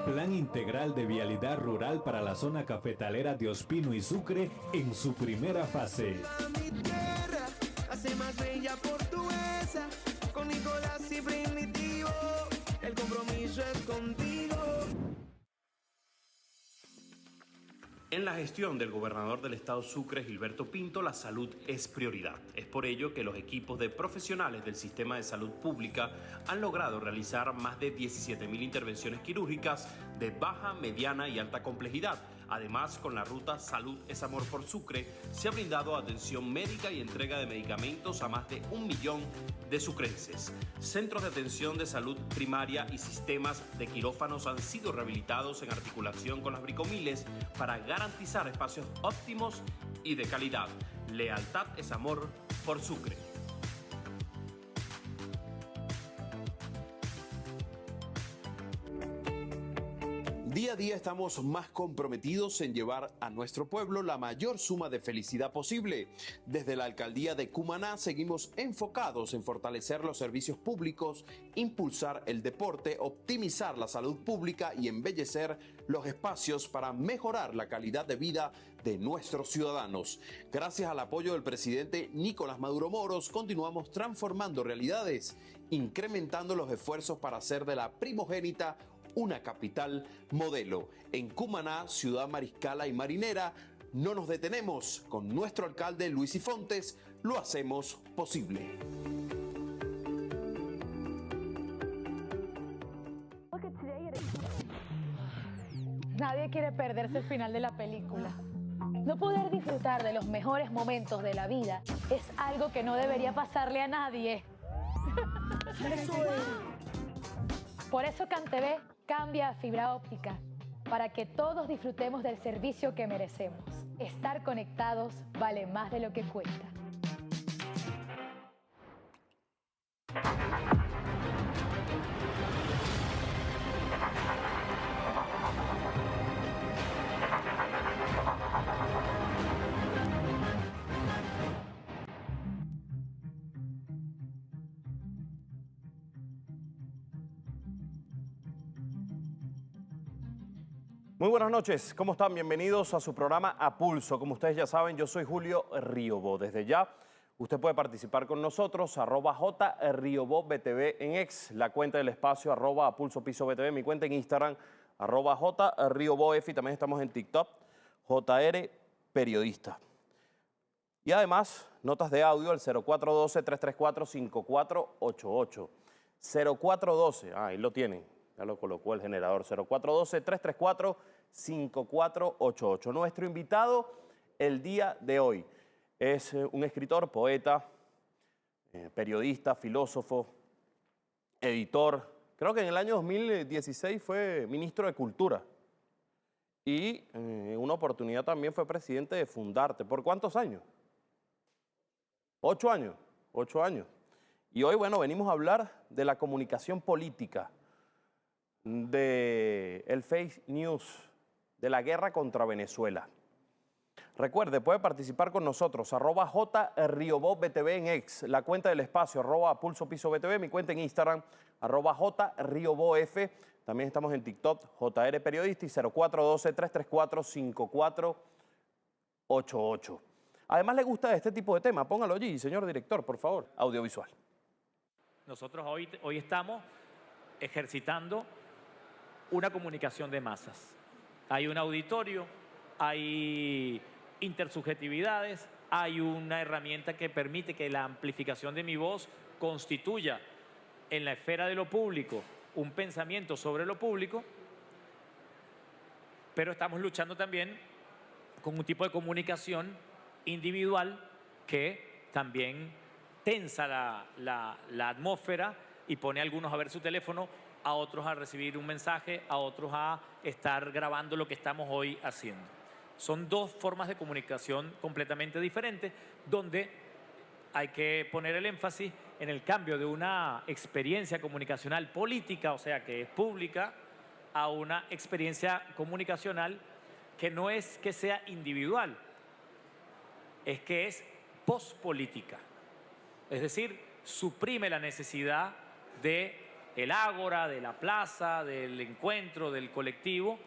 Plan integral de vialidad rural para la zona cafetalera de Ospino y Sucre en su primera fase. Mi tierra hace más bella portuguesa, con Nicolás y Primitivo, el compromiso es contigo. En la gestión del gobernador del estado Sucre, Gilberto Pinto, la salud es prioridad. Es por ello que los equipos de profesionales del sistema de salud pública han logrado realizar más de 17.000 intervenciones quirúrgicas de baja, mediana y alta complejidad. Además, con la ruta Salud es Amor por Sucre, se ha brindado atención médica y entrega de medicamentos a más de 1 millón de sucrenses. Centros de atención de salud primaria y sistemas de quirófanos han sido rehabilitados en articulación con las bricomiles para garantizar espacios óptimos y de calidad. Lealtad es amor por Sucre. Día a día estamos más comprometidos en llevar a nuestro pueblo la mayor suma de felicidad posible. Desde la alcaldía de Cumaná seguimos enfocados en fortalecer los servicios públicos, impulsar el deporte, optimizar la salud pública y embellecer los espacios para mejorar la calidad de vida de nuestros ciudadanos. Gracias al apoyo del presidente Nicolás Maduro Moros, continuamos transformando realidades, incrementando los esfuerzos para hacer de la primogénita una capital modelo. En Cumaná, Ciudad Mariscala y Marinera, no nos detenemos. Con nuestro alcalde Luis Ifontes lo hacemos posible. Nadie quiere perderse el final de la película. No poder disfrutar de los mejores momentos de la vida es algo que no debería pasarle a nadie. Por eso CanTV cambia a fibra óptica, para que todos disfrutemos del servicio que merecemos. Estar conectados vale más de lo que cuesta. Muy buenas noches, ¿cómo están? Bienvenidos a su programa A Pulso. Como ustedes ya saben, yo soy Julio Riobó. Desde ya, usted puede participar con nosotros, @JRiobóBTV en X, la cuenta del espacio, @APulsoPisoBTV, mi cuenta en Instagram, @JRiobóF, y también estamos en TikTok, JR Periodista. Y además, notas de audio al 0412-334-5488. 0412, ahí lo tienen. Ya lo colocó el generador, 0412-334-5488. Nuestro invitado el día de hoy es un escritor, poeta, periodista, filósofo, editor. Creo que en el año 2016 fue ministro de Cultura. Y en una oportunidad también fue presidente de Fundarte. ¿Por cuántos años? 8 años. 8 años. Y hoy, bueno, venimos a hablar de la comunicación política, del fake news, de la guerra contra Venezuela. Recuerde, puede participar con nosotros, @JRiobóBTV en X, la cuenta del espacio, @APulsoPisoBTV, mi cuenta en Instagram, @JRiobóF. También estamos en TikTok, JR Periodista, y 0412-334-5488. Además, ¿le gusta este tipo de tema? Póngalo allí, señor director, por favor. Audiovisual. Nosotros hoy estamos ejercitando una comunicación de masas. Hay un auditorio, hay intersubjetividades, hay una herramienta que permite que la amplificación de mi voz constituya en la esfera de lo público un pensamiento sobre lo público, pero estamos luchando también con un tipo de comunicación individual que también tensa la atmósfera y pone a algunos a ver su teléfono, a otros a recibir un mensaje, a otros a estar grabando lo que estamos hoy haciendo. Son dos formas de comunicación completamente diferentes, donde hay que poner el énfasis en el cambio de una experiencia comunicacional política, o sea, que es pública, a una experiencia comunicacional que no es que sea individual, es que es pospolítica. Es decir, suprime la necesidad de el ágora, de la plaza, del encuentro, del colectivo,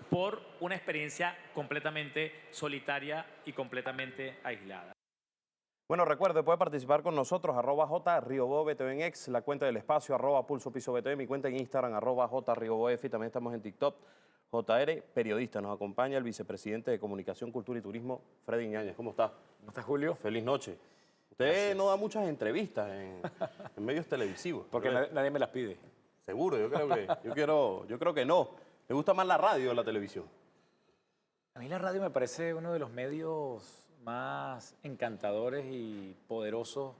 por una experiencia completamente solitaria y completamente aislada. Bueno, recuerde, puede participar con nosotros, @JRiobobTV en X, la cuenta del espacio, @PulsoPisoBTV, mi cuenta en Instagram, @JRiobobF, y también estamos en TikTok. JR, periodista, nos acompaña el vicepresidente de Comunicación, Cultura y Turismo, Freddy Ñañez. ¿Cómo está? ¿Cómo estás, Julio? Feliz noche. Usted no da muchas entrevistas en medios televisivos. Porque nadie me las pide. Seguro, yo creo que no. ¿Le gusta más la radio o la televisión? A mí la radio me parece uno de los medios más encantadores y poderosos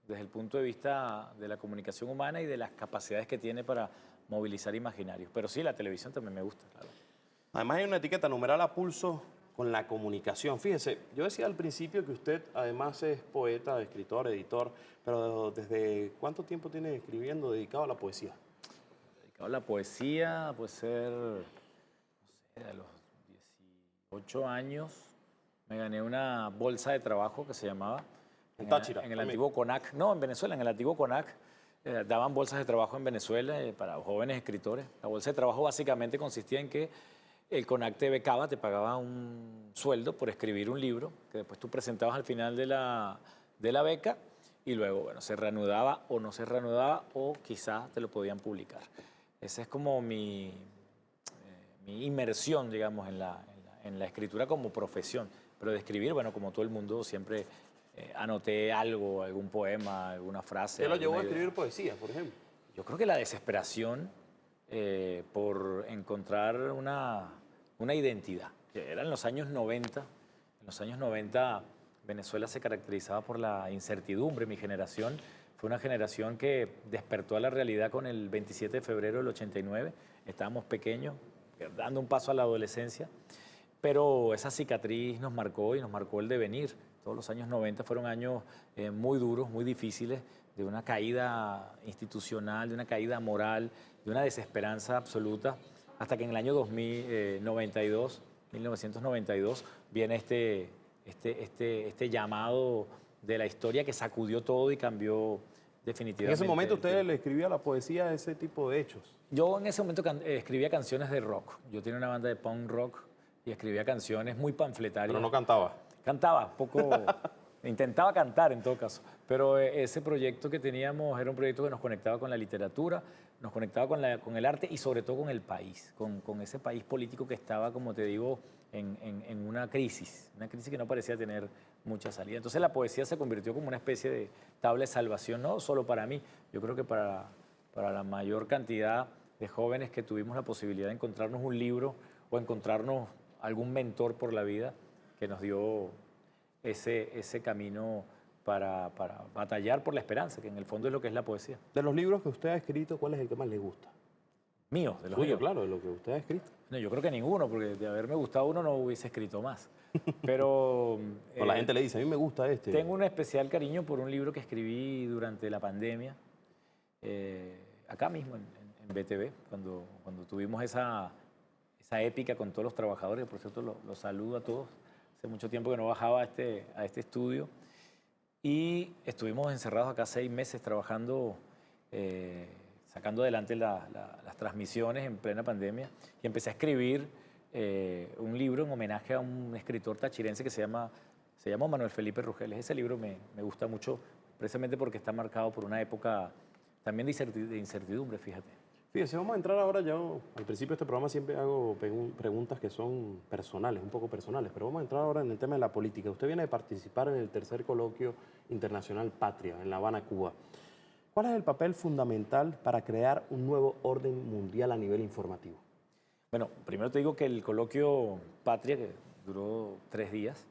desde el punto de vista de la comunicación humana y de las capacidades que tiene para movilizar imaginarios. Pero sí, la televisión también me gusta, claro. Además hay una etiqueta numeral a pulso con la comunicación. Fíjese, yo decía al principio que usted además es poeta, escritor, editor, pero ¿desde cuánto tiempo tiene escribiendo dedicado a la poesía? Dedicado a la poesía puede ser, no sé, a los 18 años me gané una bolsa de trabajo que se llamaba en el antiguo CONAC. No, en Venezuela, en el antiguo CONAC. Daban bolsas de trabajo en Venezuela para jóvenes escritores. La bolsa de trabajo básicamente consistía en que el CONAC te becaba, te pagaba un sueldo por escribir un libro que después tú presentabas al final de la beca y luego, bueno, se reanudaba o no se reanudaba o quizás te lo podían publicar. Esa es como mi inmersión, digamos, en la escritura como profesión. Pero de escribir, bueno, como todo el mundo, siempre anoté algo, algún poema, alguna frase. ¿Qué lo llevó a escribir poesía, por ejemplo? Yo creo que la desesperación por encontrar una identidad. Era en los años 90. En los años 90 Venezuela se caracterizaba por la incertidumbre. Mi generación fue una generación que despertó a la realidad con el 27 de febrero del 89. Estábamos pequeños, dando un paso a la adolescencia. Pero esa cicatriz nos marcó y nos marcó el devenir. Todos los años 90 fueron años muy duros, muy difíciles, de una caída institucional, de una caída moral, de una desesperanza absoluta, hasta que en el año 1992, viene este llamado de la historia que sacudió todo y cambió definitivamente. En ese momento usted le escribía a la poesía ese tipo de hechos. Yo en ese momento escribía canciones de rock. Yo tenía una banda de punk rock y escribía canciones muy panfletarias. Pero no cantaba. Cantaba, poco, intentaba cantar en todo caso, pero ese proyecto que teníamos era un proyecto que nos conectaba con la literatura, nos conectaba con el arte y sobre todo con el país, con ese país político que estaba, como te digo, en una crisis que no parecía tener mucha salida. Entonces la poesía se convirtió como una especie de tabla de salvación, no solo para mí, yo creo que para la mayor cantidad de jóvenes que tuvimos la posibilidad de encontrarnos un libro o encontrarnos algún mentor por la vida que nos dio ese camino para batallar por la esperanza, que en el fondo es lo que es la poesía. De los libros que usted ha escrito, ¿cuál es el que más le gusta? Mío, de los Suyo, míos. claro, de lo que usted ha escrito. No, yo creo que ninguno, porque de haberme gustado uno no hubiese escrito más. Pero O la gente le dice, a mí me gusta este. tengo un especial cariño por un libro que escribí durante la pandemia, acá mismo en BTV, cuando tuvimos esa épica con todos los trabajadores. Por cierto, los saludo a todos. Hace mucho tiempo que no bajaba a este estudio. Y estuvimos encerrados acá 6 meses trabajando, sacando adelante las transmisiones en plena pandemia. Y empecé a escribir un libro en homenaje a un escritor tachirense que se llama Manuel Felipe Rugeles. Ese libro me gusta mucho precisamente porque está marcado por una época también de incertidumbre, fíjate. Fíjese, vamos a entrar ahora. Yo al principio de este programa siempre hago preguntas que son personales, un poco personales, pero vamos a entrar ahora en el tema de la política. Usted viene de participar en el tercer coloquio internacional Patria en La Habana, Cuba. ¿Cuál es el papel fundamental para crear un nuevo orden mundial a nivel informativo? Bueno, primero te digo que el coloquio Patria, que duró 3 días,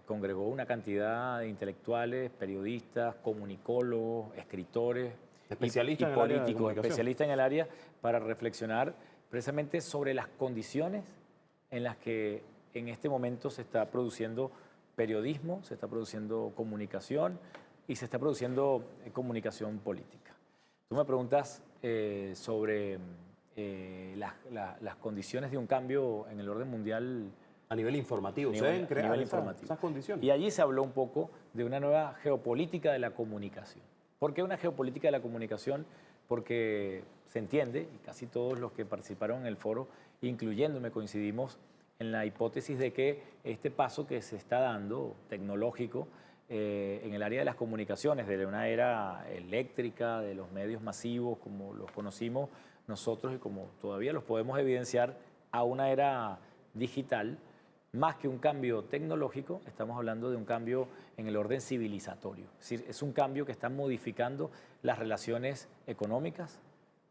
congregó una cantidad de intelectuales, periodistas, comunicólogos, escritores, especialistas y en el área de políticos, comunicación. especialistas en el área, para reflexionar precisamente sobre las condiciones en las que en este momento se está produciendo periodismo, se está produciendo comunicación y se está produciendo comunicación política. Tú me preguntas sobre las condiciones de un cambio en el orden mundial. A nivel informativo, ¿se deben crear esas condiciones? Y allí se habló un poco de una nueva geopolítica de la comunicación. ¿Por qué una geopolítica de la comunicación? Porque se entiende, y casi todos los que participaron en el foro, incluyéndome, coincidimos en la hipótesis de que este paso que se está dando tecnológico en el área de las comunicaciones, de una era eléctrica, de los medios masivos como los conocimos nosotros y como todavía los podemos evidenciar, a una era digital, más que un cambio tecnológico, estamos hablando de un cambio en el orden civilizatorio. Es decir, es un cambio que está modificando las relaciones económicas,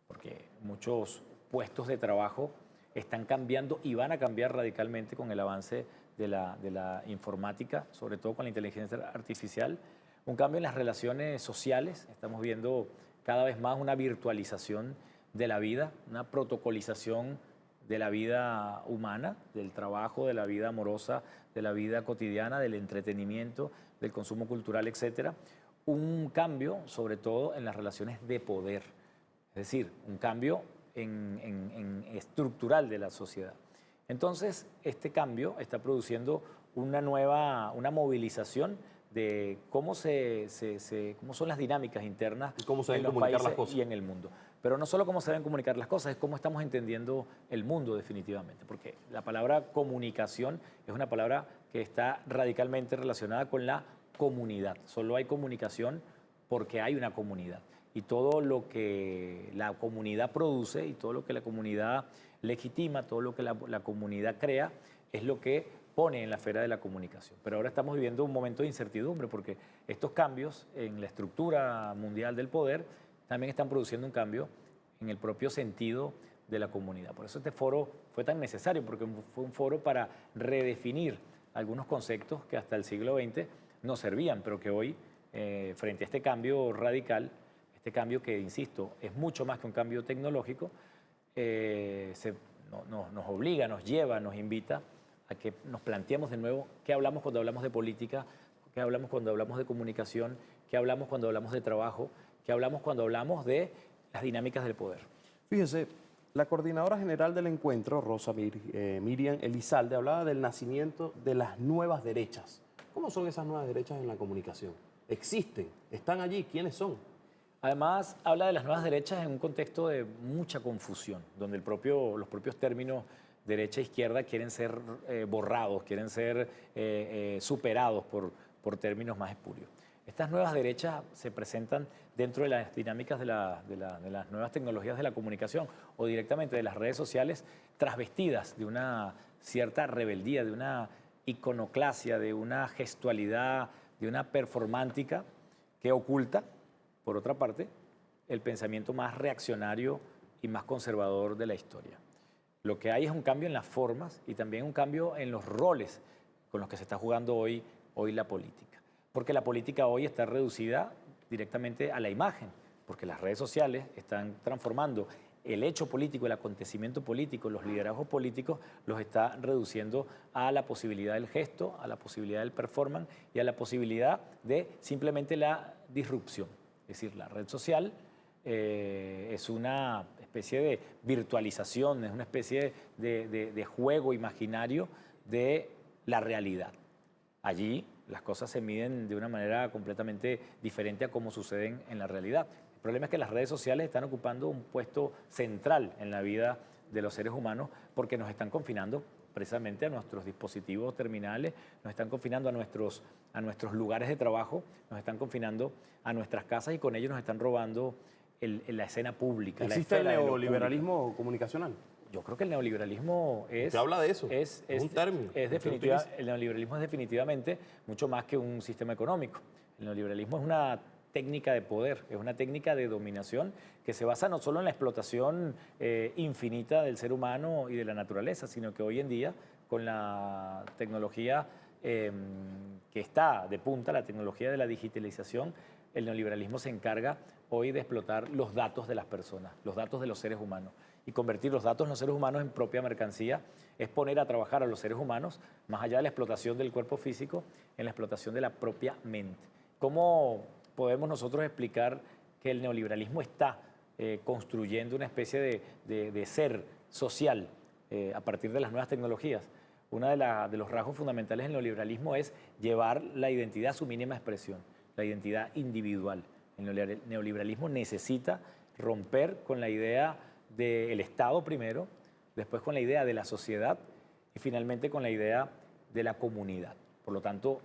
porque muchos puestos de trabajo están cambiando y van a cambiar radicalmente con el avance de la informática, sobre todo con la inteligencia artificial. Un cambio en las relaciones sociales, estamos viendo cada vez más una virtualización de la vida, una protocolización de la vida humana, del trabajo, de la vida amorosa, de la vida cotidiana, del entretenimiento, del consumo cultural, etc. Un cambio, sobre todo, en las relaciones de poder, es decir, un cambio estructural de la sociedad. Entonces, este cambio está produciendo una movilización de cómo son las dinámicas internas cómo se en deben los comunicar países las cosas. y en el mundo. Pero no solo cómo se deben comunicar las cosas, es cómo estamos entendiendo el mundo definitivamente. Porque la palabra comunicación es una palabra que está radicalmente relacionada con la comunidad. Solo hay comunicación porque hay una comunidad. Y todo lo que la comunidad produce y todo lo que la comunidad legitima, todo lo que la comunidad crea, es lo que pone en la esfera de la comunicación. Pero ahora estamos viviendo un momento de incertidumbre porque estos cambios en la estructura mundial del poder también están produciendo un cambio en el propio sentido de la comunidad. Por eso este foro fue tan necesario, porque fue un foro para redefinir algunos conceptos que hasta el siglo XX no servían, pero que hoy, frente a este cambio radical, este cambio que, insisto, es mucho más que un cambio tecnológico, nos obliga, nos lleva, nos invita a que nos planteemos de nuevo qué hablamos cuando hablamos de política, qué hablamos cuando hablamos de comunicación, qué hablamos cuando hablamos de trabajo, qué hablamos cuando hablamos de las dinámicas del poder. Fíjese, la coordinadora general del encuentro, Miriam Elizalde, hablaba del nacimiento de las nuevas derechas. ¿Cómo son esas nuevas derechas en la comunicación? ¿Existen? ¿Están allí? ¿Quiénes son? Además, habla de las nuevas derechas en un contexto de mucha confusión, donde los propios términos derecha e izquierda quieren ser borrados, quieren ser superados por términos más espurios. Estas nuevas derechas se presentan dentro de las dinámicas de las nuevas tecnologías de la comunicación o directamente de las redes sociales, trasvestidas de una cierta rebeldía, de una iconoclasia, de una gestualidad, de una performántica que oculta, por otra parte, el pensamiento más reaccionario y más conservador de la historia. Lo que hay es un cambio en las formas y también un cambio en los roles con los que se está jugando hoy la política. Porque la política hoy está reducida directamente a la imagen, porque las redes sociales están transformando el hecho político, el acontecimiento político, los liderazgos políticos, los está reduciendo a la posibilidad del gesto, a la posibilidad del performance y a la posibilidad de simplemente la disrupción. Es decir, la red social es una especie de virtualización, es una especie de juego imaginario de la realidad. Allí las cosas se miden de una manera completamente diferente a cómo suceden en la realidad. El problema es que las redes sociales están ocupando un puesto central en la vida de los seres humanos porque nos están confinando precisamente a nuestros dispositivos terminales, nos están confinando a nuestros lugares de trabajo, nos están confinando a nuestras casas y con ello nos están robando la escena pública. ¿Existe el neoliberalismo comunicacional? Yo creo que el neoliberalismo es... ¿Usted habla de eso? Es un término. El neoliberalismo es definitivamente mucho más que un sistema económico. El neoliberalismo es una técnica de poder, es una técnica de dominación que se basa no solo en la explotación infinita del ser humano y de la naturaleza, sino que hoy en día, con la tecnología que está de punta, la tecnología de la digitalización, el neoliberalismo se encarga hoy de explotar los datos de las personas, los datos de los seres humanos. Y convertir los datos de los seres humanos en propia mercancía es poner a trabajar a los seres humanos, más allá de la explotación del cuerpo físico, en la explotación de la propia mente. ¿Cómo podemos nosotros explicar que el neoliberalismo está construyendo una especie de ser social a partir de las nuevas tecnologías? Uno de los rasgos fundamentales del neoliberalismo es llevar la identidad a su mínima expresión, la identidad individual. El neoliberalismo necesita romper con la idea del Estado primero, después con la idea de la sociedad y finalmente con la idea de la comunidad. Por lo tanto,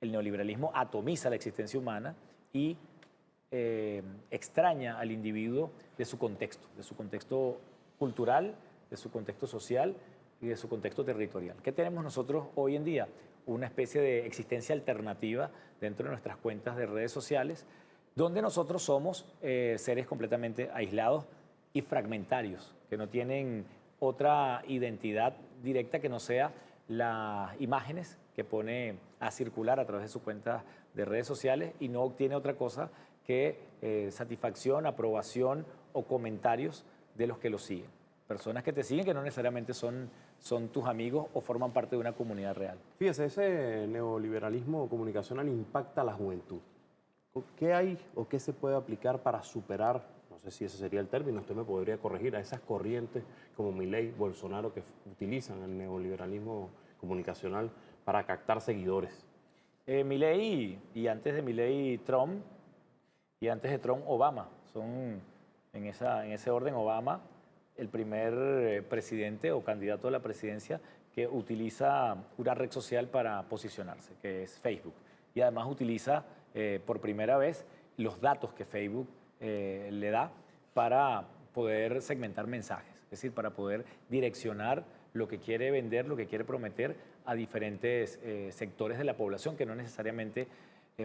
el neoliberalismo atomiza la existencia humana y extraña al individuo de su contexto cultural, de su contexto social y de su contexto territorial. ¿Qué tenemos nosotros hoy en día? Una especie de existencia alternativa dentro de nuestras cuentas de redes sociales, donde nosotros somos seres completamente aislados y fragmentarios, que no tienen otra identidad directa que no sea las imágenes que pone a circular a través de su cuenta de redes sociales y no obtiene otra cosa que satisfacción, aprobación o comentarios de los que lo siguen. Personas que te siguen que no necesariamente son tus amigos o forman parte de una comunidad real. Fíjese, ese neoliberalismo comunicacional impacta a la juventud. ¿Qué hay o qué se puede aplicar para superar, no sé si ese sería el término, usted me podría corregir, a esas corrientes como Milei, Bolsonaro, que utilizan el neoliberalismo comunicacional para captar seguidores? Milei y antes de Milei Trump y antes de Trump Obama. Son en ese orden Obama el primer presidente o candidato a la presidencia que utiliza una red social para posicionarse, que es Facebook. Y además utiliza por primera vez los datos que Facebook le da para poder segmentar mensajes, es decir, para poder direccionar lo que quiere vender, lo que quiere prometer a diferentes sectores de la población que no necesariamente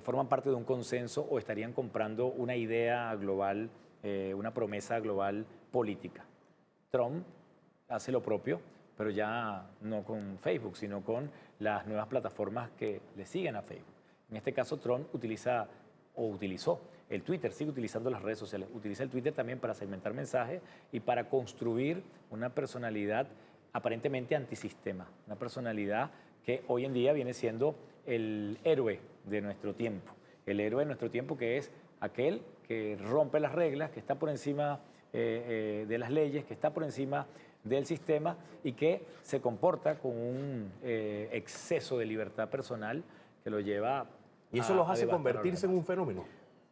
forman parte de un consenso o estarían comprando una idea global, una promesa global política. Trump hace lo propio, pero ya no con Facebook, sino con las nuevas plataformas que le siguen a Facebook. En este caso, Trump utilizó el Twitter, sigue utilizando las redes sociales, utiliza el Twitter también para segmentar mensajes y para construir una personalidad aparentemente antisistema, una personalidad que hoy en día viene siendo el héroe de nuestro tiempo. El héroe de nuestro tiempo, que es aquel que rompe las reglas, que está por encima de las leyes, que está por encima del sistema y que se comporta con un exceso de libertad personal que lo lleva ¿Y eso los hace convertirse en un fenómeno?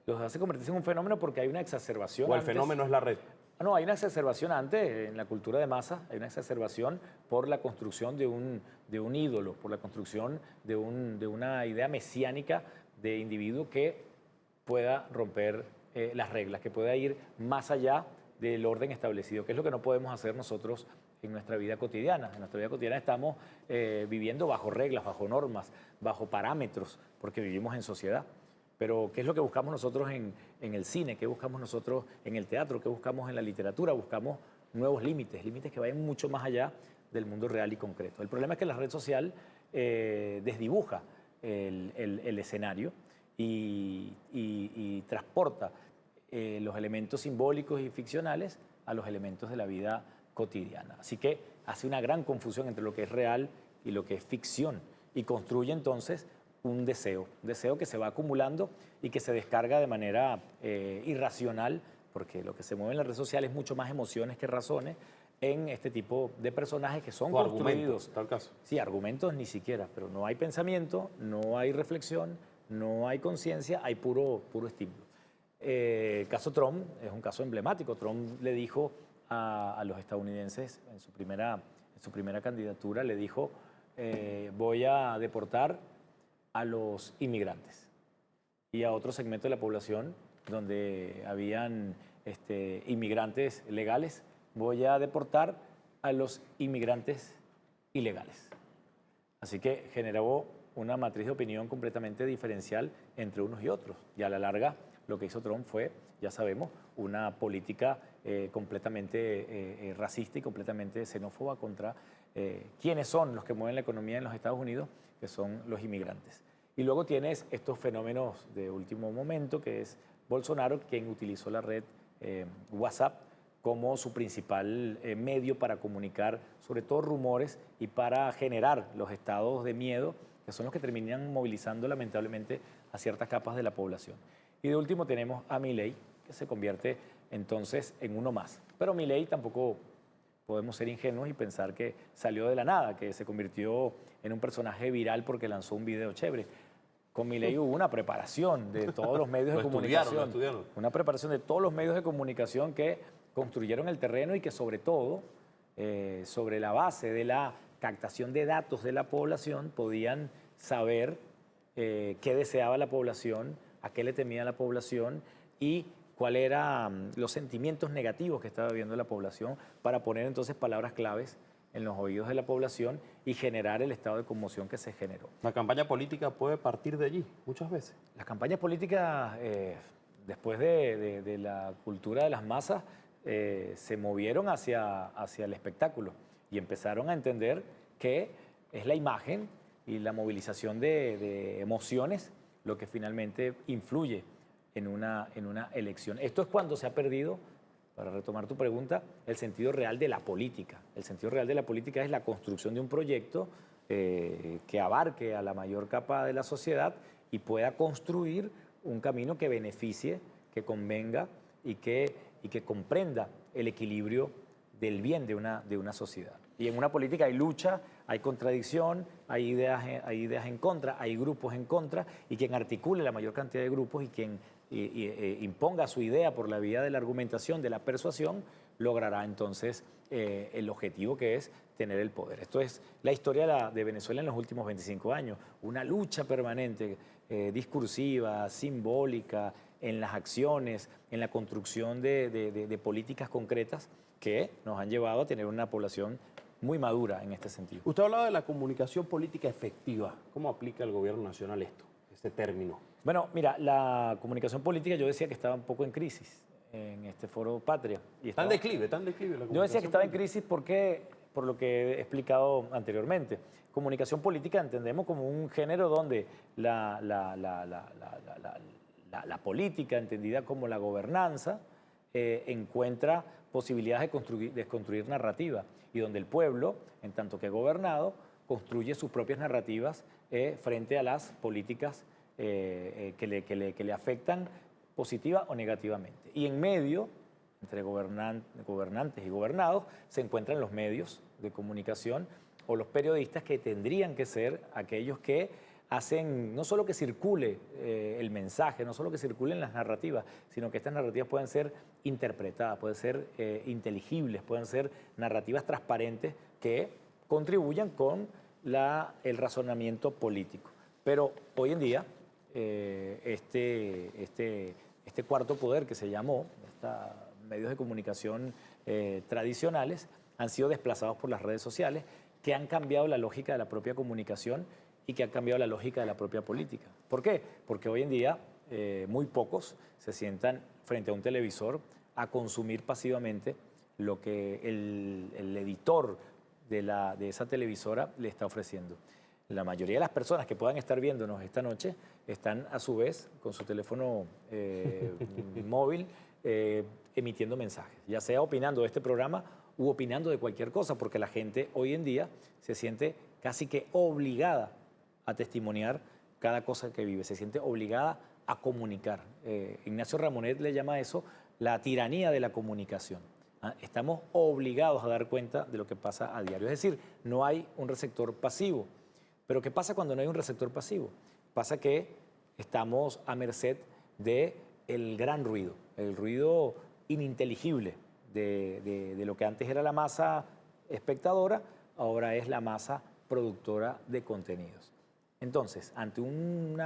Los hace convertirse en un fenómeno porque hay una exacerbación. ¿O el fenómeno es la red? No, hay una exacerbación antes en la cultura de masa, hay una exacerbación por la construcción de un ídolo, por la construcción de una idea mesiánica de individuo que pueda romper las reglas, que pueda ir más allá del orden establecido, que es lo que no podemos hacer nosotros en nuestra vida cotidiana. En nuestra vida cotidiana estamos viviendo bajo reglas, bajo normas, bajo parámetros, porque vivimos en sociedad. Pero ¿qué es lo que buscamos nosotros en el cine? ¿Qué buscamos nosotros en el teatro? ¿Qué buscamos en la literatura? Buscamos nuevos límites, límites que vayan mucho más allá del mundo real y concreto. El problema es que la red social desdibuja el escenario y transporta los elementos simbólicos y ficcionales a los elementos de la vida cotidiana. Así que hace una gran confusión entre lo que es real y lo que es ficción y construye entonces un deseo que se va acumulando y que se descarga de manera irracional, porque lo que se mueve en la red social es mucho más emociones que razones en este tipo de personajes que son construidos. Tal caso. Sí, argumentos ni siquiera, pero no hay pensamiento, no hay reflexión, no hay conciencia, hay puro estímulo. El caso Trump es un caso emblemático. Trump le dijo a los estadounidenses en su primera candidatura, le dijo, voy a deportar a los inmigrantes y a otro segmento de la población donde habían inmigrantes legales, voy a deportar a los inmigrantes ilegales. Así que generó una matriz de opinión completamente diferencial entre unos y otros. Y a la larga, lo que hizo Trump fue, ya sabemos, una política completamente racista y completamente xenófoba contra quiénes son los que mueven la economía en los Estados Unidos, que son los inmigrantes. Y luego tienes estos fenómenos de último momento, que es Bolsonaro, quien utilizó la red WhatsApp como su principal medio para comunicar sobre todo rumores y para generar los estados de miedo, que son los que terminan movilizando lamentablemente a ciertas capas de la población. Y de último tenemos a Milei, que se convierte entonces en uno más. Pero Milei tampoco podemos ser ingenuos y pensar que salió de la nada, que se convirtió en un personaje viral porque lanzó un video chévere. Con Milei hubo una preparación de todos los medios de comunicación. Una preparación de todos los medios de comunicación que construyeron el terreno y que sobre todo, sobre la base de la captación de datos de la población, podían saber qué deseaba la población, a qué le temía la población y cuáles eran los sentimientos negativos que estaba viviendo la población para poner entonces palabras claves en los oídos de la población y generar el estado de conmoción que se generó. La campaña política puede partir de allí, muchas veces. Las campañas políticas, después de la cultura de las masas, se movieron hacia el espectáculo y empezaron a entender que es la imagen y la movilización de emociones lo que finalmente influye en una elección. Esto es cuando se ha perdido, para retomar tu pregunta, el sentido real de la política. El sentido real de la política es la construcción de un proyecto que abarque a la mayor capa de la sociedad y pueda construir un camino que beneficie, que convenga y que comprenda el equilibrio del bien de una sociedad. Y en una política hay lucha, hay contradicción, hay ideas en contra, hay grupos en contra, y quien articule la mayor cantidad de grupos y quien imponga su idea por la vía de la argumentación, de la persuasión, logrará entonces el objetivo que es tener el poder. Esto es la historia de Venezuela en los últimos 25 años, una lucha permanente, discursiva, simbólica, en las acciones, en la construcción de políticas concretas que nos han llevado a tener una población muy madura en este sentido. Usted ha hablado de la comunicación política efectiva. ¿Cómo aplica el gobierno nacional esto, este término? Bueno, mira, la comunicación política yo decía que estaba un poco en crisis en este foro Patria. Está en declive la comunicación. Yo decía que estaba en crisis porque, por lo que he explicado anteriormente, comunicación política entendemos como un género donde la política, entendida como la gobernanza, encuentra posibilidades de construir narrativa y donde el pueblo, en tanto que gobernado, construye sus propias narrativas frente a las políticas que le afectan positiva o negativamente. Y en medio, entre gobernantes y gobernados, se encuentran los medios de comunicación o los periodistas que tendrían que ser aquellos que hacen no solo que circule el mensaje, no solo que circulen las narrativas, sino que estas narrativas pueden ser interpretadas, pueden ser inteligibles, pueden ser narrativas transparentes que contribuyan con el razonamiento político. Pero hoy en día, este cuarto poder que se llamó, estos medios de comunicación tradicionales, han sido desplazados por las redes sociales, que han cambiado la lógica de la propia comunicación y que han cambiado la lógica de la propia política. ¿Por qué? Porque hoy en día muy pocos se sientan frente a un televisor a consumir pasivamente lo que el editor de esa televisora le está ofreciendo. La mayoría de las personas que puedan estar viéndonos esta noche están a su vez con su teléfono móvil emitiendo mensajes, ya sea opinando de este programa u opinando de cualquier cosa, porque la gente hoy en día se siente casi que obligada a testimoniar cada cosa que vive, se siente obligada a comunicar. Ignacio Ramonet le llama eso la tiranía de la comunicación. Estamos obligados a dar cuenta de lo que pasa a diario, es decir, no hay un receptor pasivo. Pero ¿qué pasa cuando no hay un receptor pasivo? Pasa que estamos a merced del gran ruido, el ruido ininteligible de lo que antes era la masa espectadora, ahora es la masa productora de contenidos. Entonces, ante un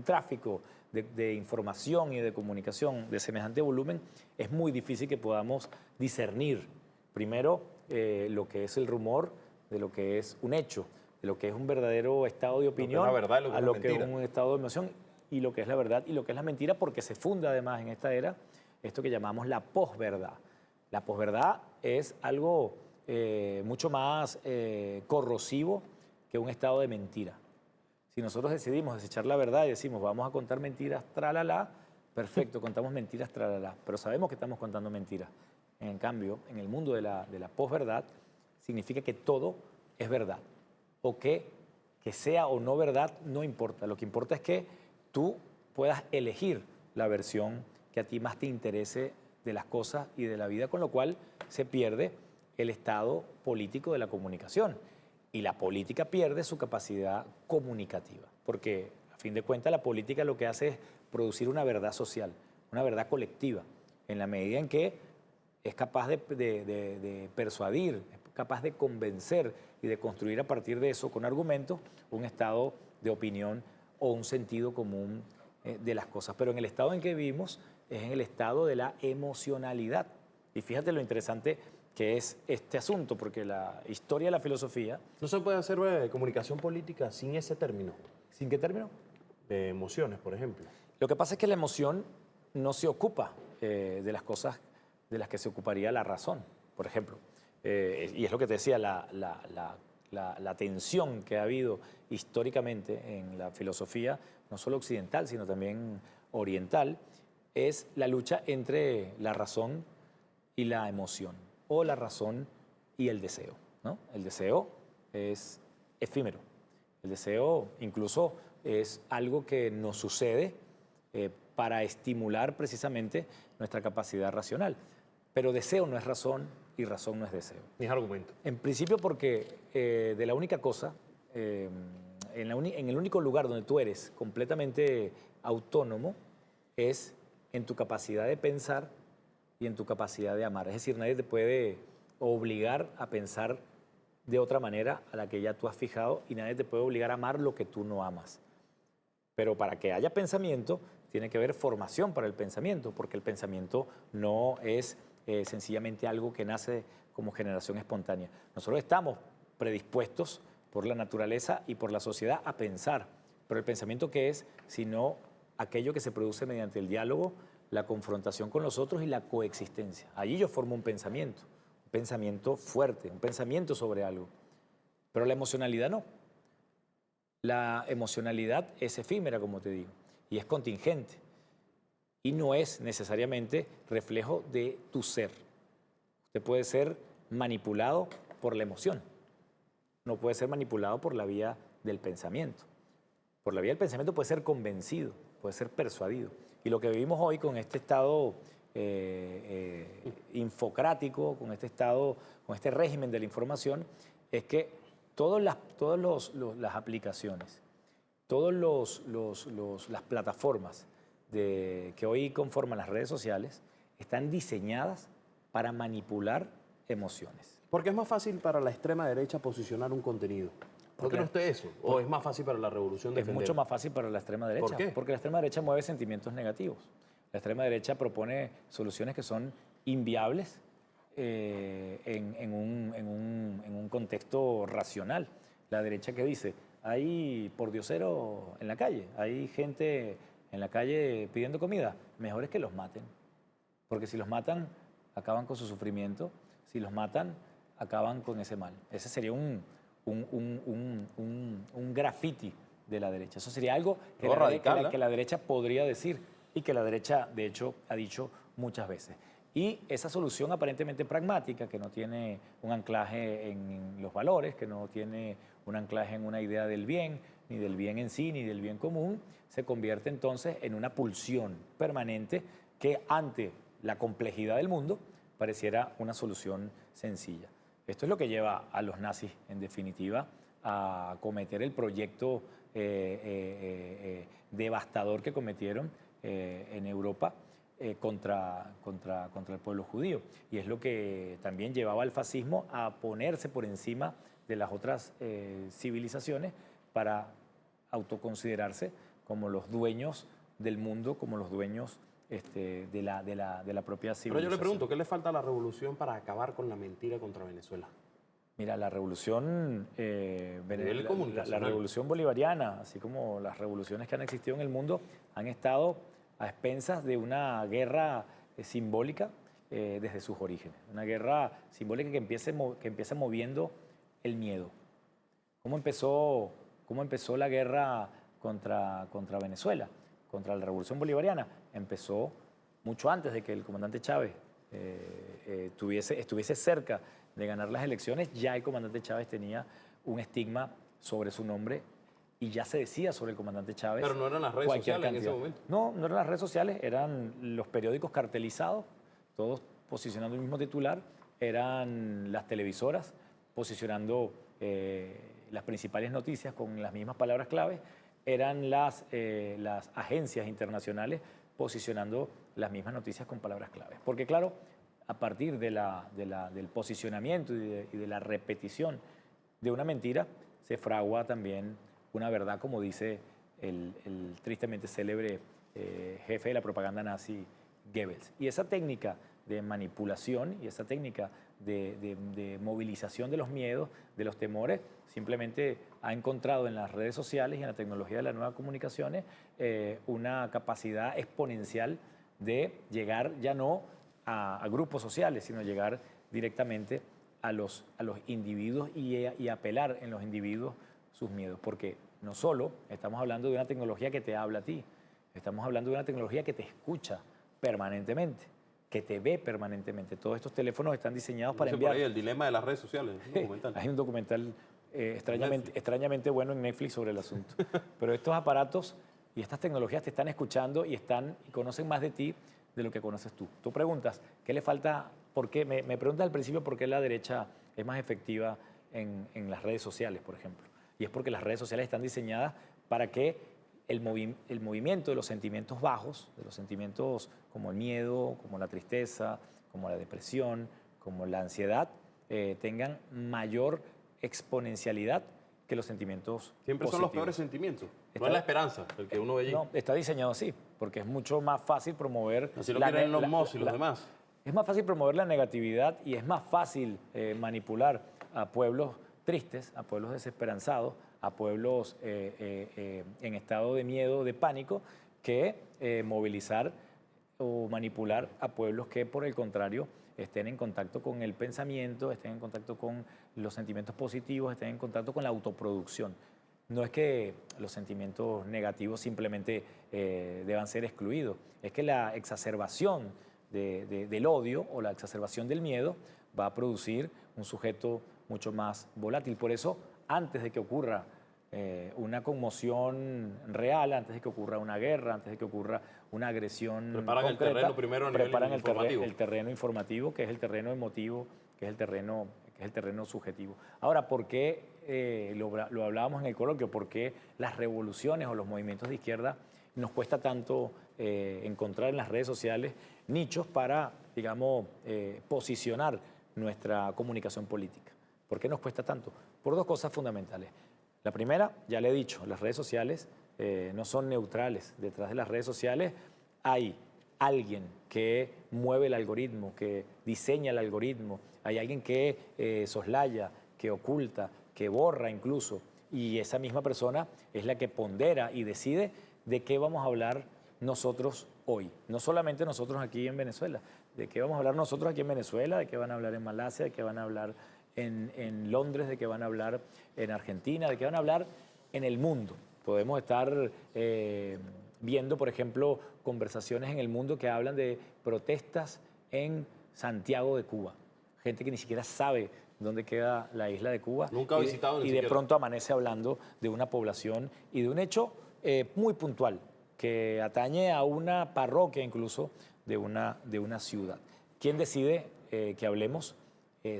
tráfico de información y de comunicación de semejante volumen, es muy difícil que podamos discernir primero lo que es el rumor de lo que es un hecho, de lo que es un verdadero estado de opinión, a lo que es un estado de emoción, y lo que es la verdad y lo que es la mentira, porque se funda además en esta era esto que llamamos la posverdad. La posverdad es algo mucho más corrosivo que un estado de mentira. Si nosotros decidimos desechar la verdad y decimos vamos a contar mentiras, tralala, perfecto, contamos mentiras, tralala, pero sabemos que estamos contando mentiras. En cambio, en el mundo de la posverdad, significa que todo es verdad, o que sea o no verdad, no importa. Lo que importa es que tú puedas elegir la versión que a ti más te interese de las cosas y de la vida, con lo cual se pierde el estado político de la comunicación. Y la política pierde su capacidad comunicativa, porque a A fin de cuentas, la política lo que hace es producir una verdad social, una verdad colectiva, en la medida en que es capaz de persuadir, es capaz de convencer y de construir a partir de eso, con argumentos, un estado de opinión o un sentido común de las cosas. Pero en el estado en que vivimos es en el estado de la emocionalidad. Y fíjate lo interesante que es este asunto, porque la historia de la filosofía... ¿No se puede hacer comunicación política sin ese término? ¿Sin qué término? De emociones, por ejemplo. Lo que pasa es que la emoción no se ocupa de las cosas de las que se ocuparía la razón, por ejemplo. Y es lo que te decía, la tensión que ha habido históricamente en la filosofía, no solo occidental, sino también oriental, es la lucha entre la razón y la emoción, o la razón y el deseo, ¿no? El deseo es efímero. El deseo incluso es algo que nos sucede para estimular precisamente nuestra capacidad racional. Pero deseo no es razón y razón no es deseo. Ni es argumento. En principio porque de la única cosa, en el único lugar donde tú eres completamente autónomo es en tu capacidad de pensar y en tu capacidad de amar. Es decir, nadie te puede obligar a pensar de otra manera a la que ya tú has fijado y nadie te puede obligar a amar lo que tú no amas. Pero para que haya pensamiento, tiene que haber formación para el pensamiento, porque el pensamiento no es sencillamente algo que nace como generación espontánea. Nosotros estamos predispuestos por la naturaleza y por la sociedad a pensar, pero el pensamiento ¿qué es? Sino aquello que se produce mediante el diálogo, la confrontación con los otros y la coexistencia. Allí yo formo un pensamiento fuerte, un pensamiento sobre algo. Pero la emocionalidad no. La emocionalidad es efímera, como te digo, y es contingente. Y no es necesariamente reflejo de tu ser. Usted puede ser manipulado por la emoción. No puede ser manipulado por la vía del pensamiento. Por la vía del pensamiento puede ser convencido, puede ser persuadido. Y lo que vivimos hoy con este estado infocrático, con este régimen de la información, es que todas las aplicaciones, todas las plataformas que hoy conforman las redes sociales están diseñadas para manipular emociones. Porque es más fácil para la extrema derecha posicionar un contenido. ¿No cree usted eso? ¿O es más fácil para la revolución defenderlo? Es mucho más fácil para la extrema derecha. ¿Por qué? Porque la extrema derecha mueve sentimientos negativos. La extrema derecha propone soluciones que son inviables en un contexto racional. La derecha que dice, hay pordiosero en la calle, hay gente en la calle pidiendo comida, mejor es que los maten. Porque si los matan, acaban con su sufrimiento. Si los matan, acaban con ese mal. Ese sería un graffiti de la derecha. Eso sería algo que la derecha podría decir y que la derecha, de hecho, ha dicho muchas veces. Y esa solución aparentemente pragmática, que no tiene un anclaje en los valores, que no tiene un anclaje en una idea del bien, ni del bien en sí, ni del bien común, se convierte entonces en una pulsión permanente que ante la complejidad del mundo pareciera una solución sencilla. Esto es lo que lleva a los nazis, en definitiva, a cometer el proyecto devastador que cometieron en Europa contra el pueblo judío. Y es lo que también llevaba al fascismo a ponerse por encima de las otras civilizaciones para autoconsiderarse como los dueños del mundo, como los dueños de la propia civilización. Pero yo le pregunto, ¿qué le falta a la revolución para acabar con la mentira contra Venezuela? Mira, la revolución, la revolución bolivariana, así como las revoluciones que han existido en el mundo, han estado a expensas de una guerra simbólica desde sus orígenes. Una guerra simbólica que empieza moviendo el miedo. ¿Cómo empezó la guerra contra Venezuela? Contra la revolución bolivariana. Empezó mucho antes de que el comandante Chávez estuviese cerca de ganar las elecciones. Ya el comandante Chávez tenía un estigma sobre su nombre y ya se decía sobre el comandante Chávez. Pero no eran las redes sociales en ese momento. No eran las redes sociales, eran los periódicos cartelizados, todos posicionando el mismo titular, eran las televisoras posicionando las principales noticias con las mismas palabras clave, eran las agencias internacionales posicionando las mismas noticias con palabras claves. Porque claro, a partir del posicionamiento y de la repetición de una mentira, se fragua también una verdad, como dice el tristemente célebre jefe de la propaganda nazi, Goebbels. Y esa técnica de manipulación y esa técnica de movilización de los miedos, de los temores, simplemente ha encontrado en las redes sociales y en la tecnología de las nuevas comunicaciones una capacidad exponencial de llegar ya no a grupos sociales, sino llegar directamente a los individuos y apelar en los individuos sus miedos. Porque no solo estamos hablando de una tecnología que te habla a ti, estamos hablando de una tecnología que te escucha permanentemente, que te ve permanentemente. Todos estos teléfonos están diseñados para enviar... Por ahí el dilema de las redes sociales, un documental. Hay un documental extrañamente bueno en Netflix sobre el asunto. Pero estos aparatos y estas tecnologías te están escuchando y conocen más de ti de lo que conoces tú. Tú preguntas, ¿qué le falta? ¿Por qué? Me preguntas al principio por qué la derecha es más efectiva en las redes sociales, por ejemplo. Y es porque las redes sociales están diseñadas para que el movimiento de los sentimientos bajos, de los sentimientos como el miedo, como la tristeza, como la depresión, como la ansiedad, tengan mayor exponencialidad que los sentimientos Siempre positivos. son los peores sentimientos. No es la esperanza, el que uno ve allí. No, está diseñado así, porque es mucho más fácil promover... Así lo quieren los Moss y los demás. Es más fácil promover la negatividad y es más fácil manipular a pueblos tristes, a pueblos desesperanzados, a pueblos en estado de miedo, de pánico, que movilizar o manipular a pueblos que, por el contrario, estén en contacto con el pensamiento, estén en contacto con los sentimientos positivos, estén en contacto con la autoproducción. No es que los sentimientos negativos simplemente deban ser excluidos, es que la exacerbación del odio o la exacerbación del miedo va a producir un sujeto mucho más volátil. Por eso, antes de que ocurra una conmoción real, antes de que ocurra una guerra, antes de que ocurra una agresión preparan concreta, el terreno primero a nivel informativo. el terreno informativo, que es el terreno emotivo, que es el terreno subjetivo. Ahora, ¿por qué, lo hablábamos en el coloquio, por qué las revoluciones o los movimientos de izquierda nos cuesta tanto encontrar en las redes sociales nichos para, digamos, posicionar nuestra comunicación política? ¿Por qué nos cuesta tanto? Por dos cosas fundamentales. La primera, ya le he dicho, las redes sociales no son neutrales. Detrás de las redes sociales hay alguien que mueve el algoritmo, que diseña el algoritmo, hay alguien que soslaya, que oculta, que borra incluso, y esa misma persona es la que pondera y decide de qué vamos a hablar nosotros hoy. No solamente nosotros aquí en Venezuela, de qué vamos a hablar nosotros aquí en Venezuela, de qué van a hablar en Malasia, de qué van a hablar en Londres, de qué van a hablar en Argentina, de qué van a hablar en el mundo. Podemos estar viendo, por ejemplo, conversaciones en el mundo que hablan de protestas en Santiago de Cuba. Gente que ni siquiera sabe dónde queda la isla de Cuba. Nunca ha visitado ni y de siquiera. Pronto amanece hablando de una población y de un hecho muy puntual que atañe a una parroquia incluso de una ciudad. ¿Quién decide que hablemos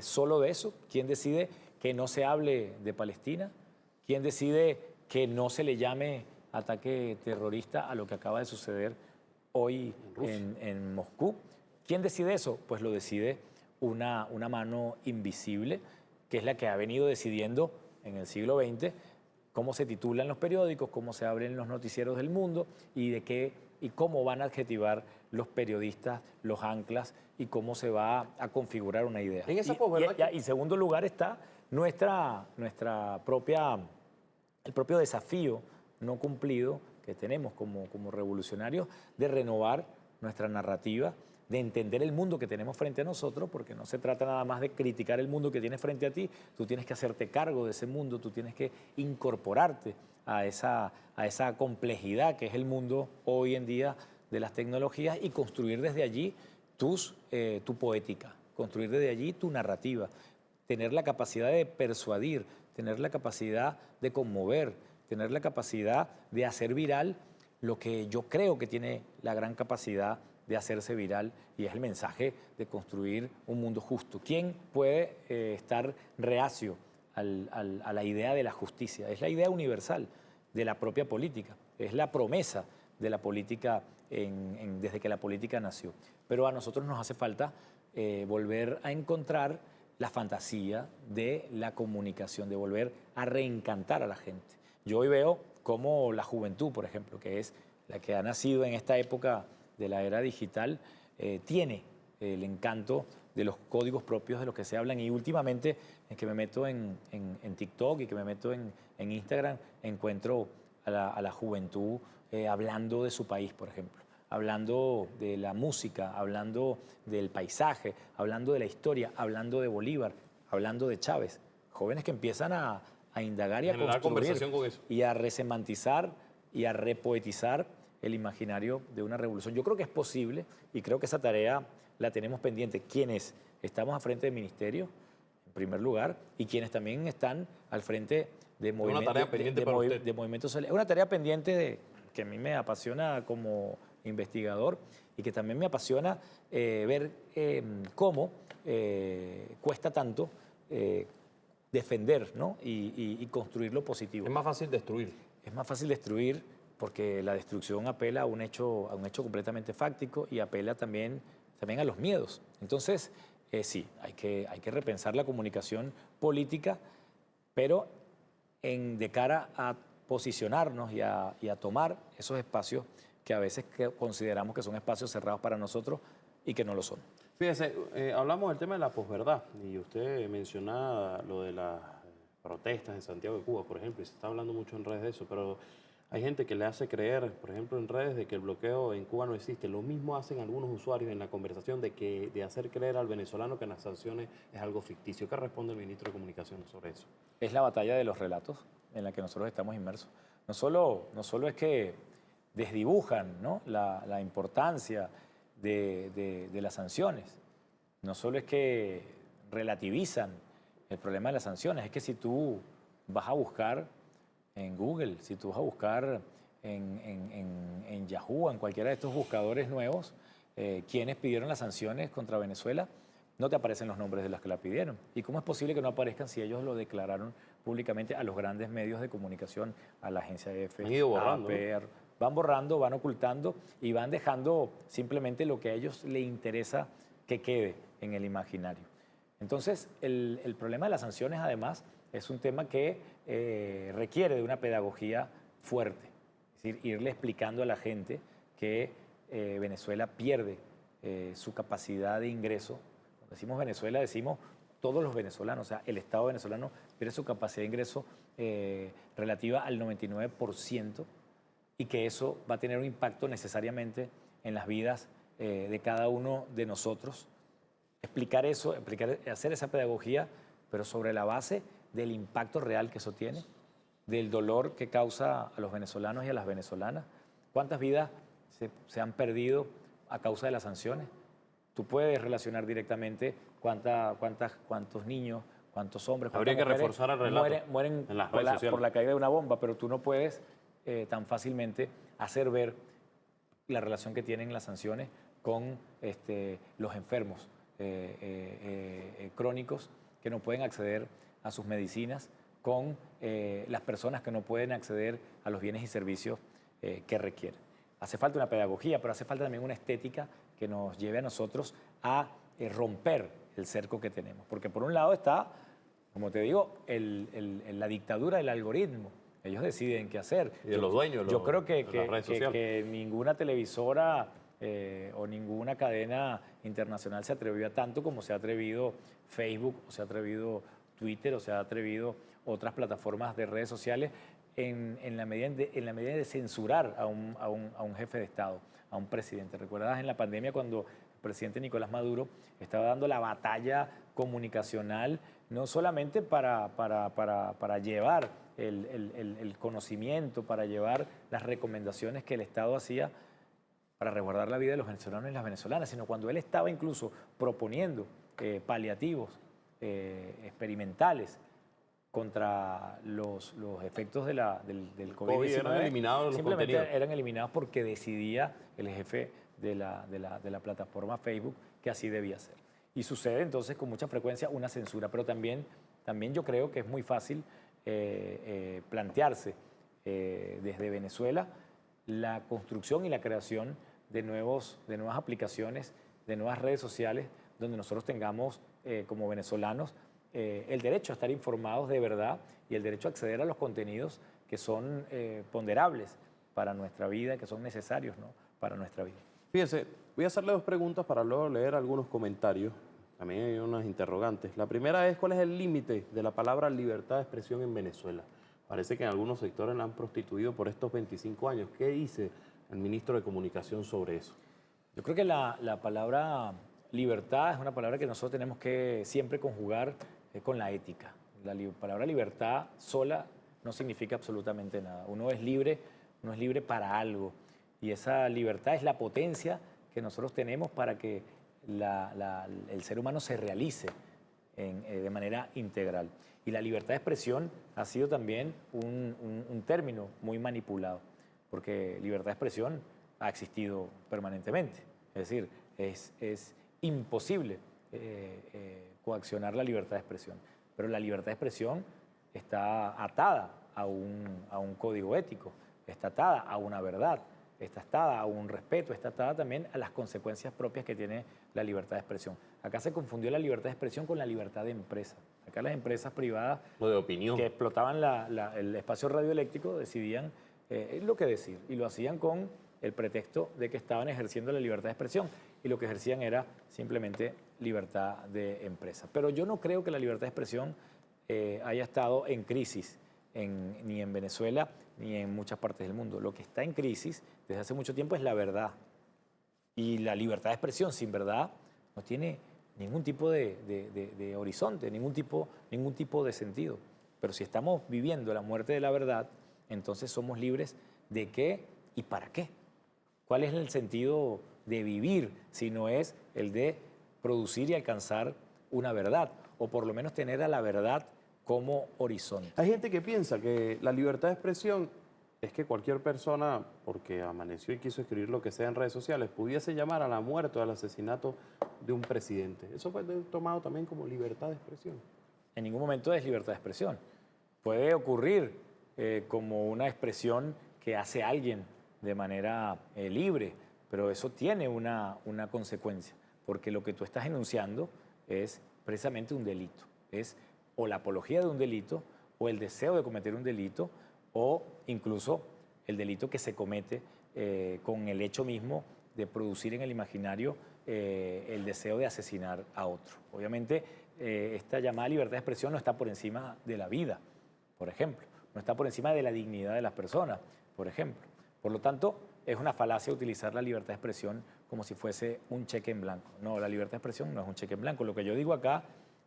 solo de eso? ¿Quién decide que no se hable de Palestina? ¿Quién decide que no se le llame ataque terrorista a lo que acaba de suceder hoy en Moscú? ¿Quién decide eso? Pues lo decide una mano invisible, que es la que ha venido decidiendo en el siglo XX cómo se titulan los periódicos, cómo se abren los noticieros del mundo y cómo van a adjetivar los periodistas, los anclas y cómo se va a configurar una idea. En esa y en segundo lugar está el propio desafío no cumplido que tenemos como revolucionarios de renovar nuestra narrativa, de entender el mundo que tenemos frente a nosotros, porque no se trata nada más de criticar el mundo que tienes frente a ti, tú tienes que hacerte cargo de ese mundo, tú tienes que incorporarte a esa complejidad que es el mundo hoy en día de las tecnologías y construir desde allí tu poética, construir desde allí tu narrativa, tener la capacidad de persuadir, tener la capacidad de conmover, tener la capacidad de hacer viral lo que yo creo que tiene la gran capacidad de hacerse viral y es el mensaje de construir un mundo justo. ¿Quién puede estar reacio a la idea de la justicia? Es la idea universal de la propia política, es la promesa de la política desde que la política nació. Pero a nosotros nos hace falta volver a encontrar la fantasía de la comunicación, de volver a reencantar a la gente. Yo hoy veo cómo la juventud, por ejemplo, que es la que ha nacido en esta época de la era digital, tiene el encanto de los códigos propios de los que se hablan. Y últimamente, en que me meto en TikTok y que me meto en Instagram, encuentro a la juventud hablando de su país, por ejemplo, hablando de la música, hablando del paisaje, hablando de la historia, hablando de Bolívar, hablando de Chávez. Jóvenes que empiezan a indagar y a construir con eso. y a resemantizar y a repoetizar el imaginario de una revolución. Yo creo que es posible y creo que esa tarea la tenemos pendiente. Quienes estamos al frente del ministerio, en primer lugar, y quienes también están al frente de movimientos. Es una tarea pendiente que a mí me apasiona como investigador y que también me apasiona ver cómo cuesta tanto defender, ¿no? y construir lo positivo. Es más fácil destruir. Es más fácil destruir porque la destrucción apela a un hecho completamente fáctico y apela también a los miedos. Entonces, sí, hay que repensar la comunicación política, pero de cara a posicionarnos y a tomar esos espacios que a veces consideramos que son espacios cerrados para nosotros y que no lo son. Fíjese, hablamos del tema de la posverdad y usted menciona lo de las protestas en Santiago de Cuba, por ejemplo, y se está hablando mucho en redes de eso, pero hay gente que le hace creer, por ejemplo, en redes, de que el bloqueo en Cuba no existe. Lo mismo hacen algunos usuarios en la conversación de hacer creer al venezolano que las sanciones es algo ficticio. ¿Qué responde el ministro de Comunicación sobre eso? Es la batalla de los relatos en la que nosotros estamos inmersos. No solo es que desdibujan, ¿no? la importancia de las sanciones, no solo es que relativizan el problema de las sanciones, es que si tú vas a buscar en Google, si tú vas a buscar en Yahoo, en cualquiera de estos buscadores nuevos, quienes pidieron las sanciones contra Venezuela, no te aparecen los nombres de los que la pidieron. ¿Y cómo es posible que no aparezcan si ellos lo declararon públicamente a los grandes medios de comunicación, a la agencia EFE, a APR? Van borrando, van ocultando y van dejando simplemente lo que a ellos les interesa que quede en el imaginario. Entonces, el problema de las sanciones, además, es un tema que requiere de una pedagogía fuerte. Es decir, irle explicando a la gente que Venezuela pierde su capacidad de ingreso. Cuando decimos Venezuela, decimos todos los venezolanos, o sea, el Estado venezolano pierde su capacidad de ingreso relativa al 99%, y que eso va a tener un impacto necesariamente en las vidas de cada uno de nosotros. Explicar eso, hacer esa pedagogía, pero sobre la base del impacto real que eso tiene, del dolor que causa a los venezolanos y a las venezolanas. ¿Cuántas vidas se han perdido a causa de las sanciones? Tú puedes relacionar directamente cuántos niños, cuántos hombres, habría que reforzar el relato mueren en las redes sociales por la caída de una bomba, pero tú no puedes tan fácilmente hacer ver la relación que tienen las sanciones con los enfermos crónicos que no pueden acceder a sus medicinas, con las personas que no pueden acceder a los bienes y servicios que requieren. Hace falta una pedagogía, pero hace falta también una estética que nos lleve a nosotros a romper el cerco que tenemos. Porque por un lado está, como te digo, la dictadura del algoritmo. Ellos deciden qué hacer. Y de los dueños. Yo creo que ninguna televisora o ninguna cadena internacional se atrevió a tanto como se ha atrevido Facebook, o se ha atrevido Twitter, o se ha atrevido otras plataformas de redes sociales en la medida de censurar a un jefe de Estado, a un presidente. ¿Recuerdas en la pandemia cuando el presidente Nicolás Maduro estaba dando la batalla comunicacional, no solamente para llevar el conocimiento, para llevar las recomendaciones que el Estado hacía para resguardar la vida de los venezolanos y las venezolanas, sino cuando él estaba incluso proponiendo paliativos experimentales contra los efectos del COVID-19, eran eliminados simplemente eran eliminados porque decidía el jefe de la plataforma Facebook que así debía ser. Y sucede entonces con mucha frecuencia una censura, pero también yo creo que es muy fácil plantearse desde Venezuela la construcción y la creación de nuevas aplicaciones, de nuevas redes sociales, donde nosotros tengamos como venezolanos el derecho a estar informados de verdad y el derecho a acceder a los contenidos que son ponderables para nuestra vida, que son necesarios, ¿no?, para nuestra vida. Fíjese, voy a hacerle 2 preguntas para luego leer algunos comentarios. También hay unas interrogantes. La primera es, ¿cuál es el límite de la palabra libertad de expresión en Venezuela? Parece que en algunos sectores la han prostituido por estos 25 años. ¿Qué dice el ministro de Comunicación sobre eso? Yo creo que la palabra libertad es una palabra que nosotros tenemos que siempre conjugar con la ética. La palabra libertad sola no significa absolutamente nada. Uno es libre para algo. Y esa libertad es la potencia que nosotros tenemos para que el ser humano se realice de manera integral. Y la libertad de expresión ha sido también un término muy manipulado, porque libertad de expresión ha existido permanentemente. Es decir, es imposible coaccionar la libertad de expresión. Pero la libertad de expresión está atada a un código ético, está atada a una verdad, está atada a un respeto, está atada también a las consecuencias propias que tiene la libertad de expresión. Acá se confundió la libertad de expresión con la libertad de empresa. Acá las empresas privadas de opinión, que explotaban el espacio radioeléctrico decidían lo que decir y lo hacían con el pretexto de que estaban ejerciendo la libertad de expresión y lo que ejercían era simplemente libertad de empresa. Pero yo no creo que la libertad de expresión haya estado en crisis ni en Venezuela ni en muchas partes del mundo. Lo que está en crisis desde hace mucho tiempo es la verdad. Y la libertad de expresión sin verdad no tiene ningún tipo de horizonte, ningún tipo de sentido. Pero si estamos viviendo la muerte de la verdad, entonces somos libres de qué y para qué. ¿Cuál es el sentido de vivir si no es el de producir y alcanzar una verdad? O por lo menos tener a la verdad como horizonte. Hay gente que piensa que la libertad de expresión es que cualquier persona, porque amaneció y quiso escribir lo que sea en redes sociales, pudiese llamar a la muerte o al asesinato de un presidente. Eso fue tomado también como libertad de expresión. En ningún momento es libertad de expresión. Puede ocurrir como una expresión que hace alguien de manera libre, pero eso tiene una consecuencia, porque lo que tú estás enunciando es precisamente un delito. Es o la apología de un delito, o el deseo de cometer un delito, o incluso el delito que se comete con el hecho mismo de producir en el imaginario el deseo de asesinar a otro. Obviamente, esta llamada libertad de expresión no está por encima de la vida, por ejemplo. No está por encima de la dignidad de las personas, por ejemplo. Por lo tanto, es una falacia utilizar la libertad de expresión como si fuese un cheque en blanco. No, la libertad de expresión no es un cheque en blanco. Lo que yo digo acá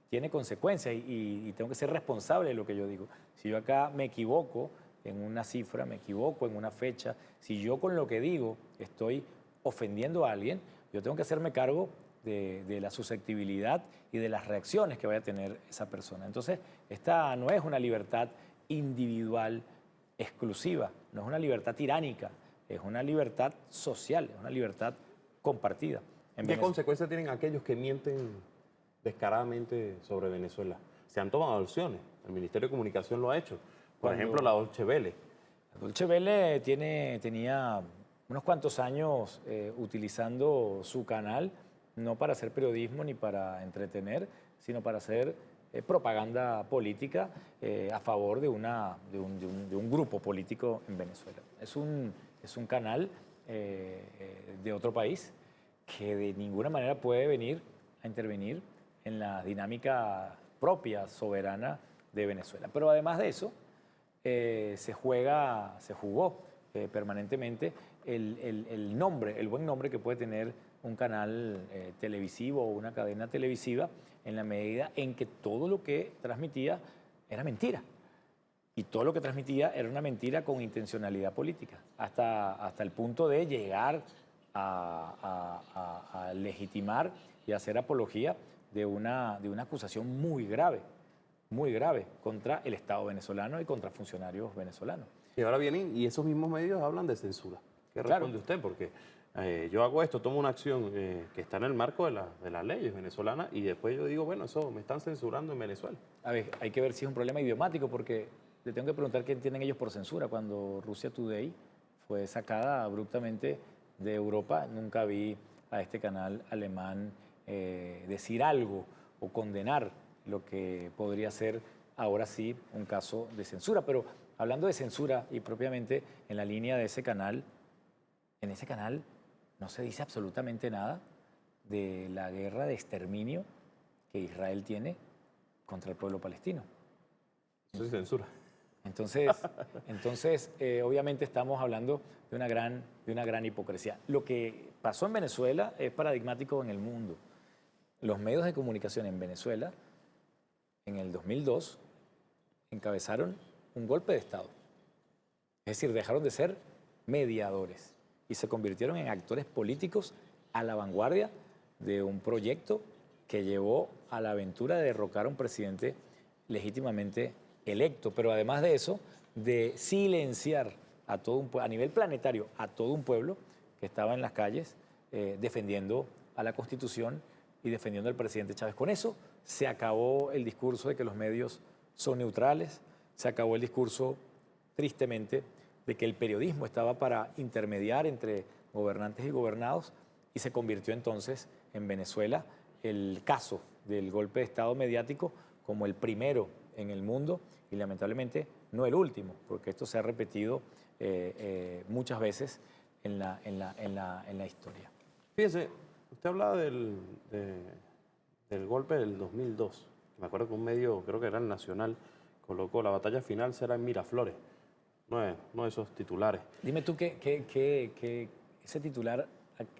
tiene consecuencias y tengo que ser responsable de lo que yo digo. Si yo acá me equivoco en una cifra, me equivoco en una fecha, si yo con lo que digo estoy ofendiendo a alguien, yo tengo que hacerme cargo de la susceptibilidad y de las reacciones que vaya a tener esa persona. Entonces, esta no es una libertad individual exclusiva, no es una libertad tiránica, es una libertad social, es una libertad compartida. ¿Qué consecuencias tienen aquellos que mienten descaradamente sobre Venezuela? Se han tomado acciones, el Ministerio de Comunicación lo ha hecho. Por ejemplo, la Deutsche Welle. La Deutsche Welle tenía unos cuantos años utilizando su canal, no para hacer periodismo ni para entretener, sino para hacer propaganda política a favor de un grupo político en Venezuela. Es un canal de otro país que de ninguna manera puede venir a intervenir en la dinámica propia, soberana de Venezuela. Pero además de eso, se jugó permanentemente el nombre, el buen nombre que puede tener un canal televisivo o una cadena televisiva en la medida en que todo lo que transmitía era mentira. Y todo lo que transmitía era una mentira con intencionalidad política, hasta el punto de llegar a legitimar y hacer apología de una acusación muy grave contra el Estado venezolano y contra funcionarios venezolanos. Y ahora vienen y esos mismos medios hablan de censura. ¿Qué responde usted? Porque yo hago esto, tomo una acción que está en el marco de las leyes venezolanas y después yo digo, bueno, eso me están censurando en Venezuela. A ver, hay que ver si es un problema idiomático porque le tengo que preguntar qué entienden ellos por censura. Cuando Russia Today fue sacada abruptamente de Europa, nunca vi a este canal alemán decir algo o condenar lo que podría ser ahora sí un caso de censura. Pero hablando de censura y propiamente en la línea de ese canal, en ese canal no se dice absolutamente nada de la guerra de exterminio que Israel tiene contra el pueblo palestino. Eso es censura. Entonces obviamente estamos hablando de una gran hipocresía. Lo que pasó en Venezuela es paradigmático en el mundo. Los medios de comunicación en Venezuela, en el 2002, encabezaron un golpe de Estado. Es decir, dejaron de ser mediadores y se convirtieron en actores políticos a la vanguardia de un proyecto que llevó a la aventura de derrocar a un presidente legítimamente electo, pero además de eso, de silenciar a todo a nivel planetario a todo un pueblo que estaba en las calles defendiendo a la Constitución y defendiendo al presidente Chávez. Con eso se acabó el discurso de que los medios son neutrales, se acabó el discurso, tristemente, de que el periodismo estaba para intermediar entre gobernantes y gobernados, y se convirtió entonces en Venezuela el caso del golpe de Estado mediático como el primero en el mundo y lamentablemente no el último, porque esto se ha repetido muchas veces en la historia. Fíjese, usted hablaba del golpe del 2002. Me acuerdo que un medio, creo que era el Nacional, colocó la batalla final será en Miraflores. No esos titulares. Dime tú que ese titular,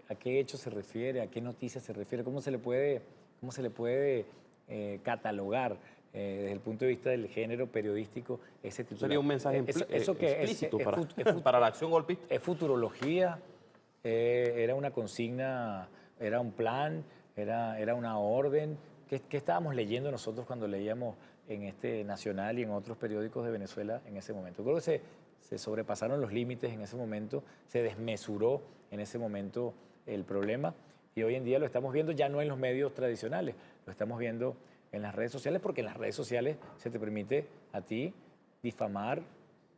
¿a qué hecho se refiere? ¿A qué noticia se refiere? ¿Cómo se le puede catalogar desde el punto de vista del género periodístico ese titular? Sería un mensaje explícito para la acción golpista. ¿Es futurología? ¿Era una consigna? ¿Era un plan? ¿Era una orden? ¿Qué estábamos leyendo nosotros cuando leíamos en este Nacional y en otros periódicos de Venezuela en ese momento? Creo que se sobrepasaron los límites en ese momento, se desmesuró en ese momento el problema y hoy en día lo estamos viendo ya no en los medios tradicionales, lo estamos viendo en las redes sociales, porque en las redes sociales se te permite a ti difamar,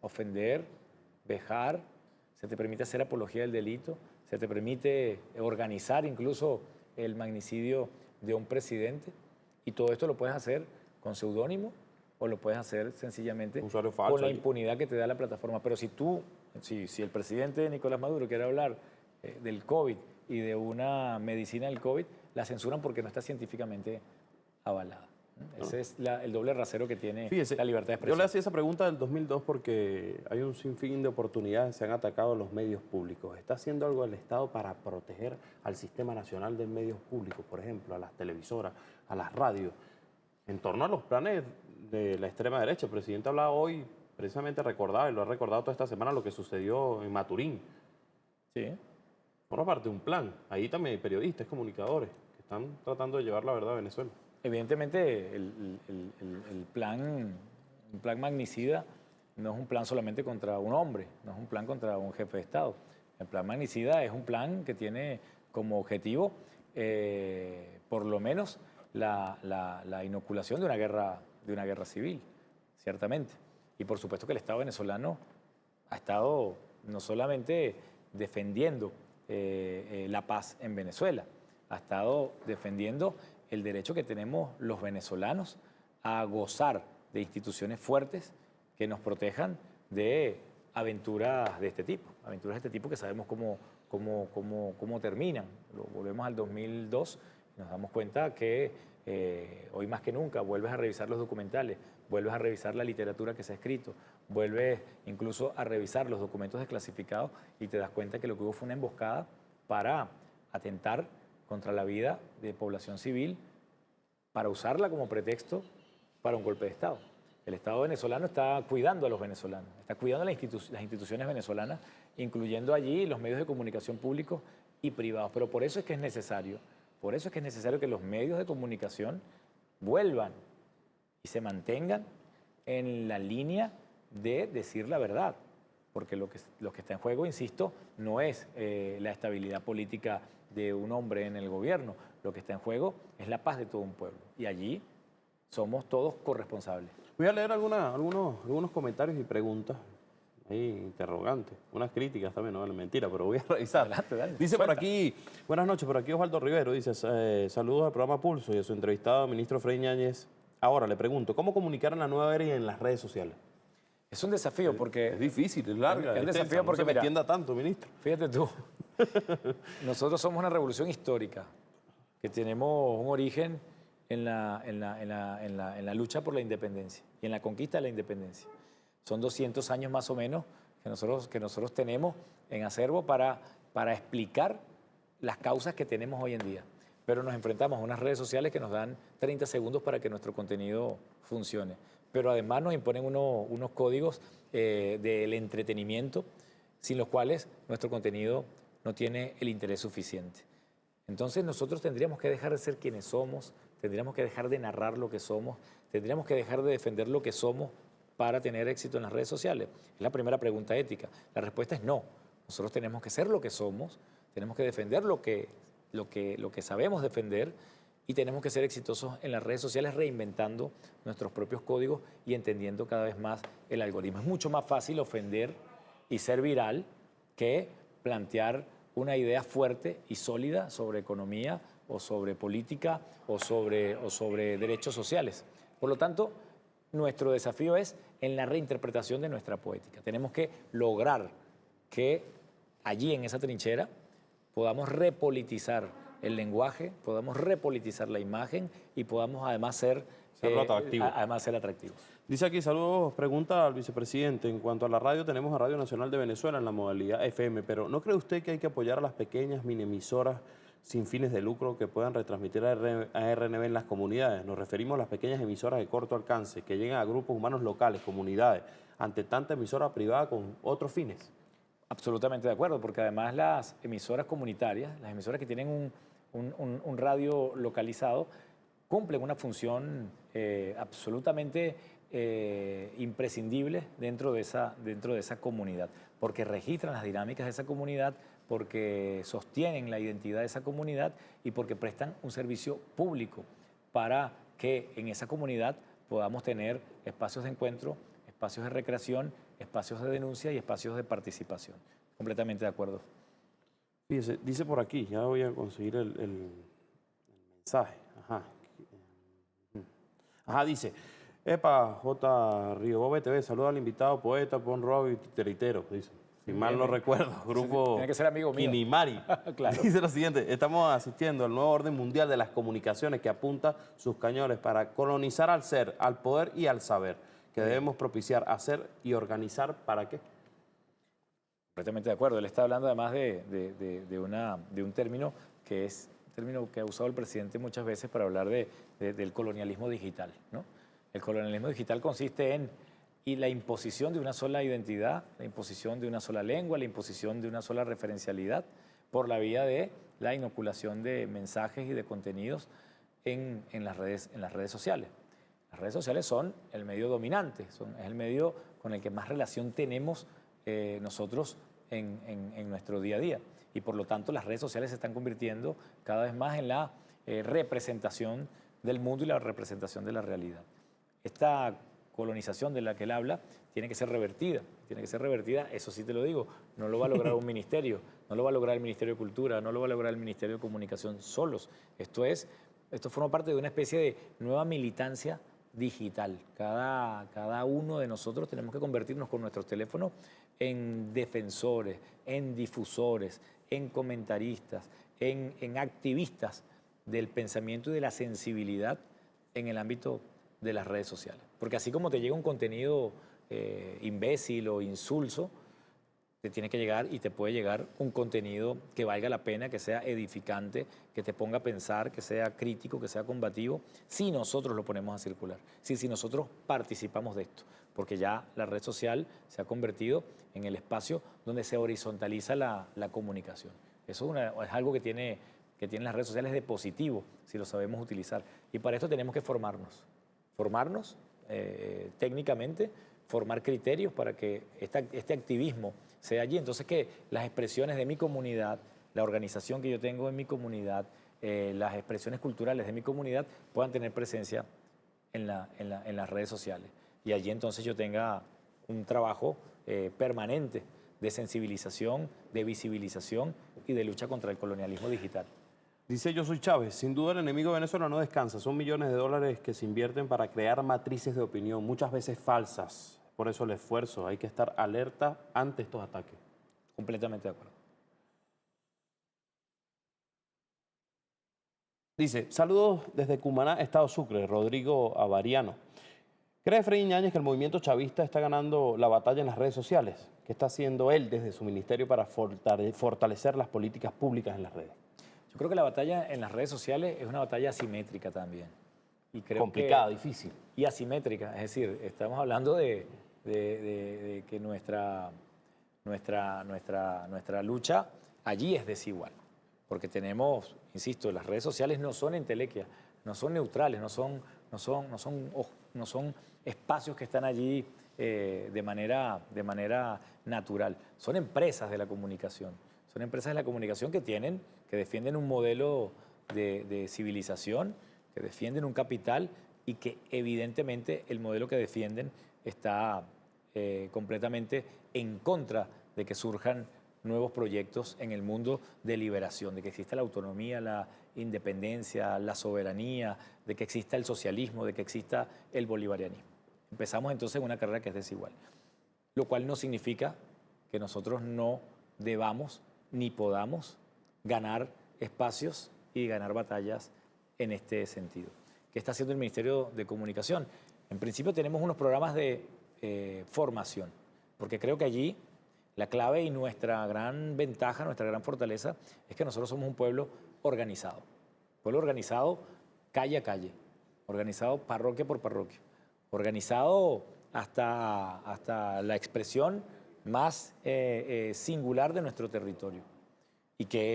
ofender, vejar, se te permite hacer apología del delito, se te permite organizar incluso el magnicidio de un presidente, y todo esto lo puedes hacer con seudónimo o lo puedes hacer sencillamente con la impunidad que te da la plataforma. Pero si el presidente Nicolás Maduro quiere hablar del COVID y de una medicina del COVID, la censuran porque no está científicamente avalada. Ese es el doble rasero que tiene la libertad de expresión. Yo le hacía esa pregunta del 2002 porque hay un sinfín de oportunidades, se han atacado los medios públicos. ¿Está haciendo algo el Estado para proteger al Sistema Nacional de Medios Públicos, por ejemplo, a las televisoras, a las radios, en torno a los planes de la extrema derecha? El presidente hablaba hoy, precisamente recordaba, y lo ha recordado toda esta semana, lo que sucedió en Maturín. Sí. Forma parte de un plan. Ahí también hay periodistas, comunicadores, que están tratando de llevar la verdad a Venezuela. Evidentemente, el plan magnicida no es un plan solamente contra un hombre, no es un plan contra un jefe de Estado. El plan magnicida es un plan que tiene como objetivo, por lo menos, la inoculación de una guerra civil, ciertamente. Y por supuesto que el Estado venezolano ha estado no solamente defendiendo la paz en Venezuela, ha estado defendiendo el derecho que tenemos los venezolanos a gozar de instituciones fuertes que nos protejan de aventuras de este tipo que sabemos cómo terminan. Volvemos al 2002 y nos damos cuenta que hoy más que nunca vuelves a revisar los documentales, vuelves a revisar la literatura que se ha escrito, vuelves incluso a revisar los documentos desclasificados y te das cuenta que lo que hubo fue una emboscada para atentar contra la vida de población civil, para usarla como pretexto para un golpe de Estado. El Estado venezolano está cuidando a los venezolanos, está cuidando las instituciones venezolanas, incluyendo allí los medios de comunicación públicos y privados. Pero por eso es que es necesario que los medios de comunicación vuelvan y se mantengan en la línea de decir la verdad, porque lo que está en juego, insisto, no es la estabilidad política de un hombre en el gobierno. Lo que está en juego es la paz de todo un pueblo. Y allí somos todos corresponsables. Voy a leer algunos comentarios y preguntas. Ahí, interrogantes, unas críticas también, no, mentira, pero voy a revisar. Adelante, dale, Dice suelta. por aquí, buenas noches, por aquí Osvaldo Rivero, dice, saludos al programa Pulso y a su entrevistado, ministro Frei Ñáñez. Ahora le pregunto, ¿cómo comunicar en la nueva era y en las redes sociales? Es un desafío porque... Es difícil, es larga. Es un extensa, desafío porque, no se me mira, extienda tanto, ministro. Fíjate tú, nosotros somos una revolución histórica que tenemos un origen en la lucha por la independencia y en la conquista de la independencia. Son 200 años más o menos que nosotros tenemos en acervo para explicar las causas que tenemos hoy en día. Pero nos enfrentamos a unas redes sociales que nos dan 30 segundos para que nuestro contenido funcione. Pero además nos imponen unos códigos del entretenimiento sin los cuales nuestro contenido no tiene el interés suficiente. Entonces nosotros tendríamos que dejar de ser quienes somos, tendríamos que dejar de narrar lo que somos, tendríamos que dejar de defender lo que somos para tener éxito en las redes sociales. Es la primera pregunta ética. La respuesta es no. Nosotros tenemos que ser lo que somos, tenemos que defender lo que sabemos defender y tenemos que ser exitosos en las redes sociales reinventando nuestros propios códigos y entendiendo cada vez más el algoritmo. Es mucho más fácil ofender y ser viral que plantear una idea fuerte y sólida sobre economía o sobre política o sobre derechos sociales. Por lo tanto, nuestro desafío es en la reinterpretación de nuestra poética. Tenemos que lograr que allí en esa trinchera podamos repolitizar el lenguaje, podamos repolitizar la imagen y podamos además ser atractivos. Dice aquí, saludos, pregunta al vicepresidente. En cuanto a la radio, tenemos a Radio Nacional de Venezuela en la modalidad FM, pero ¿no cree usted que hay que apoyar a las pequeñas mini emisoras sin fines de lucro que puedan retransmitir a RNB en las comunidades? Nos referimos a las pequeñas emisoras de corto alcance que llegan a grupos humanos locales, comunidades, ante tanta emisora privada con otros fines. Absolutamente de acuerdo, porque además las emisoras comunitarias, las emisoras que tienen un radio localizado, cumplen una función absolutamente imprescindible dentro de esa comunidad, porque registran las dinámicas de esa comunidad, porque sostienen la identidad de esa comunidad y porque prestan un servicio público para que en esa comunidad podamos tener espacios de encuentro, espacios de recreación, espacios de denuncia y espacios de participación. Completamente de acuerdo. Fíjese, dice por aquí, ya voy a conseguir el mensaje. Dice, epa, J. Río BTV, saluda al invitado, poeta, Pon Rob y titeritero, dice. Si mal no recuerdo, grupo Tiene que ser amigo mío. Kinimari. Claro. Dice lo siguiente, estamos asistiendo al nuevo orden mundial de las comunicaciones que apunta sus cañones para colonizar al ser, al poder y al saber, que debemos propiciar, hacer y organizar, ¿para qué? Completamente de acuerdo. Él está hablando además de un término que es un término que ha usado el presidente muchas veces para hablar del colonialismo digital, ¿no? El colonialismo digital consiste en la imposición de una sola identidad, la imposición de una sola lengua, la imposición de una sola referencialidad por la vía de la inoculación de mensajes y de contenidos en las redes sociales. Las redes sociales son el medio dominante, es el medio con el que más relación tenemos nosotros en nuestro día a día. Y por lo tanto las redes sociales se están convirtiendo cada vez más en la representación del mundo y la representación de la realidad. Esta colonización de la que él habla tiene que ser revertida, eso sí te lo digo, no lo va a lograr un ministerio, no lo va a lograr el Ministerio de Cultura, no lo va a lograr el Ministerio de Comunicación solos. Esto forma parte de una especie de nueva militancia digital. Cada uno de nosotros tenemos que convertirnos con nuestros teléfonos en defensores, en difusores, en comentaristas, en activistas del pensamiento y de la sensibilidad en el ámbito de las redes sociales. Porque así como te llega un contenido imbécil o insulso, te tiene que llegar y te puede llegar un contenido que valga la pena, que sea edificante, que te ponga a pensar, que sea crítico, que sea combativo, si nosotros lo ponemos a circular, si nosotros participamos de esto, porque ya la red social se ha convertido en el espacio donde se horizontaliza la comunicación. Eso es algo que tienen las redes sociales de positivo, si lo sabemos utilizar. Y para esto tenemos que formarnos técnicamente, formar criterios para que este activismo sea allí. Entonces que las expresiones de mi comunidad, la organización que yo tengo en mi comunidad, las expresiones culturales de mi comunidad puedan tener presencia en las redes sociales. Y allí entonces yo tenga un trabajo permanente de sensibilización, de visibilización y de lucha contra el colonialismo digital. Dice Yo Soy Chávez, sin duda el enemigo de Venezuela no descansa. Son millones de dólares que se invierten para crear matrices de opinión, muchas veces falsas. Por eso el esfuerzo, hay que estar alerta ante estos ataques. Completamente de acuerdo. Dice, saludos desde Cumaná, Estado Sucre, Rodrigo Avariano. ¿Cree Freddy Ñáñez que el movimiento chavista está ganando la batalla en las redes sociales? ¿Qué está haciendo él desde su ministerio para fortalecer las políticas públicas en las redes? Yo creo que la batalla en las redes sociales es una batalla asimétrica también. Y creo complicada, difícil. Y asimétrica, es decir, estamos hablando de que nuestra lucha allí es desigual. Porque tenemos, insisto, las redes sociales no son entelequias, no son neutrales, no son espacios que están allí de manera natural. Son empresas de la comunicación. Son empresas de la comunicación que defienden un modelo de civilización, que defienden un capital y que evidentemente el modelo que defienden está completamente en contra de que surjan nuevos proyectos en el mundo de liberación, de que exista la autonomía, la independencia, la soberanía, de que exista el socialismo, de que exista el bolivarianismo. Empezamos entonces en una carrera que es desigual, lo cual no significa que nosotros no debamos ni podamos ganar espacios y ganar batallas en este sentido. ¿Qué está haciendo el Ministerio de Comunicación? En principio tenemos unos programas de formación, porque creo que allí la clave y nuestra gran ventaja, nuestra gran fortaleza es que nosotros somos un pueblo organizado calle a calle, organizado parroquia por parroquia, organizado hasta la expresión más singular de nuestro territorio. Y que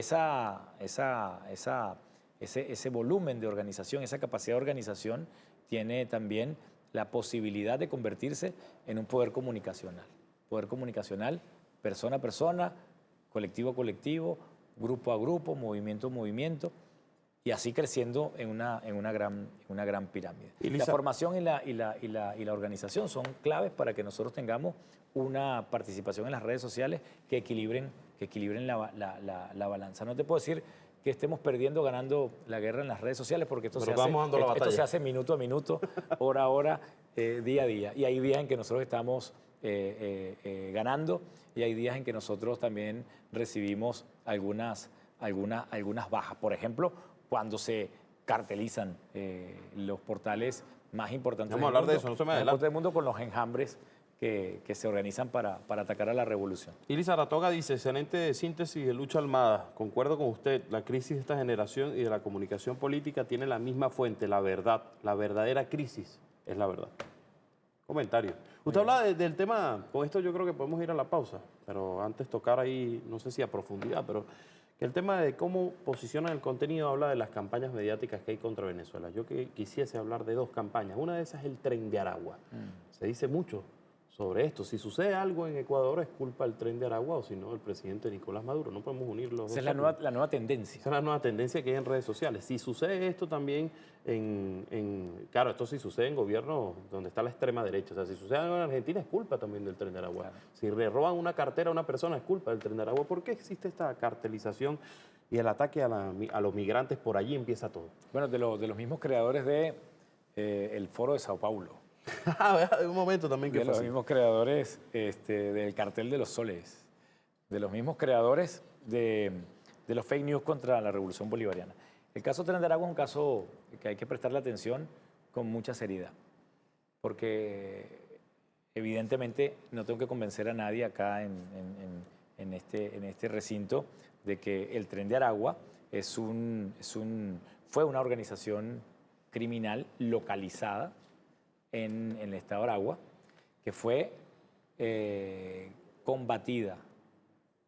ese volumen de organización, esa capacidad de organización, tiene también la posibilidad de convertirse en un poder comunicacional. Poder comunicacional, persona a persona, colectivo a colectivo, grupo a grupo, movimiento a movimiento, y así creciendo en una gran pirámide. La formación y la organización son claves para que nosotros tengamos una participación en las redes sociales que equilibren la balanza. No te puedo decir que estemos perdiendo o ganando la guerra en las redes sociales, porque esto se hace minuto a minuto, hora a hora, día a día. Y hay días en que nosotros estamos ganando y hay días en que nosotros también recibimos algunas bajas. Por ejemplo, cuando se cartelizan los portales más importantes del mundo con los enjambres que se organizan para atacar a la revolución. Iris Aratoga dice, excelente síntesis de Lucha Almada. Concuerdo con usted, la crisis de esta generación y de la comunicación política tiene la misma fuente, la verdad. La verdadera crisis es la verdad. Comentario. Usted habla del tema, con esto yo creo que podemos ir a la pausa, pero antes tocar ahí, no sé si a profundidad, pero que el tema de cómo posicionan el contenido habla de las campañas mediáticas que hay contra Venezuela. Yo quisiese hablar de dos campañas. Una de esas es el Tren de Aragua. Se dice mucho sobre esto. Si sucede algo en Ecuador, es culpa del Tren de Aragua o si no, el presidente Nicolás Maduro. No podemos unir los dos. Esa es la nueva tendencia. Esa es la nueva tendencia que hay en redes sociales. Si sucede esto también claro, esto sí sucede en gobiernos donde está la extrema derecha. O sea, si sucede algo en Argentina, es culpa también del Tren de Aragua. Claro. Si le roban una cartera a una persona, es culpa del Tren de Aragua. ¿Por qué existe esta cartelización y el ataque a los migrantes? Por allí empieza todo. Bueno, de los mismos creadores el Foro de Sao Paulo. Un momento también que de los mismos creadores del Cartel de los Soles, de los mismos creadores de los fake news contra la Revolución Bolivariana. El caso Tren de Aragua es un caso que hay que prestarle atención con mucha seriedad, porque evidentemente no tengo que convencer a nadie acá en este recinto de que el Tren de Aragua fue una organización criminal localizada en el estado de Aragua, que fue combatida,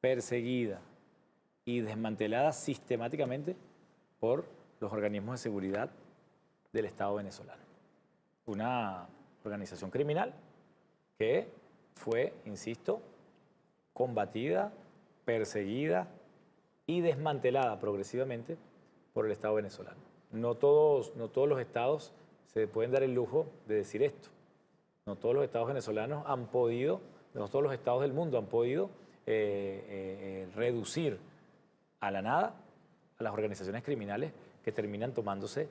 perseguida y desmantelada sistemáticamente por los organismos de seguridad del Estado venezolano. Una organización criminal que fue, insisto, combatida, perseguida y desmantelada progresivamente por el Estado venezolano. No todos los estados se pueden dar el lujo de decir esto. No todos los estados venezolanos han podido, no todos los estados del mundo han podido reducir a la nada a las organizaciones criminales que terminan tomándose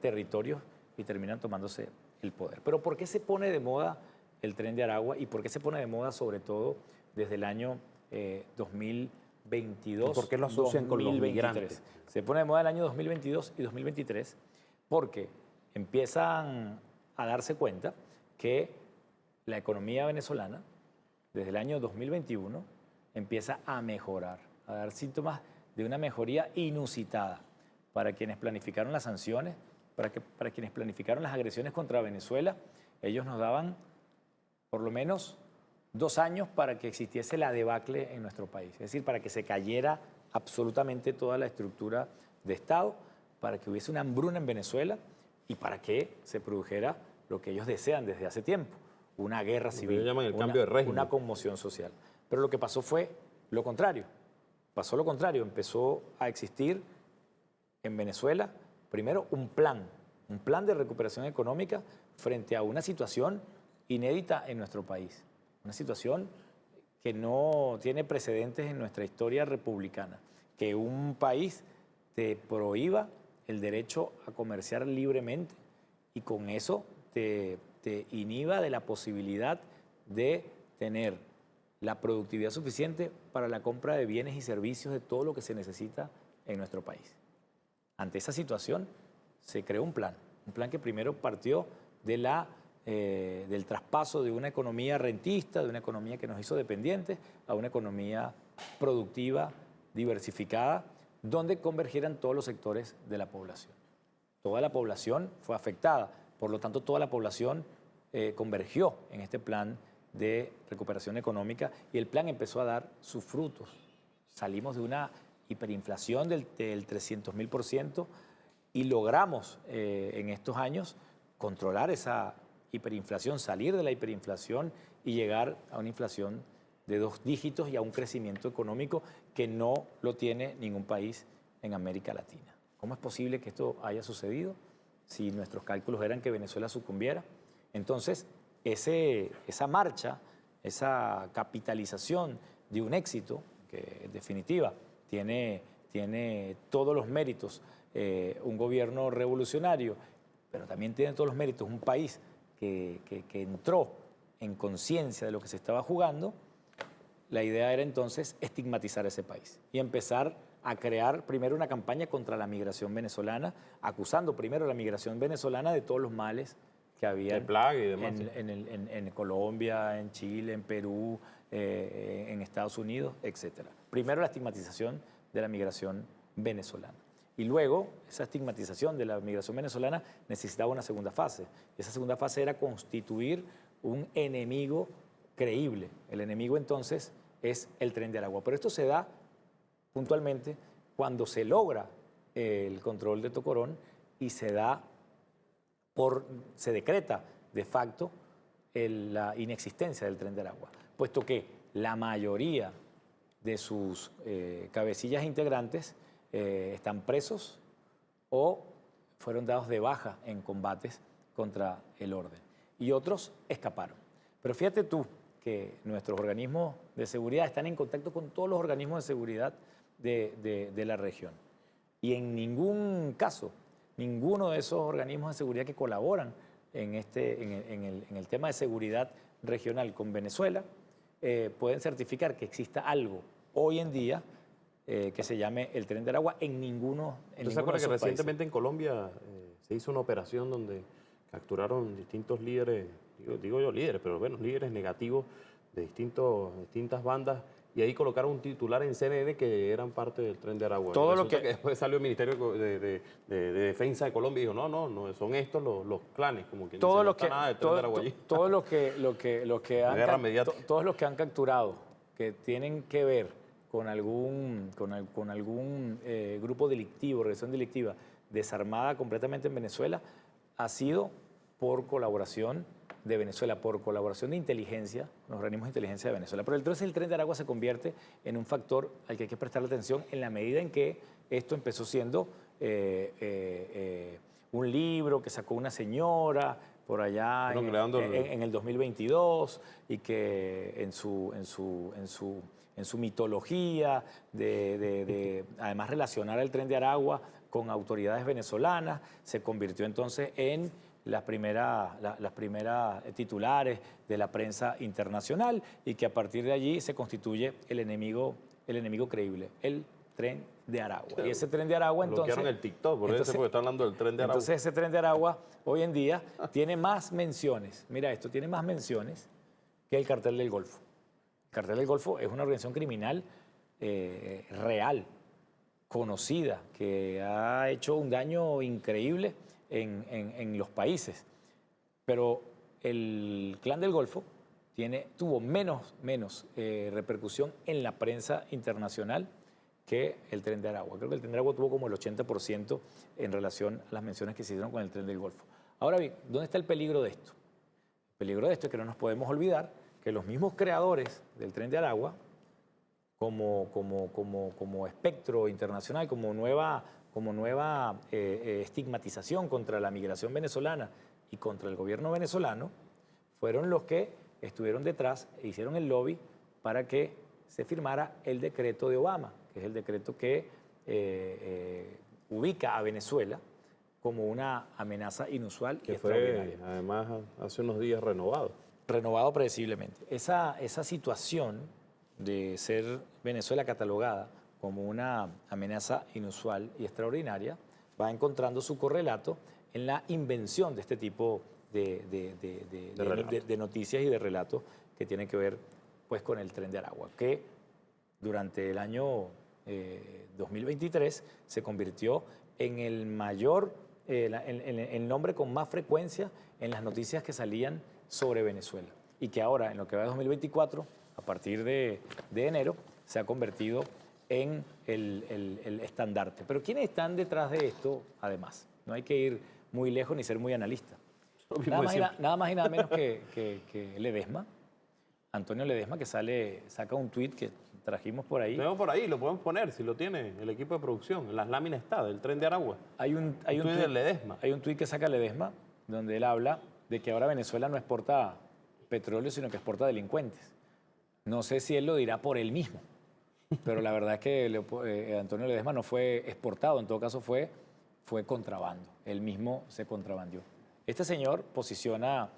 territorios y terminan tomándose el poder. Pero ¿por qué se pone de moda el Tren de Aragua y por qué se pone de moda sobre todo desde el año 2022? ¿Por qué lo asocian con los 2023? migrantes? Se pone de moda el año 2022 y 2023 porque empiezan a darse cuenta que la economía venezolana desde el año 2021 empieza a mejorar, a dar síntomas de una mejoría inusitada. Para quienes planificaron las sanciones, para quienes planificaron las agresiones contra Venezuela, ellos nos daban por lo menos 2 años para que existiese la debacle en nuestro país. Es decir, para que se cayera absolutamente toda la estructura de Estado, para que hubiese una hambruna en Venezuela y para que se produjera lo que ellos desean desde hace tiempo, una guerra civil, ellos llaman el cambio de régimen, una conmoción social. Pero lo que pasó fue lo contrario. Pasó lo contrario, empezó a existir en Venezuela, primero, un plan de recuperación económica frente a una situación inédita en nuestro país, una situación que no tiene precedentes en nuestra historia republicana, que un país te prohíba el derecho a comerciar libremente y con eso te inhiba de la posibilidad de tener la productividad suficiente para la compra de bienes y servicios de todo lo que se necesita en nuestro país. Ante esa situación se creó un plan que primero partió del traspaso de una economía rentista, de una economía que nos hizo dependientes, a una economía productiva, diversificada, donde convergieran todos los sectores de la población. Toda la población fue afectada, por lo tanto toda la población convergió en este plan de recuperación económica y el plan empezó a dar sus frutos. Salimos de una hiperinflación del 300.000% y logramos en estos años controlar esa hiperinflación, salir de la hiperinflación y llegar a una inflación de 2 dígitos y a un crecimiento económico que no lo tiene ningún país en América Latina. ¿Cómo es posible que esto haya sucedido si nuestros cálculos eran que Venezuela sucumbiera? Entonces, esa marcha, esa capitalización de un éxito que en definitiva tiene todos los méritos un gobierno revolucionario, pero también tiene todos los méritos un país que entró en conciencia de lo que se estaba jugando. La idea era entonces estigmatizar ese país y empezar a crear primero una campaña contra la migración venezolana, acusando primero a la migración venezolana de todos los males que había en Colombia, en Chile, en Perú, en Estados Unidos, etc. Primero la estigmatización de la migración venezolana. Y luego, esa estigmatización de la migración venezolana necesitaba una segunda fase. Y esa segunda fase era constituir un enemigo creíble. El enemigo entonces es el Tren de Aragua. Pero esto se da puntualmente cuando se logra el control de Tocorón y se decreta de facto la inexistencia del Tren de Aragua, puesto que la mayoría de sus cabecillas integrantes están presos o fueron dados de baja en combates contra el orden y otros escaparon. Pero fíjate tú que nuestros organismos de seguridad están en contacto con todos los organismos de seguridad de la región y en ningún caso, ninguno de esos organismos de seguridad que colaboran en el tema de seguridad regional con Venezuela pueden certificar que exista algo hoy en día que se llame el Tren de Aragua en ninguno de esos países. ¿Usted se acuerda que recientemente en Colombia se hizo una operación donde capturaron distintos líderes, digo yo líderes, pero bueno, líderes negativos de distintas bandas, y ahí colocaron un titular en CNN que eran parte del Tren de Aragua? Todo lo que después salió el Ministerio de Defensa de Colombia y dijo, no, son estos los clanes, como que todo no está nada del Tren de Aragua allí. Todos los que han capturado, que tienen que ver con algún grupo delictivo, organización delictiva, desarmada completamente en Venezuela, ha sido por colaboración de Venezuela, por colaboración de inteligencia, con los organismos de inteligencia de Venezuela. Pero entonces el Tren de Aragua se convierte en un factor al que hay que prestarle atención en la medida en que esto empezó siendo un un libro que sacó una señora por allá en el 2022 y que en su mitología además relacionar el Tren de Aragua con autoridades venezolanas, se convirtió entonces en las primeras titulares de la prensa internacional y que a partir de allí se constituye el enemigo creíble, el Tren de Aragua. Sí, y ese Tren de Aragua entonces... Bloquearon el TikTok, porque está hablando del Tren de Aragua. Entonces ese Tren de Aragua hoy en día tiene más menciones, mira esto, tiene más menciones que el Cartel del Golfo. El Cartel del Golfo es una organización criminal real, conocida, que ha hecho un daño increíble en los países. Pero el Clan del Golfo tuvo menos repercusión en la prensa internacional que el Tren de Aragua. Creo que el Tren de Aragua tuvo como el 80% en relación a las menciones que se hicieron con el Tren del Golfo. Ahora bien, ¿dónde está el peligro de esto? El peligro de esto es que no nos podemos olvidar que los mismos creadores del Tren de Aragua, como espectro internacional, como nueva estigmatización contra la migración venezolana y contra el gobierno venezolano, fueron los que estuvieron detrás e hicieron el lobby para que se firmara el decreto de Obama, que es el decreto que ubica a Venezuela como una amenaza inusual y extraordinaria. Fue, además, hace unos días renovado. Renovado predeciblemente. Esa situación de ser Venezuela catalogada como una amenaza inusual y extraordinaria va encontrando su correlato en la invención de este tipo de noticias y de relatos que tienen que ver pues, con el Tren de Aragua, que durante el año 2023 se convirtió en el mayor, el nombre con más frecuencia en las noticias que salían sobre Venezuela y que ahora, en lo que va de 2024, a partir de enero, se ha convertido en el estandarte. Pero ¿quiénes están detrás de esto, además? No hay que ir muy lejos ni ser muy analista. Nada más y nada menos que Ledesma, Antonio Ledesma, que saca un tuit que trajimos por ahí. Lo tenemos por ahí, lo podemos poner, si lo tiene el equipo de producción. En las láminas está, del Tren de Aragua. Hay un tuit de Ledesma. Hay un tuit que saca Ledesma, donde él habla de que ahora Venezuela no exporta petróleo, sino que exporta delincuentes. No sé si él lo dirá por él mismo, pero la verdad es que Antonio Ledesma no fue exportado, en todo caso fue contrabando. Él mismo se contrabandió. Este señor posiciona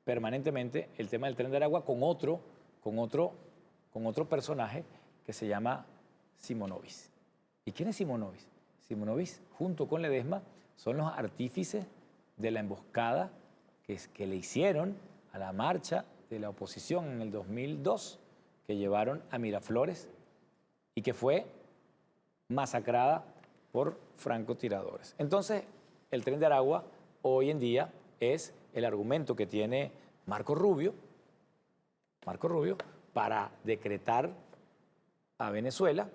permanentemente el tema del Tren de Aragua con otro personaje que se llama Simonovic. ¿Y quién es Simonovic? Simonovic, junto con Ledesma, son los artífices de la emboscada que le hicieron a la marcha de la oposición en el 2002, que llevaron a Miraflores y que fue masacrada por francotiradores. Entonces, el Tren de Aragua hoy en día es el argumento que tiene Marco Rubio para decretar a Venezuela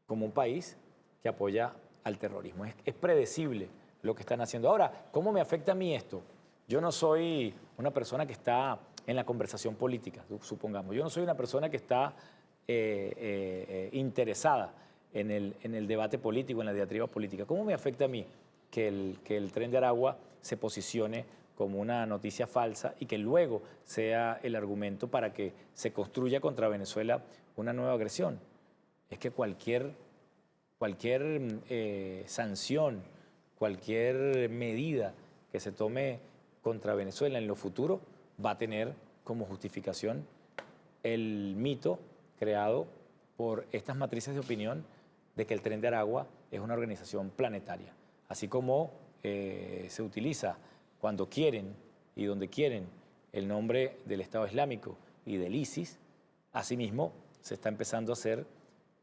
como un país que apoya al terrorismo. Es predecible lo que están haciendo. Ahora, ¿cómo me afecta a mí esto? Yo no soy una persona que está en la conversación política, supongamos. Yo no soy una persona que está interesada en el debate político, en la diatriba política. ¿Cómo me afecta a mí que el Tren de Aragua se posicione como una noticia falsa y que luego sea el argumento para que se construya contra Venezuela una nueva agresión? Es que cualquier sanción, cualquier medida que se tome contra Venezuela en lo futuro va a tener como justificación el mito creado por estas matrices de opinión de que el Tren de Aragua es una organización planetaria. Así como se utiliza cuando quieren y donde quieren el nombre del Estado Islámico y del ISIS, asimismo se está empezando a hacer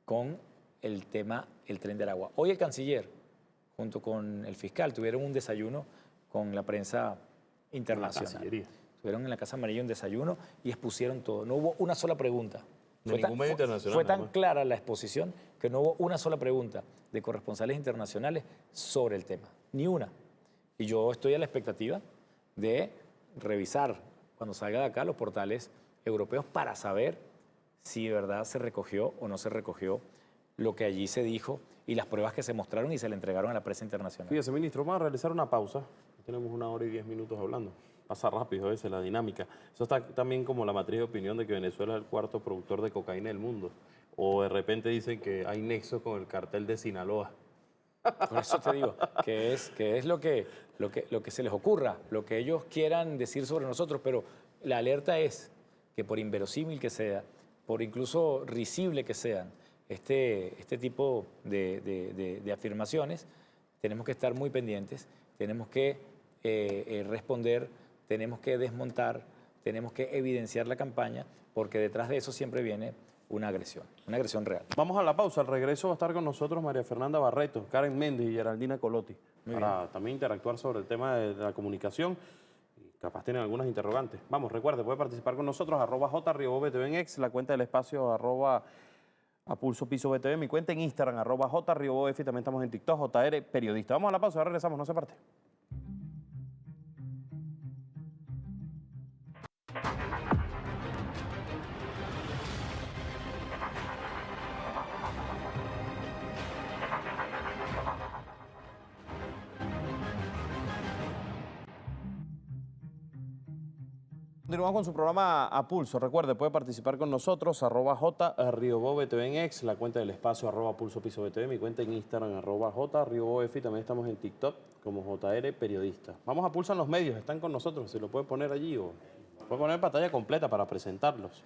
con el tema el Tren de Aragua. Hoy el canciller, junto con el fiscal, tuvieron un desayuno con la prensa internacional. Estuvieron en la Casa Amarilla un desayuno y expusieron todo. No hubo una sola pregunta. Fue tan clara la exposición que no hubo una sola pregunta de corresponsales internacionales sobre el tema. Ni una. Y yo estoy a la expectativa de revisar cuando salga de acá los portales europeos para saber si de verdad se recogió o no se recogió lo que allí se dijo y las pruebas que se mostraron y se le entregaron a la prensa internacional. Fíjese, ministro, vamos a realizar una pausa. Tenemos 1 hora y 10 minutos hablando. Pasa rápido a veces la dinámica. Eso está también como la matriz de opinión de que Venezuela es el 4º productor de cocaína del mundo. O de repente dicen que hay nexo con el cartel de Sinaloa. Por eso te digo, que es lo que se les ocurra, lo que ellos quieran decir sobre nosotros, pero la alerta es que por inverosímil que sea, por incluso risible que sean, este tipo de afirmaciones, tenemos que estar muy pendientes, tenemos que responder, tenemos que desmontar, tenemos que evidenciar la campaña, porque detrás de eso siempre viene una agresión real. Vamos a la pausa. Al regreso va a estar con nosotros María Fernanda Barreto, Karen Méndez y Geraldina Colotti para también interactuar sobre el tema de la comunicación. Y capaz tienen algunas interrogantes. Vamos, recuerde, puede participar con nosotros, @JRiobotV en X, la cuenta del espacio @APulsoPisoBTV, mi cuenta en Instagram, @JRiobotV, y también estamos en TikTok, JR Periodista. Vamos a la pausa, ahora regresamos, no se parte. Continuamos con su programa A Pulso. Recuerde, puede participar con nosotros, @JRiobotV en X, la cuenta del espacio @APulsoPisoBTV, mi cuenta en Instagram, @JRiobotV, y también estamos en TikTok como JR Periodista. Vamos a Pulso en los medios, están con nosotros, se lo puede poner allí o puede poner en pantalla completa para presentarlos.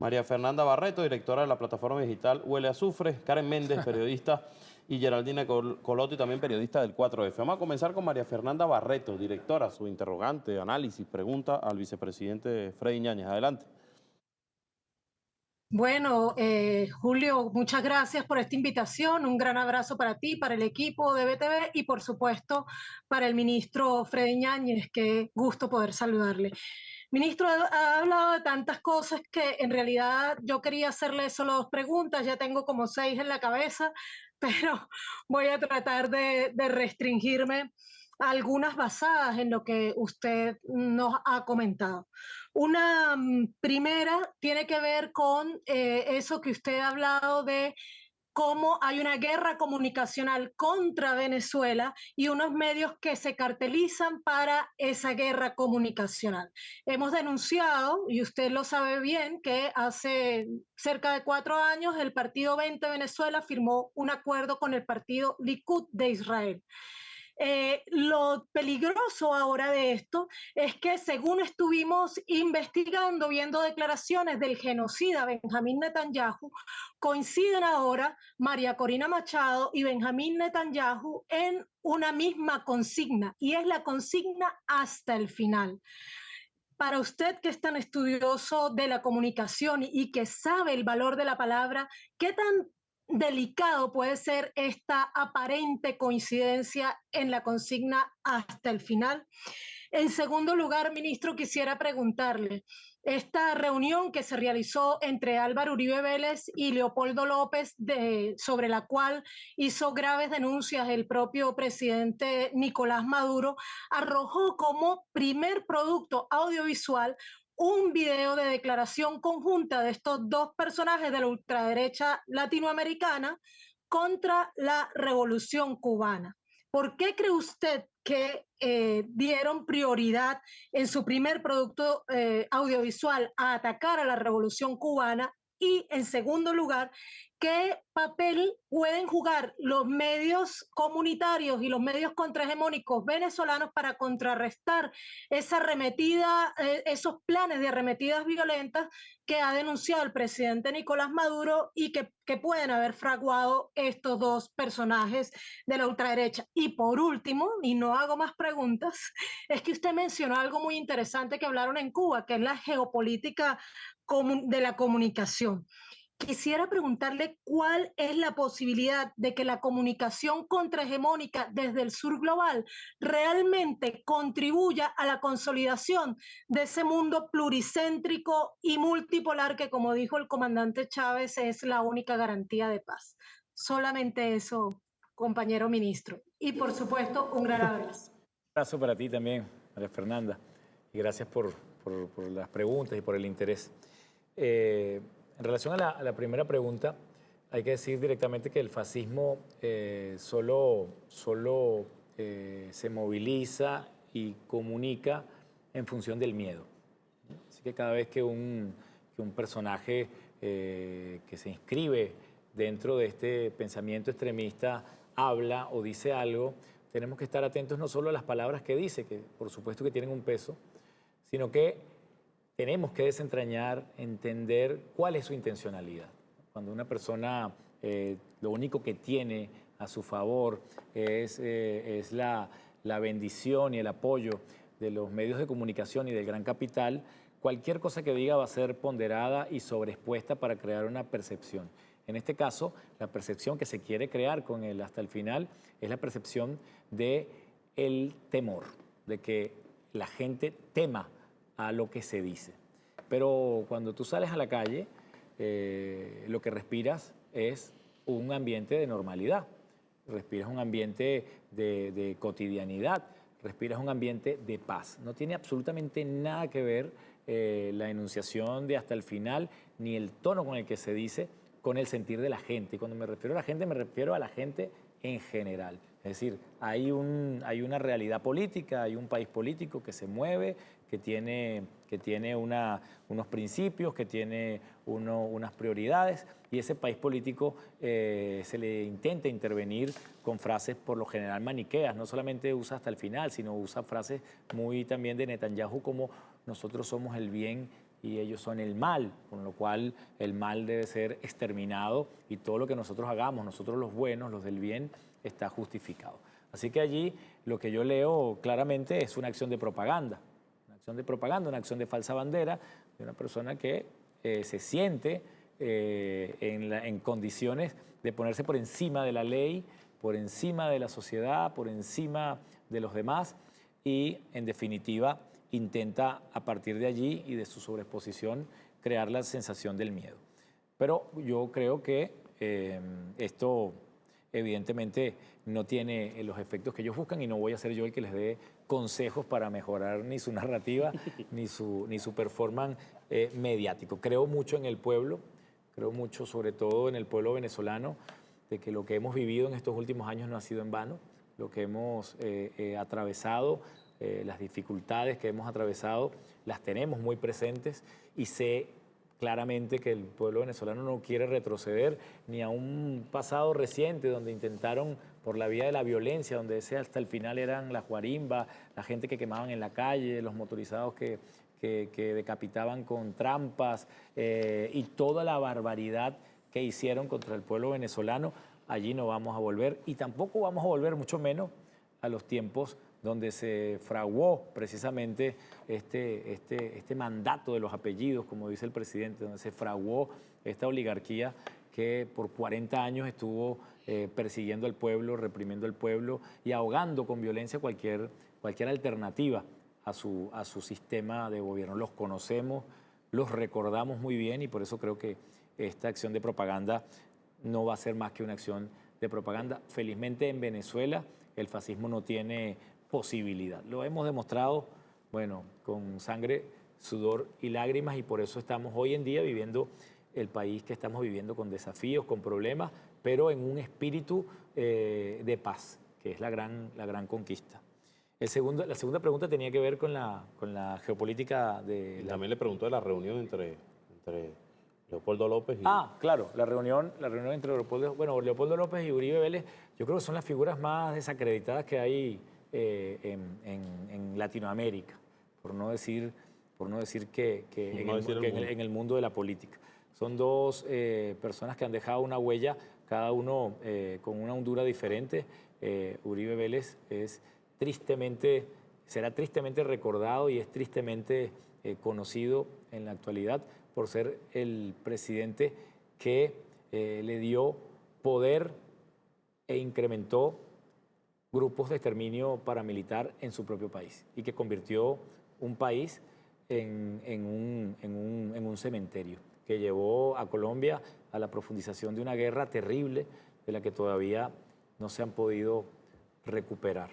María Fernanda Barreto, directora de la plataforma digital Huele a Azufre, Karen Méndez, periodista, y Geraldina Colotti, también periodista del 4F. Vamos a comenzar con María Fernanda Barreto, directora, su interrogante, análisis, pregunta al vicepresidente Freddy Ñáñez. Adelante. Bueno, Julio, muchas gracias por esta invitación. Un gran abrazo para ti, para el equipo de BTV y, por supuesto, para el ministro Freddy Ñáñez. Qué gusto poder saludarle. Ministro, ha hablado de tantas cosas que en realidad yo quería hacerle solo 2 preguntas. Ya tengo como 6 en la cabeza, pero voy a tratar de restringirme a algunas basadas en lo que usted nos ha comentado. Una primera tiene que ver con eso que usted ha hablado de cómo hay una guerra comunicacional contra Venezuela y unos medios que se cartelizan para esa guerra comunicacional. Hemos denunciado, y usted lo sabe bien, que hace cerca de 4 años el Partido 20 Venezuela firmó un acuerdo con el Partido Likud de Israel. Lo peligroso ahora de esto es que, según estuvimos investigando, viendo declaraciones del genocida Benjamín Netanyahu, coinciden ahora María Corina Machado y Benjamín Netanyahu en una misma consigna, y es la consigna hasta el final. Para usted, que es tan estudioso de la comunicación y que sabe el valor de la palabra, ¿qué tan delicado puede ser esta aparente coincidencia en la consigna hasta el final? En segundo lugar, ministro, quisiera preguntarle, esta reunión que se realizó entre Álvaro Uribe Vélez y Leopoldo López, sobre la cual hizo graves denuncias el propio presidente Nicolás Maduro, arrojó como primer producto audiovisual un video de declaración conjunta de estos 2 personajes de la ultraderecha latinoamericana contra la revolución cubana. ¿Por qué cree usted que dieron prioridad en su primer producto audiovisual a atacar a la revolución cubana? Y, en segundo lugar, ¿qué papel pueden jugar los medios comunitarios y los medios contrahegemónicos venezolanos para contrarrestar esa arremetida, esos planes de arremetidas violentas que ha denunciado el presidente Nicolás Maduro y que pueden haber fraguado estos 2 personajes de la ultraderecha? Y por último, y no hago más preguntas, es que usted mencionó algo muy interesante que hablaron en Cuba, que es la geopolítica de la comunicación. Quisiera preguntarle cuál es la posibilidad de que la comunicación contrahegemónica desde el sur global realmente contribuya a la consolidación de ese mundo pluricéntrico y multipolar que, como dijo el comandante Chávez, es la única garantía de paz. Solamente eso, compañero ministro. Y, por supuesto, un gran abrazo. Un abrazo para ti también, María Fernanda, y gracias por las preguntas y por el interés. En relación a la primera pregunta, hay que decir directamente que el fascismo solo se moviliza y comunica en función del miedo. Así que cada vez que un personaje que se inscribe dentro de este pensamiento extremista habla o dice algo, tenemos que estar atentos no solo a las palabras que dice, que por supuesto que tienen un peso, sino que tenemos que desentrañar, entender cuál es su intencionalidad. Cuando una persona lo único que tiene a su favor es la bendición y el apoyo de los medios de comunicación y del gran capital, cualquier cosa que diga va a ser ponderada y sobreexpuesta para crear una percepción. En este caso, la percepción que se quiere crear con él hasta el final es la percepción del temor, de que la gente tema a lo que se dice. Pero cuando tú sales a la calle, lo que respiras es un ambiente de normalidad, respiras un ambiente de cotidianidad, respiras un ambiente de paz. No tiene absolutamente nada que ver la enunciación de hasta el final, ni el tono con el que se dice, con el sentir de la gente. Y cuando me refiero a la gente, me refiero a la gente en general. Es decir, hay una realidad política, hay un país político que se mueve, que tiene unos principios, que tiene unas prioridades, y ese país político se le intenta intervenir con frases por lo general maniqueas. No solamente usa hasta el final, sino usa frases muy también de Netanyahu como nosotros somos el bien y ellos son el mal, con lo cual el mal debe ser exterminado y todo lo que nosotros hagamos, nosotros los buenos, los del bien, está justificado. Así que allí lo que yo leo claramente es una acción de propaganda, una acción de falsa bandera de una persona que se siente en condiciones de ponerse por encima de la ley, por encima de la sociedad, por encima de los demás y, en definitiva, intenta a partir de allí y de su sobreexposición crear la sensación del miedo. Pero yo creo que esto evidentemente no tiene los efectos que ellos buscan y no voy a ser yo el que les dé consejos para mejorar ni su narrativa ni su performance mediático. Creo mucho en el pueblo, creo mucho sobre todo en el pueblo venezolano, de que lo que hemos vivido en estos últimos años no ha sido en vano, lo que hemos atravesado, las dificultades que hemos atravesado, las tenemos muy presentes y sé claramente que el pueblo venezolano no quiere retroceder ni a un pasado reciente donde intentaron por la vía de la violencia, donde ese hasta el final eran las guarimbas, la gente que quemaban en la calle, los motorizados que decapitaban con trampas y toda la barbaridad que hicieron contra el pueblo venezolano. Allí no vamos a volver y tampoco vamos a volver, mucho menos, a los tiempos donde se fraguó precisamente este mandato de los apellidos, como dice el presidente, donde se fraguó esta oligarquía que por 40 años estuvo persiguiendo al pueblo, reprimiendo al pueblo y ahogando con violencia cualquier alternativa a su sistema de gobierno. Los conocemos, los recordamos muy bien y por eso creo que esta acción de propaganda no va a ser más que una acción de propaganda. Felizmente en Venezuela el fascismo no tiene posibilidad. Lo hemos demostrado, bueno, con sangre, sudor y lágrimas y por eso estamos hoy en día viviendo el país que estamos viviendo con desafíos, con problemas, pero en un espíritu de paz, que es la gran conquista. La segunda pregunta tenía que ver con la geopolítica de... También le preguntó de la reunión entre Leopoldo López y... Ah, claro, la reunión entre Leopoldo López y Uribe Vélez, yo creo que son las figuras más desacreditadas que hay en Latinoamérica, por no decir que en el mundo de la política. Son dos personas que han dejado una huella, cada uno con una hondura diferente. Uribe Vélez será tristemente recordado y es tristemente conocido en la actualidad por ser el presidente que le dio poder e incrementó grupos de exterminio paramilitar en su propio país y que convirtió un país en un cementerio, que llevó a Colombia a la profundización de una guerra terrible de la que todavía no se han podido recuperar.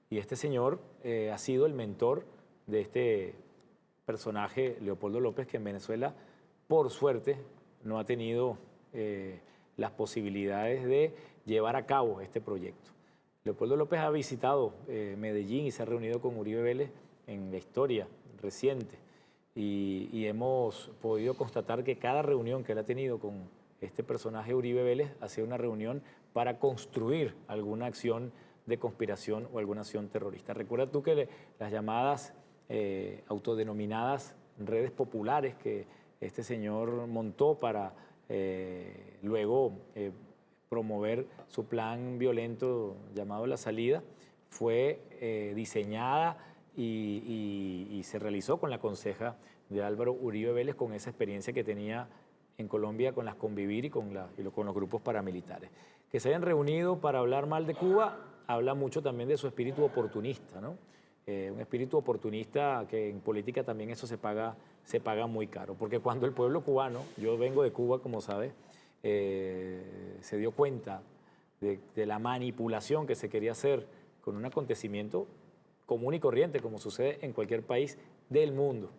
Y este señor ha sido el mentor de este personaje, Leopoldo López, que en Venezuela, por suerte, no ha tenido las posibilidades de llevar a cabo este proyecto. Leopoldo López ha visitado Medellín y se ha reunido con Uribe Vélez en la historia reciente y hemos podido constatar que cada reunión que él ha tenido con este personaje Uribe Vélez ha sido una reunión para construir alguna acción de conspiración o alguna acción terrorista. Recuerda tú que las llamadas autodenominadas redes populares que este señor montó para luego promover su plan violento llamado La Salida, fue diseñada y se realizó con la conseja de Álvaro Uribe Vélez, con esa experiencia que tenía en Colombia con las Convivir y con los grupos paramilitares. Que se hayan reunido para hablar mal de Cuba habla mucho también de su espíritu oportunista, ¿no? Un espíritu oportunista que en política también eso se paga muy caro, porque cuando el pueblo cubano, yo vengo de Cuba, como sabes, se dio cuenta de la manipulación que se quería hacer con un acontecimiento común y corriente, como sucede en cualquier país del mundo,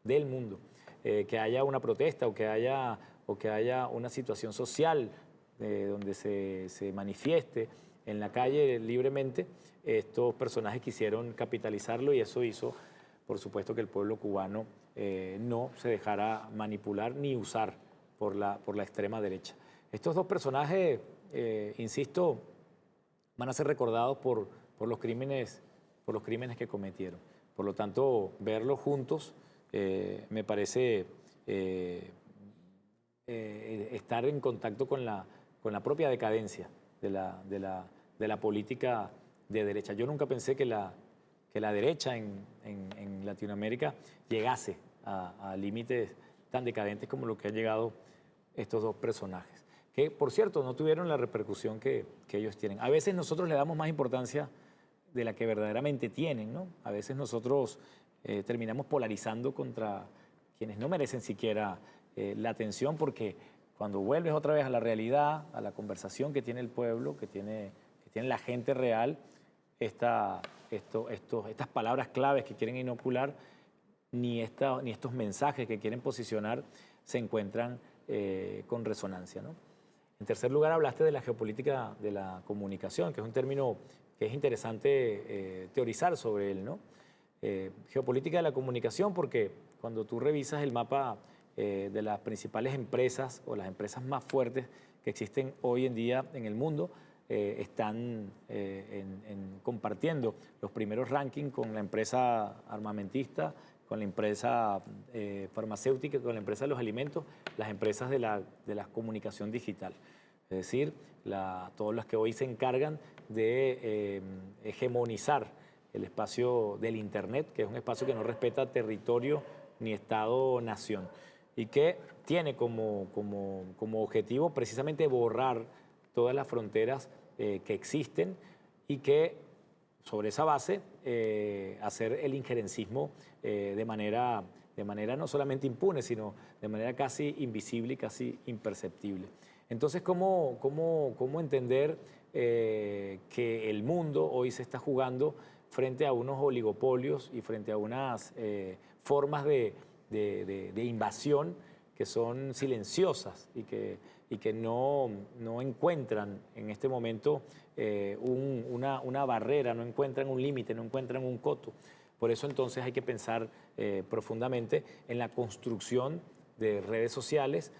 que haya una protesta o que haya una situación social donde se manifieste en la calle libremente. Estos personajes quisieron capitalizarlo y eso hizo, por supuesto, que el pueblo cubano no se dejara manipular ni usar por la extrema derecha. Estos dos personajes, insisto, van a ser recordados por los crímenes que cometieron. Por lo tanto, verlos juntos me parece estar en contacto con la propia decadencia de la política de derecha. Yo nunca pensé que la derecha en Latinoamérica llegase a límites tan decadentes como lo que han llegado estos dos personajes, que por cierto no tuvieron la repercusión que ellos tienen. A veces nosotros le damos más importancia de la que verdaderamente tienen, ¿no? A veces nosotros terminamos polarizando contra quienes no merecen siquiera la atención, porque cuando vuelves otra vez a la realidad, a la conversación que tiene el pueblo, que tiene la gente real, estas palabras claves que quieren inocular, ni estos mensajes que quieren posicionar se encuentran con resonancia, ¿no? En tercer lugar, hablaste de la geopolítica de la comunicación, que es un término que es interesante teorizar sobre él, ¿no? Geopolítica de la comunicación, porque cuando tú revisas el mapa de las principales empresas o las empresas más fuertes que existen hoy en día en el mundo, están compartiendo los primeros rankings con la empresa armamentista, con la empresa farmacéutica, con la empresa de los alimentos, las empresas de la comunicación digital. Es decir, todas las que hoy se encargan de hegemonizar el espacio del Internet, que es un espacio que no respeta territorio ni Estado-nación y que tiene como objetivo precisamente borrar todas las fronteras que existen y que sobre esa base hacer el injerencismo de manera no solamente impune, sino de manera casi invisible y casi imperceptible. Entonces, ¿cómo entender que el mundo hoy se está jugando frente a unos oligopolios y frente a unas formas de invasión que son silenciosas y que no encuentran en este momento una barrera, no encuentran un límite, no encuentran un coto? Por eso entonces hay que pensar profundamente en la construcción de redes sociales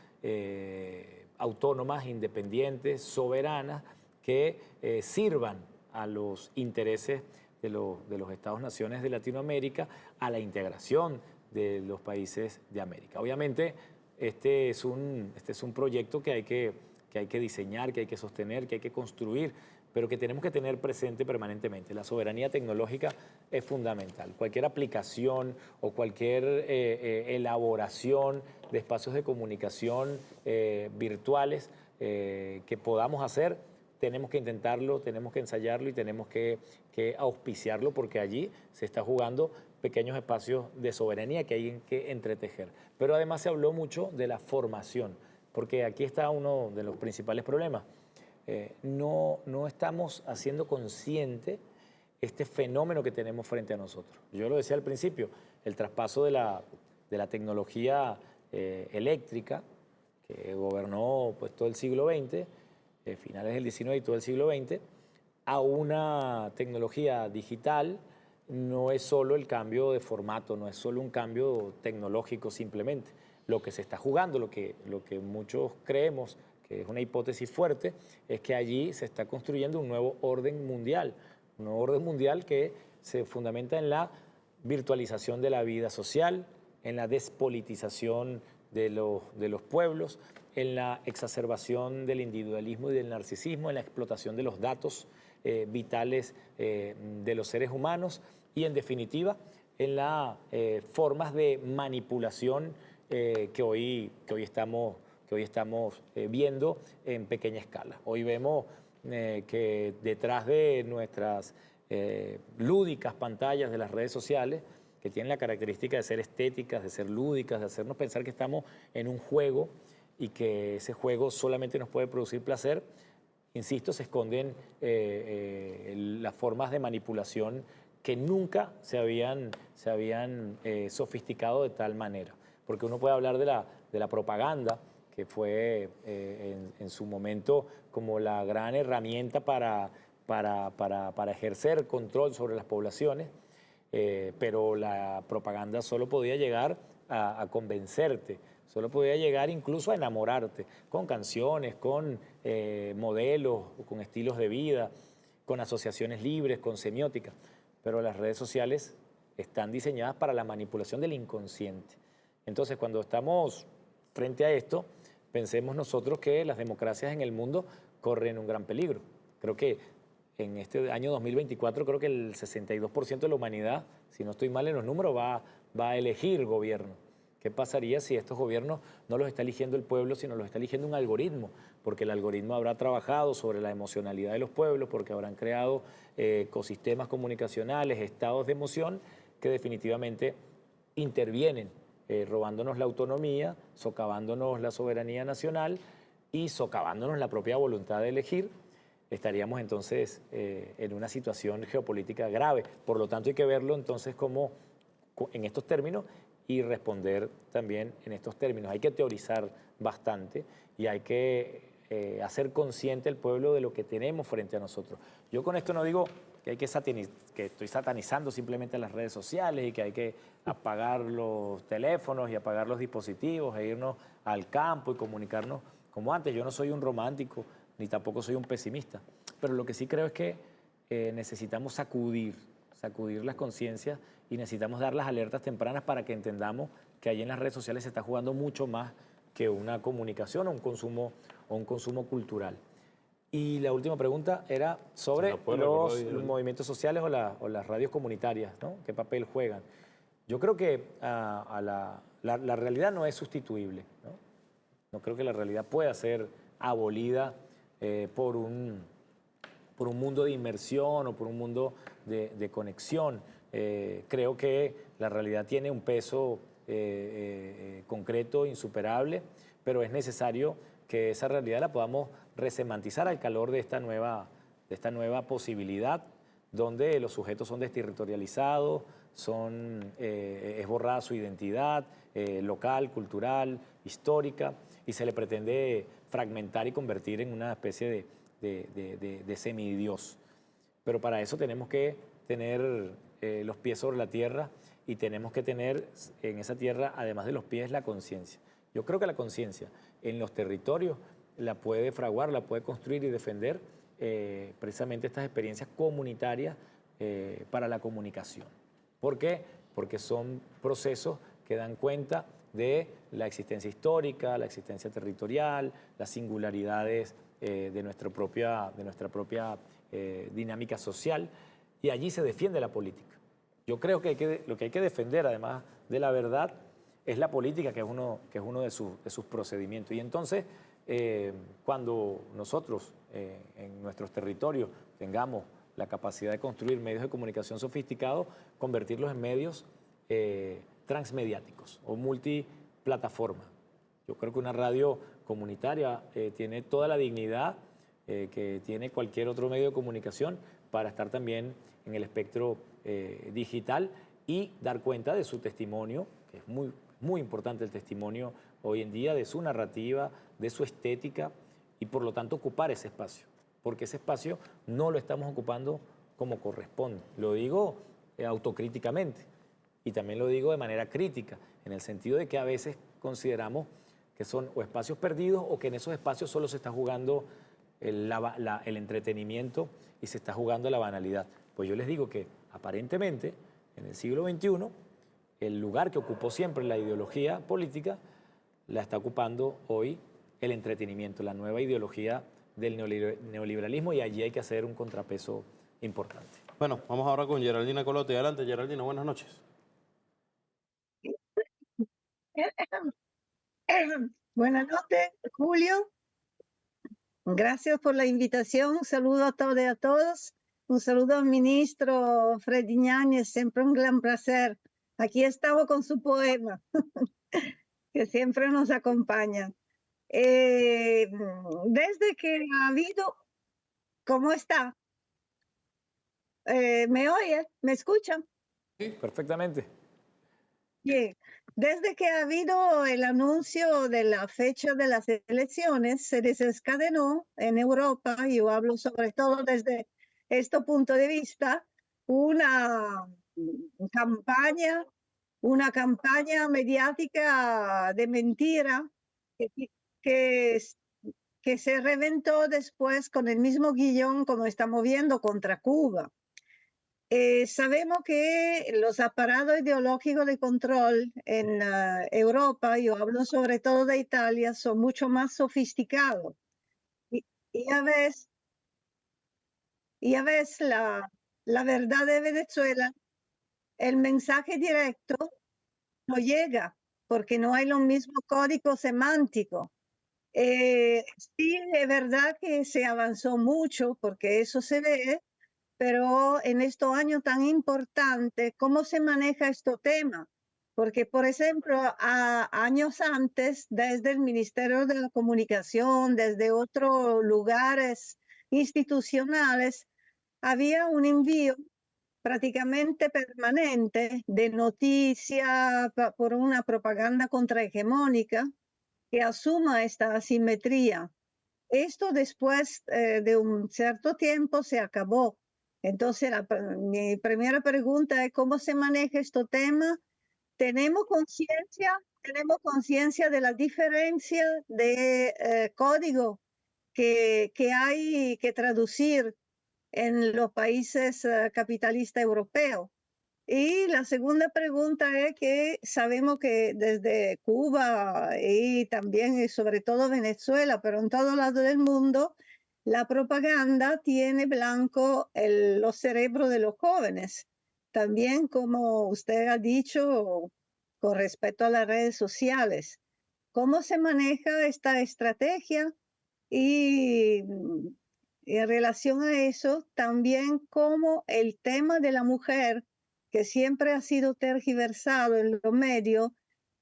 autónomas, independientes, soberanas, que sirvan a los intereses de los Estados-naciones de Latinoamérica, a la integración de los países de América. Obviamente, este es un proyecto que hay que diseñar, que hay que sostener, que hay que construir, pero que tenemos que tener presente permanentemente. La soberanía tecnológica es fundamental. Cualquier aplicación o cualquier elaboración de espacios de comunicación virtuales que podamos hacer, tenemos que intentarlo, tenemos que ensayarlo y tenemos que auspiciarlo, porque allí se está jugando pequeños espacios de soberanía que hay que entretejer. Pero además se habló mucho de la formación, porque aquí está uno de los principales problemas. No estamos haciendo consciente este fenómeno que tenemos frente a nosotros. Yo lo decía al principio, el traspaso de la tecnología eléctrica, que gobernó pues, todo el siglo XX, finales del XIX y todo el siglo XX, a una tecnología digital. No es solo el cambio de formato, no es solo un cambio tecnológico simplemente. Lo que se está jugando, lo que muchos creemos, que es una hipótesis fuerte, es que allí se está construyendo un nuevo orden mundial que se fundamenta en la virtualización de la vida social, en la despolitización de los pueblos, en la exacerbación del individualismo y del narcisismo, en la explotación de los datos vitales de los seres humanos y, en definitiva, en las formas de manipulación que hoy estamos viendo en pequeña escala. Hoy vemos que detrás de nuestras lúdicas pantallas de las redes sociales, que tienen la característica de ser estéticas, de ser lúdicas, de hacernos pensar que estamos en un juego y que ese juego solamente nos puede producir placer, insisto, se esconden las formas de manipulación que nunca se habían sofisticado de tal manera. Porque uno puede hablar de la propaganda, que fue en su momento como la gran herramienta para ejercer control sobre las poblaciones, pero la propaganda solo podía llegar a convencerte, solo podía llegar incluso a enamorarte, con canciones, con modelos, con estilos de vida, con asociaciones libres, con semiótica. Pero las redes sociales están diseñadas para la manipulación del inconsciente. Entonces, cuando estamos frente a esto, pensemos nosotros que las democracias en el mundo corren un gran peligro. Creo que en este año 2024, creo que el 62% de la humanidad, si no estoy mal en los números, va a elegir gobierno. ¿Qué pasaría si estos gobiernos no los está eligiendo el pueblo, sino los está eligiendo un algoritmo? Porque el algoritmo habrá trabajado sobre la emocionalidad de los pueblos, porque habrán creado ecosistemas comunicacionales, estados de emoción que definitivamente intervienen, robándonos la autonomía, socavándonos la soberanía nacional y socavándonos la propia voluntad de elegir. Estaríamos entonces en una situación geopolítica grave. Por lo tanto, hay que verlo entonces como en estos términos y responder también en estos términos. Hay que teorizar bastante y hay que hacer consciente al pueblo de lo que tenemos frente a nosotros. Yo con esto no digo que que estoy satanizando simplemente las redes sociales y que hay que apagar los teléfonos y apagar los dispositivos e irnos al campo y comunicarnos como antes. Yo no soy un romántico ni tampoco soy un pesimista, pero lo que sí creo es que necesitamos sacudir las conciencias y necesitamos dar las alertas tempranas para que entendamos que allí en las redes sociales se está jugando mucho más que una comunicación o un consumo cultural. Y la última pregunta era sobre los movimientos sociales o las radios comunitarias, ¿no? ¿Qué papel juegan? Yo creo que la realidad no es sustituible, ¿no? No creo que la realidad pueda ser abolida por un mundo de inmersión o por un mundo de conexión. Creo que la realidad tiene un peso concreto, insuperable, pero es necesario que esa realidad la podamos resemantizar al calor de esta nueva posibilidad, donde los sujetos son desterritorializados, es borrada su identidad local, cultural, histórica, y se le pretende fragmentar y convertir en una especie de semidios. Pero para eso tenemos que tener los pies sobre la tierra y tenemos que tener en esa tierra, además de los pies, la conciencia. Yo creo que la conciencia en los territorios la puede fraguar, la puede construir y defender precisamente estas experiencias comunitarias para la comunicación. ¿Por qué? Porque son procesos que dan cuenta de la existencia histórica, la existencia territorial, las singularidades de nuestra propia dinámica social, y allí se defiende la política. Yo creo que lo que hay que defender, además de la verdad, es la política, que es uno de sus procedimientos. Y entonces, cuando nosotros en nuestros territorios tengamos la capacidad de construir medios de comunicación sofisticados, convertirlos en medios transmediáticos o multiplataforma. Yo creo que una radio comunitaria tiene toda la dignidad que tiene cualquier otro medio de comunicación para estar también en el espectro digital y dar cuenta de su testimonio, que es muy importante el testimonio hoy en día de su narrativa, de su estética y por lo tanto ocupar ese espacio, porque ese espacio no lo estamos ocupando como corresponde. Lo digo autocríticamente y también lo digo de manera crítica, en el sentido de que a veces consideramos que son o espacios perdidos o que en esos espacios solo se está jugando el entretenimiento y se está jugando la banalidad. Pues yo les digo que aparentemente en el siglo XXI el lugar que ocupó siempre la ideología política la está ocupando hoy el entretenimiento, la nueva ideología del neoliberalismo, y allí hay que hacer un contrapeso importante. Bueno, vamos ahora con Geraldina Colote. Adelante, Geraldina, buenas noches. Buenas noches, Julio. Gracias por la invitación. Un saludo a todos y a todos. Un saludo al ministro Freddy Ñáñez. Siempre un gran placer. Aquí estamos con su poema, que siempre nos acompaña. Desde que ha habido... ¿Cómo está? ¿Me oye? ¿Me escuchan? Sí, perfectamente. Bien. Desde que ha habido el anuncio de la fecha de las elecciones, se desencadenó en Europa, y yo hablo sobre todo desde este punto de vista, una campaña mediática de mentira que se reventó después con el mismo guión como estamos viendo contra Cuba. Sabemos que los aparatos ideológicos de control en Europa, yo hablo sobre todo de Italia, son mucho más sofisticados. Y a veces la verdad de Venezuela, el mensaje directo no llega porque no hay los mismos códigos semánticos. Sí, es verdad que se avanzó mucho porque eso se ve, pero en estos años tan importantes, ¿cómo se maneja este tema? Porque, por ejemplo, años antes, desde el Ministerio de la Comunicación, desde otros lugares institucionales, había un envío prácticamente permanente de noticias por una propaganda contrahegemónica que asuma esta asimetría. Esto después de un cierto tiempo se acabó. Entonces, mi primera pregunta es cómo se maneja este tema. ¿Tenemos conciencia de la diferencia de código que hay que traducir en los países capitalistas europeos? Y la segunda pregunta es que sabemos que desde Cuba y también y sobre todo Venezuela, pero en todo lado del mundo, la propaganda tiene blanco los cerebros de los jóvenes. También, como usted ha dicho, con respecto a las redes sociales. ¿Cómo se maneja esta estrategia? Y en relación a eso, también cómo el tema de la mujer, que siempre ha sido tergiversado en los medios,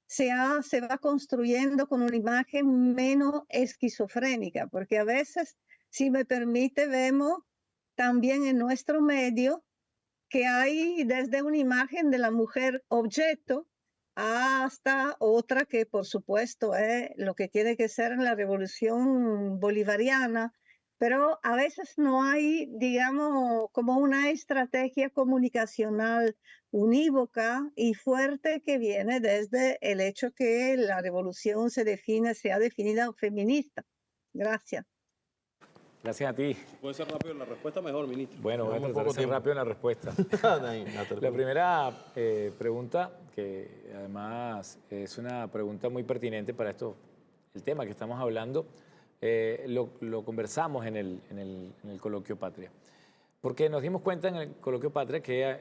se va construyendo con una imagen menos esquizofrénica, porque a veces, si me permite, vemos también en nuestro medio que hay desde una imagen de la mujer objeto hasta otra que, por supuesto, es lo que tiene que ser en la revolución bolivariana, pero a veces no hay, digamos, como una estrategia comunicacional unívoca y fuerte que viene desde el hecho que la revolución sea definida feminista. Gracias. Gracias a ti. Si puede ser rápido en la respuesta, mejor, ministro. Bueno, voy a tratar de ser rápido en la respuesta. La primera pregunta, que además es una pregunta muy pertinente para esto, el tema que estamos hablando, lo conversamos en el Coloquio Patria. Porque nos dimos cuenta en el Coloquio Patria que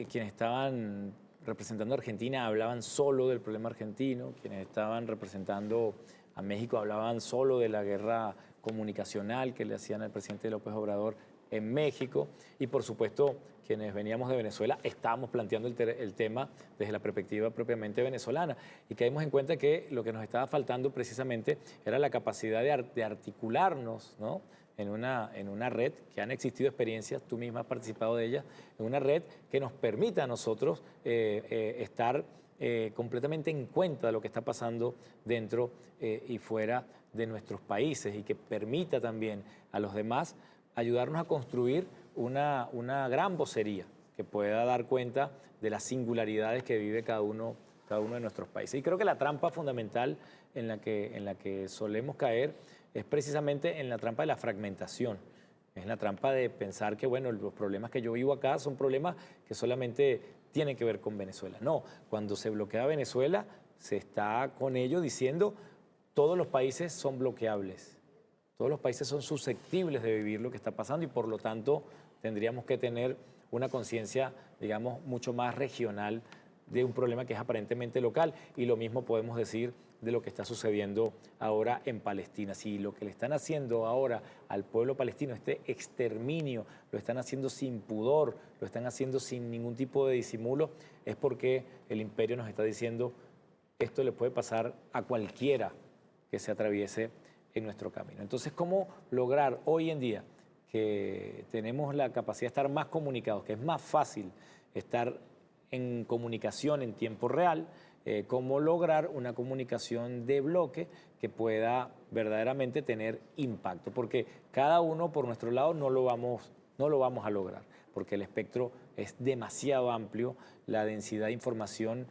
quienes estaban representando a Argentina hablaban solo del problema argentino, quienes estaban representando a México hablaban solo de la guerra comunicacional que le hacían al presidente López Obrador en México, y por supuesto quienes veníamos de Venezuela estábamos planteando el tema desde la perspectiva propiamente venezolana, y caímos en cuenta que lo que nos estaba faltando precisamente era la capacidad de articularnos, ¿no?, en una red, que han existido experiencias, tú misma has participado de ellas, en una red que nos permita a nosotros estar completamente en cuenta de lo que está pasando dentro y fuera de nuestros países y que permita también a los demás ayudarnos a construir una gran vocería que pueda dar cuenta de las singularidades que vive cada uno de nuestros países. Y creo que la trampa fundamental en la que solemos caer es precisamente en la trampa de la fragmentación. Es la trampa de pensar que, bueno, los problemas que yo vivo acá son problemas que solamente tienen que ver con Venezuela. No, cuando se bloquea Venezuela, se está con ello diciendo todos los países son bloqueables. Todos los países son susceptibles de vivir lo que está pasando y por lo tanto tendríamos que tener una conciencia, digamos, mucho más regional de un problema que es aparentemente local. Y lo mismo podemos decir de lo que está sucediendo ahora en Palestina. Si lo que le están haciendo ahora al pueblo palestino, este exterminio, lo están haciendo sin pudor, lo están haciendo sin ningún tipo de disimulo, es porque el imperio nos está diciendo esto le puede pasar a cualquiera que se atraviese en nuestro camino. Entonces, ¿cómo lograr hoy en día que tenemos la capacidad de estar más comunicados, que es más fácil estar en comunicación en tiempo real? Cómo lograr una comunicación de bloque que pueda verdaderamente tener impacto, porque cada uno por nuestro lado no lo vamos a lograr, porque el espectro es demasiado amplio, la densidad de información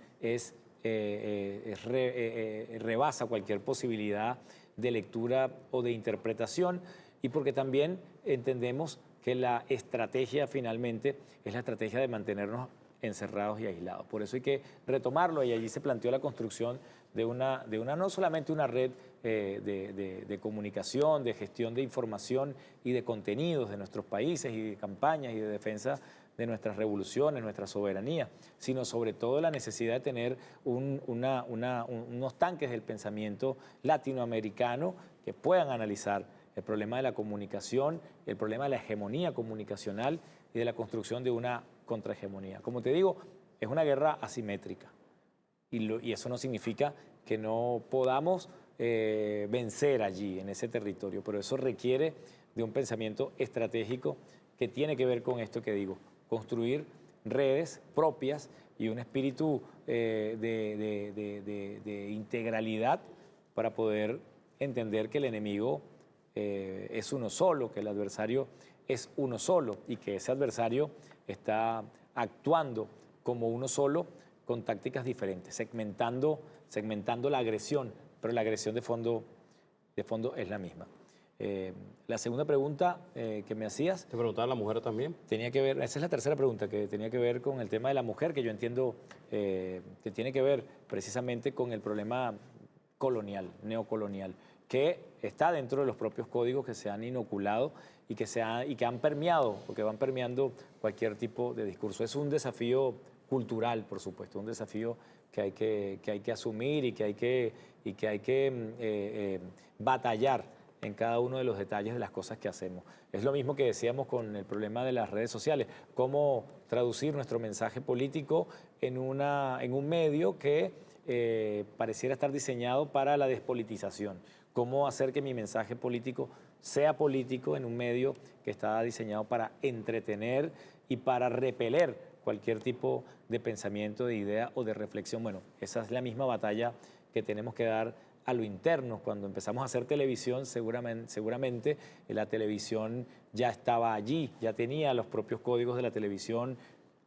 rebasa cualquier posibilidad de lectura o de interpretación, y porque también entendemos que la estrategia finalmente es la estrategia de mantenernos encerrados y aislados. Por eso hay que retomarlo y allí se planteó la construcción de una no solamente una red de comunicación, de gestión de información y de contenidos de nuestros países y de campañas y de defensa de nuestras revoluciones, nuestra soberanía, sino sobre todo la necesidad de tener unos tanques del pensamiento latinoamericano que puedan analizar el problema de la comunicación, el problema de la hegemonía comunicacional y de la construcción de una contrahegemonía. Como te digo, es una guerra asimétrica y eso no significa que no podamos vencer allí, en ese territorio, pero eso requiere de un pensamiento estratégico que tiene que ver con esto que digo, construir redes propias y un espíritu de integralidad para poder entender que el enemigo es uno solo, que el adversario es uno solo y que ese adversario está actuando como uno solo con tácticas diferentes, segmentando la agresión, pero la agresión de fondo es la misma. La segunda pregunta que me hacías... ¿Te preguntaba la mujer también? Tenía que ver, esa es la tercera pregunta, que tenía que ver con el tema de la mujer, que yo entiendo que tiene que ver precisamente con el problema colonial, neocolonial, que está dentro de los propios códigos que se han inoculado y que han permeado o que van permeando cualquier tipo de discurso. Es un desafío cultural, por supuesto, un desafío que hay que asumir y que hay que batallar en cada uno de los detalles de las cosas que hacemos. Es lo mismo que decíamos con el problema de las redes sociales, cómo traducir nuestro mensaje político en un medio que pareciera estar diseñado para la despolitización, cómo hacer que mi mensaje político sea político en un medio que está diseñado para entretener y para repeler cualquier tipo de pensamiento, de idea o de reflexión. Bueno, esa es la misma batalla que tenemos que dar a lo interno. Cuando empezamos a hacer televisión, seguramente la televisión ya estaba allí, ya tenía los propios códigos de la televisión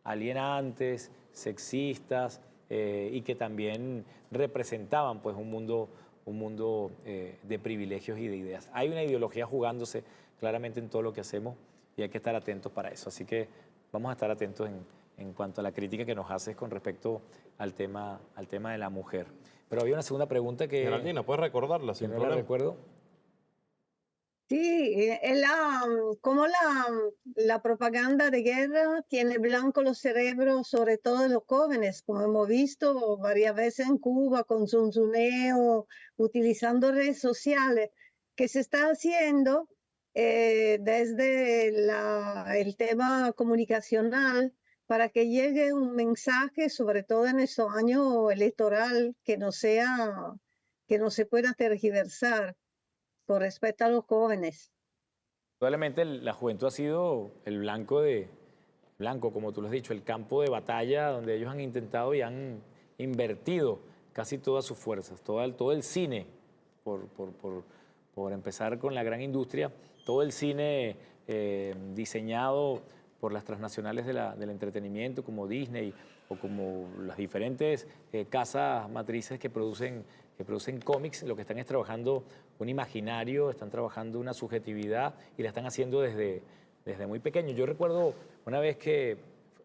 alienantes, sexistas y que también representaban pues un mundo de privilegios y de ideas. Hay una ideología jugándose claramente en todo lo que hacemos y hay que estar atentos para eso. Así que vamos a estar atentos en cuanto a la crítica que nos haces con respecto al tema de la mujer. Pero había una segunda pregunta que... Geraldina, ¿puedes recordarla? Que no la recuerdo. Sí, cómo la propaganda de guerra tiene blanco los cerebros, sobre todo de los jóvenes, como hemos visto varias veces en Cuba, con zunzuneo, utilizando redes sociales, que se está haciendo desde el tema comunicacional para que llegue un mensaje, sobre todo en este año electoral, que no se pueda tergiversar con respecto a los jóvenes. Probablemente la juventud ha sido el blanco, como tú lo has dicho, el campo de batalla donde ellos han intentado y han invertido casi todas sus fuerzas, todo el cine, por empezar con la gran industria, todo el cine diseñado por las transnacionales del entretenimiento como Disney o como las diferentes casas matrices que producen cómics, lo que están es trabajando un imaginario, están trabajando una subjetividad y la están haciendo desde muy pequeño. Yo recuerdo una vez que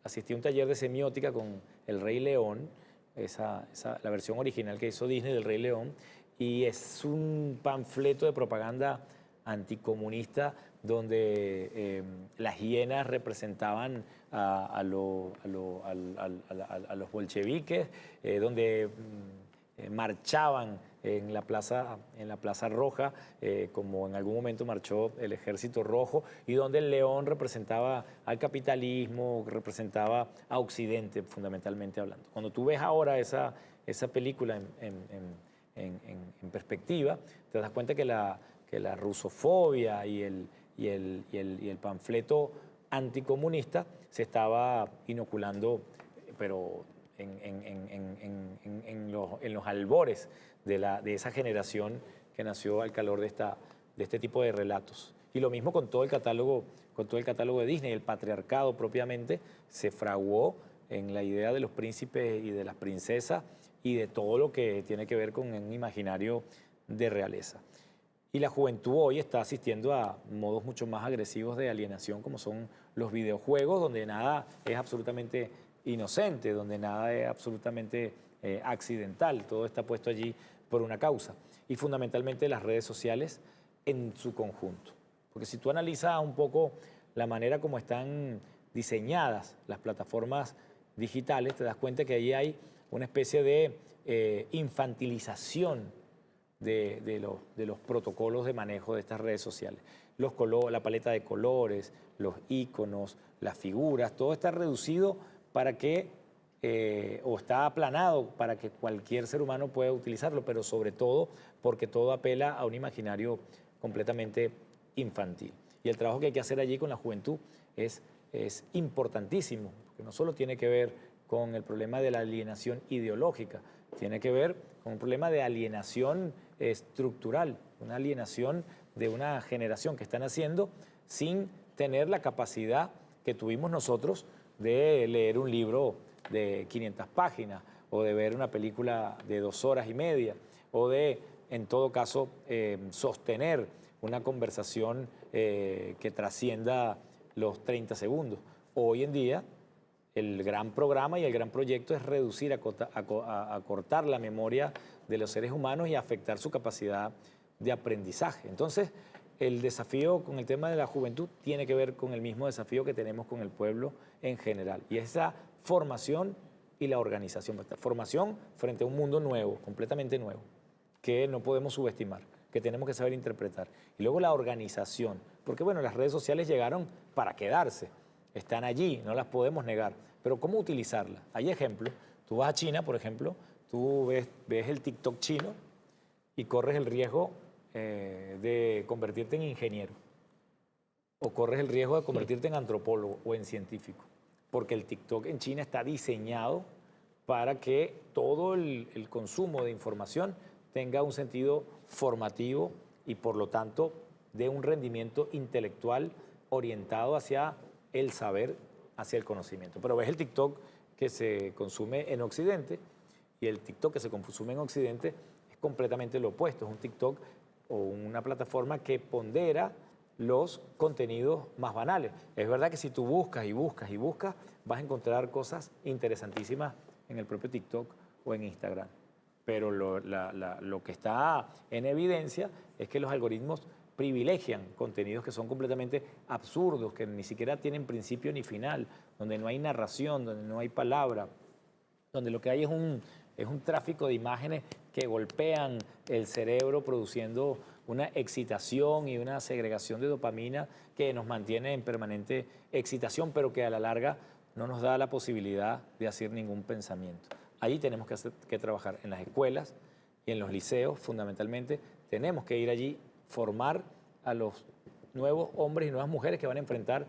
asistí a un taller de semiótica con El Rey León, la versión original que hizo Disney del Rey León, y es un panfleto de propaganda anticomunista donde las hienas representaban a los bolcheviques, donde marchaban en la Plaza Roja, como en algún momento marchó el Ejército Rojo, y donde el león representaba al capitalismo, representaba a Occidente, fundamentalmente hablando. Cuando tú ves ahora esa película en perspectiva, te das cuenta que la rusofobia y el panfleto anticomunista se estaba inoculando, pero en los albores de esa generación que nació al calor de este tipo de relatos. Y lo mismo con todo el catálogo de Disney. El patriarcado propiamente se fraguó en la idea de los príncipes y de las princesas y de todo lo que tiene que ver con un imaginario de realeza. Y la juventud hoy está asistiendo a modos mucho más agresivos de alienación, como son los videojuegos, donde nada es absolutamente inocente, donde nada es absolutamente accidental, todo está puesto allí por una causa. Y fundamentalmente las redes sociales en su conjunto. Porque si tú analizas un poco la manera como están diseñadas las plataformas digitales, te das cuenta que allí hay una especie de infantilización de los protocolos de manejo de estas redes sociales. La paleta de colores, los iconos, las figuras, todo está reducido para que, o está aplanado para que cualquier ser humano pueda utilizarlo, pero sobre todo porque todo apela a un imaginario completamente infantil. Y el trabajo que hay que hacer allí con la juventud es importantísimo, porque no solo tiene que ver con el problema de la alienación ideológica, tiene que ver con un problema de alienación estructural, una alienación de una generación que están haciendo sin tener la capacidad que tuvimos nosotros de leer un libro de 500 páginas o de ver una película de 2 horas y media o de, en todo caso, sostener una conversación que trascienda los 30 segundos. Hoy en día, el gran programa y el gran proyecto es reducir, acortar la memoria de los seres humanos y afectar su capacidad de aprendizaje. Entonces, el desafío con el tema de la juventud tiene que ver con el mismo desafío que tenemos con el pueblo en general, y esa formación y la organización. Formación frente a un mundo nuevo, completamente nuevo, que no podemos subestimar, que tenemos que saber interpretar. Y luego la organización, porque bueno, las redes sociales llegaron para quedarse, están allí, no las podemos negar, pero ¿cómo utilizarlas? Hay ejemplos. Tú vas a China, por ejemplo, tú ves el TikTok chino y corres el riesgo de convertirte en ingeniero, o corres el riesgo de convertirte en antropólogo o en científico, porque el TikTok en China está diseñado para que todo el consumo de información tenga un sentido formativo y por lo tanto de un rendimiento intelectual orientado hacia el saber, hacia el conocimiento. Pero ves el TikTok que se consume en Occidente y el TikTok que se consume en Occidente es completamente lo opuesto. Es un TikTok o una plataforma que pondera los contenidos más banales. Es verdad que si tú buscas y buscas y buscas, vas a encontrar cosas interesantísimas en el propio TikTok o en Instagram. Pero lo que está en evidencia es que los algoritmos privilegian contenidos que son completamente absurdos, que ni siquiera tienen principio ni final, donde no hay narración, donde no hay palabra, donde lo que hay es un tráfico de imágenes que golpean el cerebro produciendo una excitación y una segregación de dopamina que nos mantiene en permanente excitación, pero que a la larga no nos da la posibilidad de hacer ningún pensamiento. Ahí tenemos que trabajar en las escuelas y en los liceos, fundamentalmente. Tenemos que ir allí, formar a los nuevos hombres y nuevas mujeres que van a enfrentar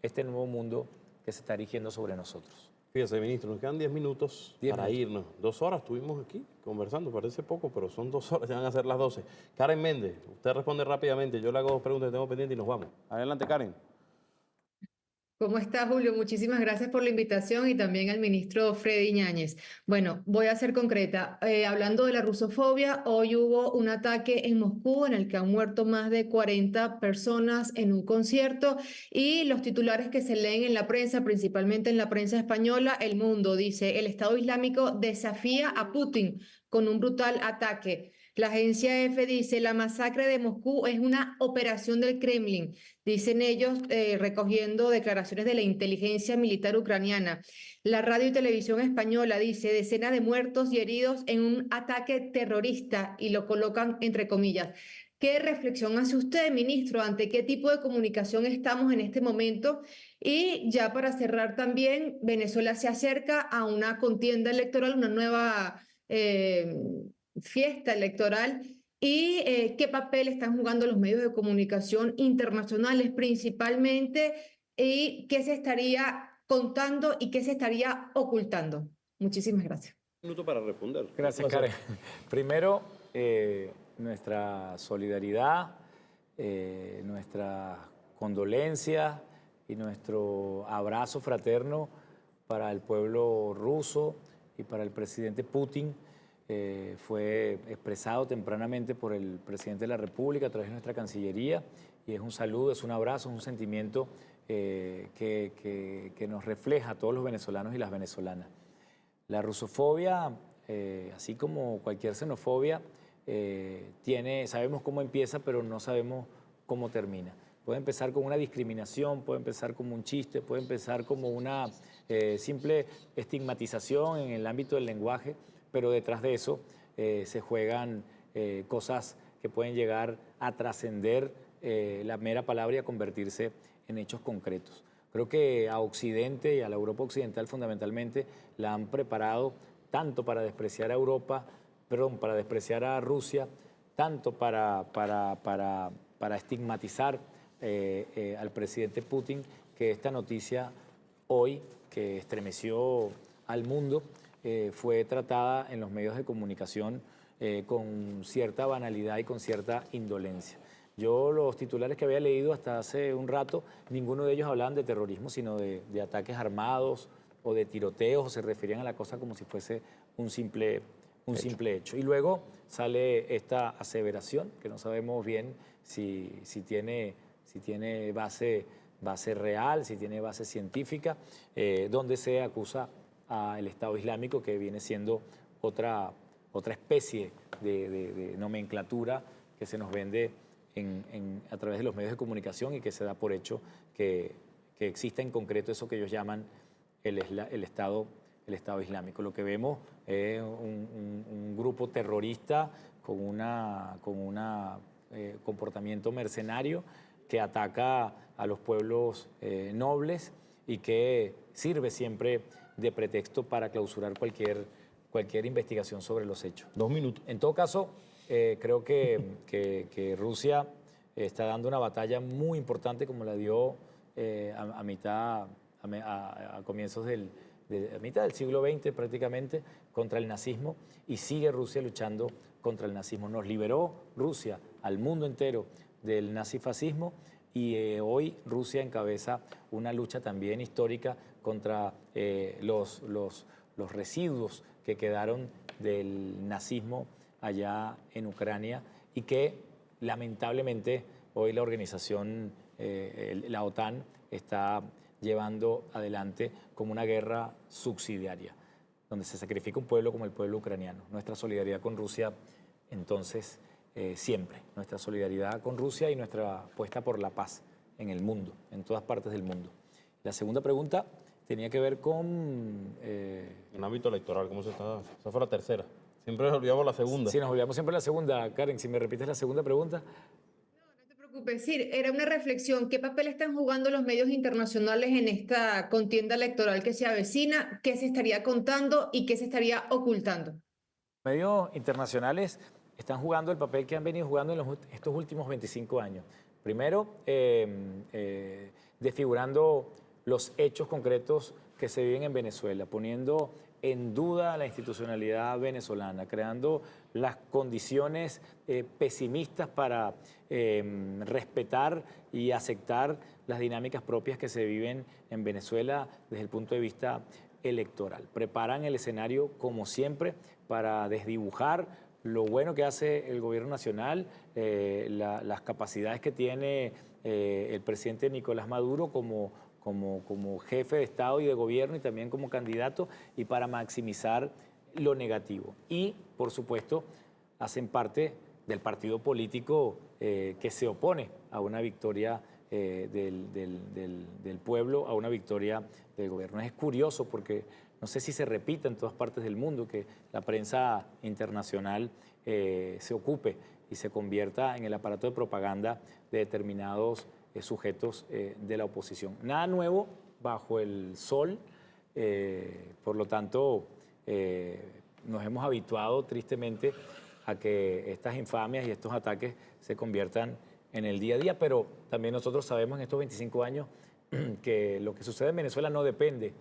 este nuevo mundo que se está erigiendo sobre nosotros. Fíjese, ministro, nos quedan 10 minutos para irnos. 2 horas estuvimos aquí conversando, parece poco, pero son 2 horas, ya van a ser las 12. Karen Méndez, usted responde rápidamente. Yo le hago 2 preguntas que tengo pendientes y nos vamos. Adelante, Karen. ¿Cómo está, Julio? Muchísimas gracias por la invitación y también al ministro Freddy Ñáñez. Bueno, voy a ser concreta. Hablando de la rusofobia, hoy hubo un ataque en Moscú en el que han muerto más de 40 personas en un concierto y los titulares que se leen en la prensa, principalmente en la prensa española, El Mundo dice: el Estado Islámico desafía a Putin con un brutal ataque. La agencia EFE dice: la masacre de Moscú es una operación del Kremlin. Dicen ellos, recogiendo declaraciones de la inteligencia militar ucraniana. La radio y televisión española dice: decenas de muertos y heridos en un ataque terrorista, y lo colocan entre comillas. ¿Qué reflexión hace usted, ministro? ¿Ante qué tipo de comunicación estamos en este momento? Y ya para cerrar también, Venezuela se acerca a una contienda electoral, una nueva fiesta electoral. ¿Y qué papel están jugando los medios de comunicación internacionales principalmente? ¿Y qué se estaría contando y qué se estaría ocultando? Muchísimas gracias. Un minuto para responder. Gracias, Karen. Primero, nuestra solidaridad, nuestra condolencia y nuestro abrazo fraterno para el pueblo ruso y para el presidente Putin. Fue expresado tempranamente por el presidente de la República a través de nuestra Cancillería, y es un saludo, es un abrazo, es un sentimiento que nos refleja a todos los venezolanos y las venezolanas. La rusofobia, así como cualquier xenofobia, sabemos cómo empieza, pero no sabemos cómo termina. Puede empezar con una discriminación, puede empezar como un chiste, puede empezar como una simple estigmatización en el ámbito del lenguaje, pero detrás de eso se juegan cosas que pueden llegar a trascender la mera palabra y a convertirse en hechos concretos. Creo que a Occidente y a la Europa occidental fundamentalmente la han preparado tanto para despreciar a Europa, para despreciar a Rusia, tanto para estigmatizar al presidente Putin, que esta noticia hoy, que estremeció al mundo, fue tratada en los medios de comunicación con cierta banalidad y con cierta indolencia. Yo los titulares que había leído hasta hace un rato, ninguno de ellos hablaban de terrorismo, sino de ataques armados o de tiroteos, o se referían a la cosa como si fuese un simple hecho. Y luego sale esta aseveración, que no sabemos bien si tiene base real, si tiene base científica, donde se acusa al Estado Islámico, que viene siendo otra especie de nomenclatura que se nos vende a través de los medios de comunicación, y que se da por hecho que existe en concreto eso que ellos llaman el Estado Islámico. Lo que vemos es un grupo terrorista con un comportamiento mercenario que ataca a los pueblos nobles y que sirve siempre de pretexto para clausurar cualquier investigación sobre los hechos. 2 minutos. En todo caso, creo que Rusia está dando una batalla muy importante, como la dio a comienzos a mitad del siglo XX prácticamente, contra el nazismo, y sigue Rusia luchando contra el nazismo. Nos liberó Rusia al mundo entero del nazifascismo, y hoy Rusia encabeza una lucha también histórica contra los residuos que quedaron del nazismo allá en Ucrania, y que lamentablemente hoy la organización, la OTAN, está llevando adelante como una guerra subsidiaria, donde se sacrifica un pueblo como el pueblo ucraniano. Nuestra solidaridad con Rusia, entonces, siempre, nuestra solidaridad con Rusia y nuestra apuesta por la paz en el mundo, en todas partes del mundo. La segunda pregunta tenía que ver con... En ámbito electoral, ¿cómo se está? Esa fue la tercera. Siempre nos olvidamos la segunda. Sí, nos olvidamos siempre la segunda. Karen, si me repites la segunda pregunta. No te preocupes. Sí, era una reflexión. ¿Qué papel están jugando los medios internacionales en esta contienda electoral que se avecina? ¿Qué se estaría contando y qué se estaría ocultando? Los medios internacionales están jugando el papel que han venido jugando en estos últimos 25 años. Primero, desfigurando los hechos concretos que se viven en Venezuela, poniendo en duda la institucionalidad venezolana, creando las condiciones pesimistas para respetar y aceptar las dinámicas propias que se viven en Venezuela desde el punto de vista electoral. Preparan el escenario, como siempre, para desdibujar lo bueno que hace el gobierno nacional, las capacidades que tiene el presidente Nicolás Maduro como jefe de Estado y de gobierno y también como candidato, y para maximizar lo negativo. Y, por supuesto, hacen parte del partido político que se opone a una victoria del pueblo, a una victoria del gobierno. Es curioso porque no sé si se repite en todas partes del mundo que la prensa internacional se ocupe y se convierta en el aparato de propaganda de determinados sujetos de la oposición. Nada nuevo bajo el sol, por lo tanto, nos hemos habituado tristemente a que estas infamias y estos ataques se conviertan en el día a día, pero también nosotros sabemos en estos 25 años que lo que sucede en Venezuela no depende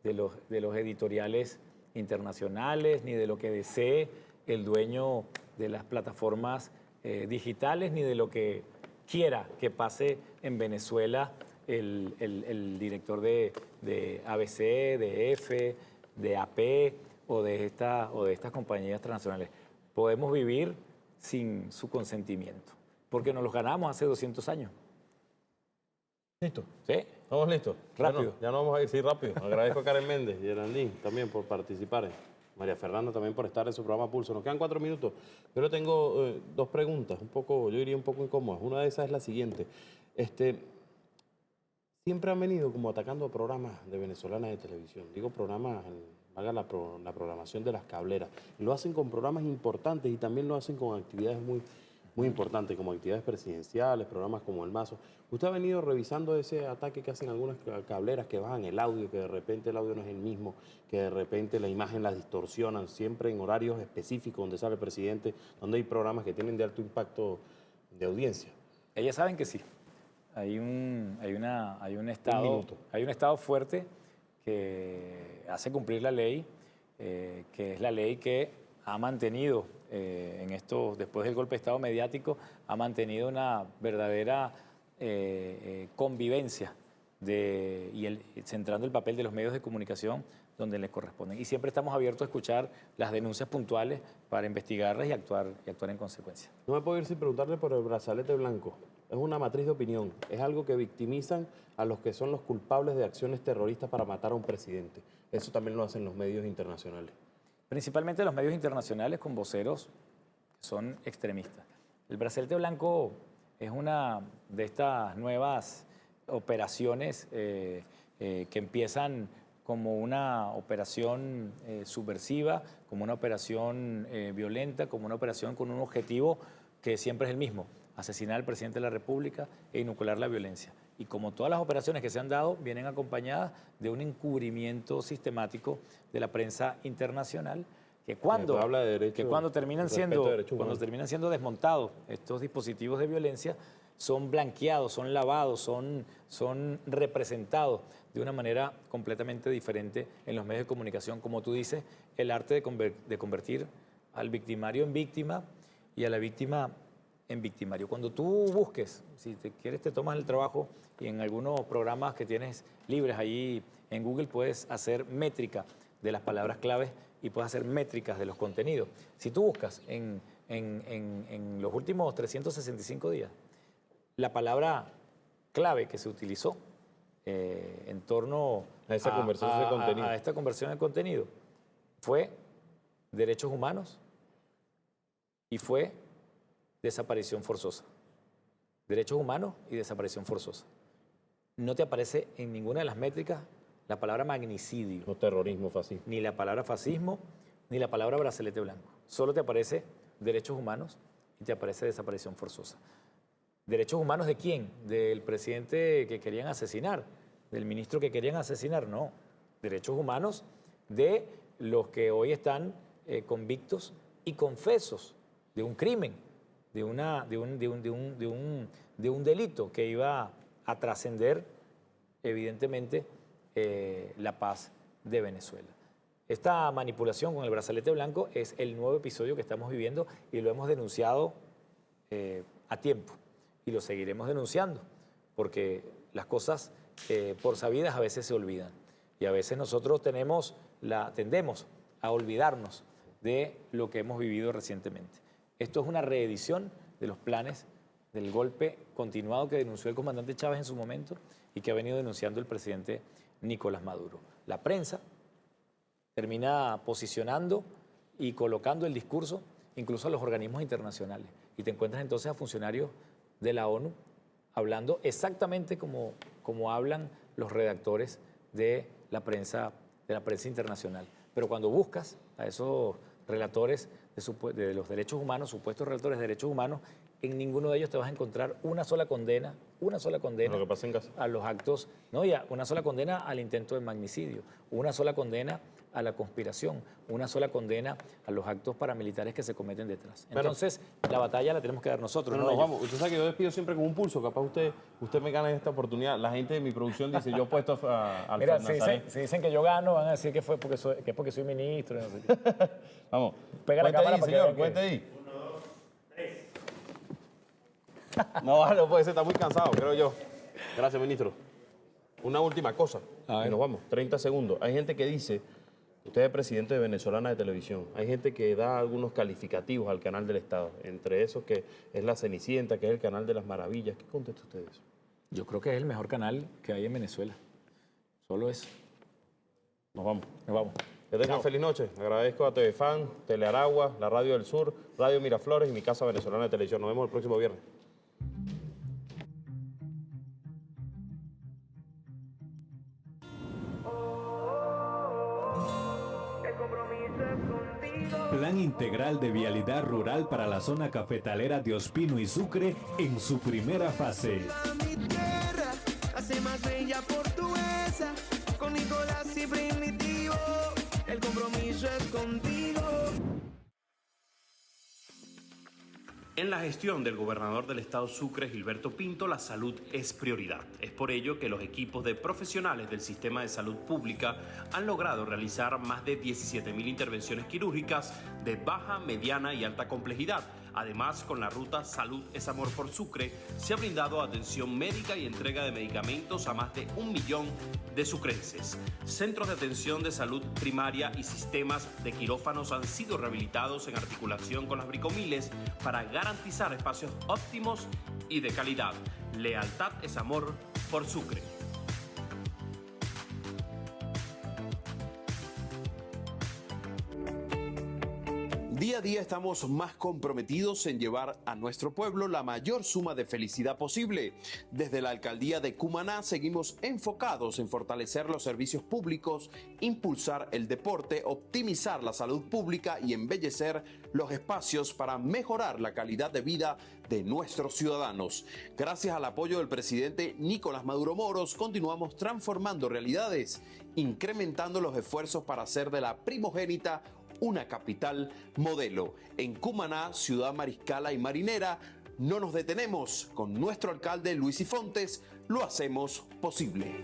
de los editoriales internacionales, ni de lo que desee el dueño de las plataformas digitales, ni de lo que quiera que pase en Venezuela el director de ABC, de EFE, de AP o de estas compañías transnacionales. Podemos vivir sin su consentimiento, porque nos los ganamos hace 200 años. ¿Listo? ¿Sí? ¿Estamos listos? Rápido. Bueno, ya no vamos a ir, sí, rápido. Agradezco a Karen Méndez y a Erandín también por participar. María Fernanda también por estar en su programa Pulso. Nos quedan 4 minutos. Yo le tengo 2 preguntas, yo diría un poco incómodas. Una de esas es la siguiente. Siempre han venido como atacando a programas de venezolanas de televisión. Digo programas, hagan la programación de las cableras. Lo hacen con programas importantes y también lo hacen con actividades muy importantes, como actividades presidenciales, programas como El Mazo. ¿Usted ha venido revisando ese ataque que hacen algunas cableras que bajan el audio, que de repente el audio no es el mismo, que de repente la imagen la distorsionan, siempre en horarios específicos donde sale el presidente, donde hay programas que tienen de alto impacto de audiencia? Ellas saben que sí. Hay un estado fuerte que hace cumplir la ley, que es la ley que ha mantenido después del golpe de Estado mediático, ha mantenido una verdadera convivencia centrando el papel de los medios de comunicación donde les corresponden. Y siempre estamos abiertos a escuchar las denuncias puntuales para investigarlas y actuar en consecuencia. No me puedo ir sin preguntarle por el brazalete blanco. Es una matriz de opinión. Es algo que victimizan a los que son los culpables de acciones terroristas para matar a un presidente. Eso también lo hacen los medios internacionales. Principalmente los medios internacionales con voceros que son extremistas. El brazalete blanco es una de estas nuevas operaciones que empiezan como una operación subversiva, como una operación violenta, como una operación con un objetivo que siempre es el mismo: asesinar al presidente de la República e inocular la violencia. Y como todas las operaciones que se han dado, vienen acompañadas de un encubrimiento sistemático de la prensa internacional, que cuando terminan siendo desmontados estos dispositivos de violencia, son blanqueados, son lavados, son representados de una manera completamente diferente en los medios de comunicación. Como tú dices, el arte de convertir al victimario en víctima y a la víctima en victimario. Cuando tú busques, si te quieres, te tomas el trabajo y en algunos programas que tienes libres ahí en Google puedes hacer métrica de las palabras claves y puedes hacer métricas de los contenidos. Si tú buscas en los últimos 365 días la palabra clave que se utilizó en torno a esta conversión de contenido fue derechos humanos y fue desaparición forzosa. Derechos humanos y desaparición forzosa. No te aparece en ninguna de las métricas la palabra magnicidio. No terrorismo, fascismo. Ni la palabra fascismo, ni la palabra brazalete blanco. Solo te aparece derechos humanos y te aparece desaparición forzosa. ¿Derechos humanos de quién? ¿Del presidente que querían asesinar? ¿Del ministro que querían asesinar? No. Derechos humanos de los que hoy están convictos y confesos de un crimen, de un delito que iba a trascender, evidentemente, la paz de Venezuela. Esta manipulación con el brazalete blanco es el nuevo episodio que estamos viviendo y lo hemos denunciado a tiempo y lo seguiremos denunciando porque las cosas por sabidas a veces se olvidan y a veces nosotros tendemos a olvidarnos de lo que hemos vivido recientemente. Esto es una reedición de los planes del golpe continuado que denunció el comandante Chávez en su momento y que ha venido denunciando el presidente Nicolás Maduro. La prensa termina posicionando y colocando el discurso incluso a los organismos internacionales. Y te encuentras entonces a funcionarios de la ONU hablando exactamente como hablan los redactores de la prensa internacional. Pero cuando buscas a esos relatores de los derechos humanos, supuestos relatores de derechos humanos, en ninguno de ellos te vas a encontrar una sola condena lo que pasa en casa. A los actos, no, ya, una sola condena al intento de magnicidio, una sola condena a la conspiración, una sola condena a los actos paramilitares que se cometen detrás. Entonces, la batalla la tenemos que dar nosotros. No, vamos. Usted sabe que yo despido siempre con un pulso. Capaz usted me gana esta oportunidad. La gente de mi producción dice, yo he puesto al Mira, si dicen que yo gano, van a decir que fue porque soy ministro. No sé qué. Vamos. Pega la cámara ahí, para señor, que cuente ahí. 1, 2, 3. No, vale, no puede ser, está muy cansado, creo yo. Gracias, ministro. Una última cosa. Y nos vamos, 30 segundos. Hay gente que dice... Usted es presidente de Venezolana de Televisión. Hay gente que da algunos calificativos al canal del Estado, entre esos que es La Cenicienta, que es el canal de las maravillas. ¿Qué contesta usted de eso? Yo creo que es el mejor canal que hay en Venezuela. Solo eso. Nos vamos. Nos vamos. Que tengan feliz noche. Agradezco a TV Fan, Telearagua, la Radio del Sur, Radio Miraflores y mi Casa Venezolana de Televisión. Nos vemos el próximo viernes. Plan integral de vialidad rural para la zona cafetalera de Ospino y Sucre en su primera fase. Mi tierra hace más bella portuguesa, con Nicolás y Primitivo, el compromiso es contigo. En la gestión del gobernador del estado Sucre, Gilberto Pinto, la salud es prioridad. Es por ello que los equipos de profesionales del sistema de salud pública han logrado realizar más de 17.000 intervenciones quirúrgicas de baja, mediana y alta complejidad. Además, con la ruta Salud es Amor por Sucre, se ha brindado atención médica y entrega de medicamentos a más de 1 millón de sucrenses. Centros de atención de salud primaria y sistemas de quirófanos han sido rehabilitados en articulación con las bricomiles para garantizar espacios óptimos y de calidad. Lealtad es amor por Sucre. Día a día estamos más comprometidos en llevar a nuestro pueblo la mayor suma de felicidad posible. Desde la alcaldía de Cumaná seguimos enfocados en fortalecer los servicios públicos, impulsar el deporte, optimizar la salud pública y embellecer los espacios para mejorar la calidad de vida de nuestros ciudadanos. Gracias al apoyo del presidente Nicolás Maduro Moros, continuamos transformando realidades, incrementando los esfuerzos para hacer de la primogénita una capital modelo. En Cumaná, Ciudad Mariscala y Marinera, no nos detenemos. Con nuestro alcalde Luis Ifontes, lo hacemos posible.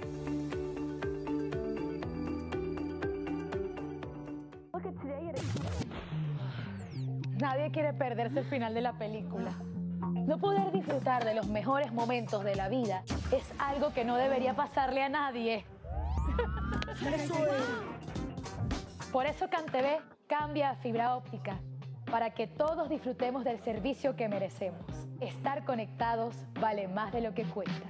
Nadie quiere perderse el final de la película. No poder disfrutar de los mejores momentos de la vida es algo que no debería pasarle a nadie. Por eso CanTV cambia a fibra óptica, para que todos disfrutemos del servicio que merecemos. Estar conectados vale más de lo que cuesta.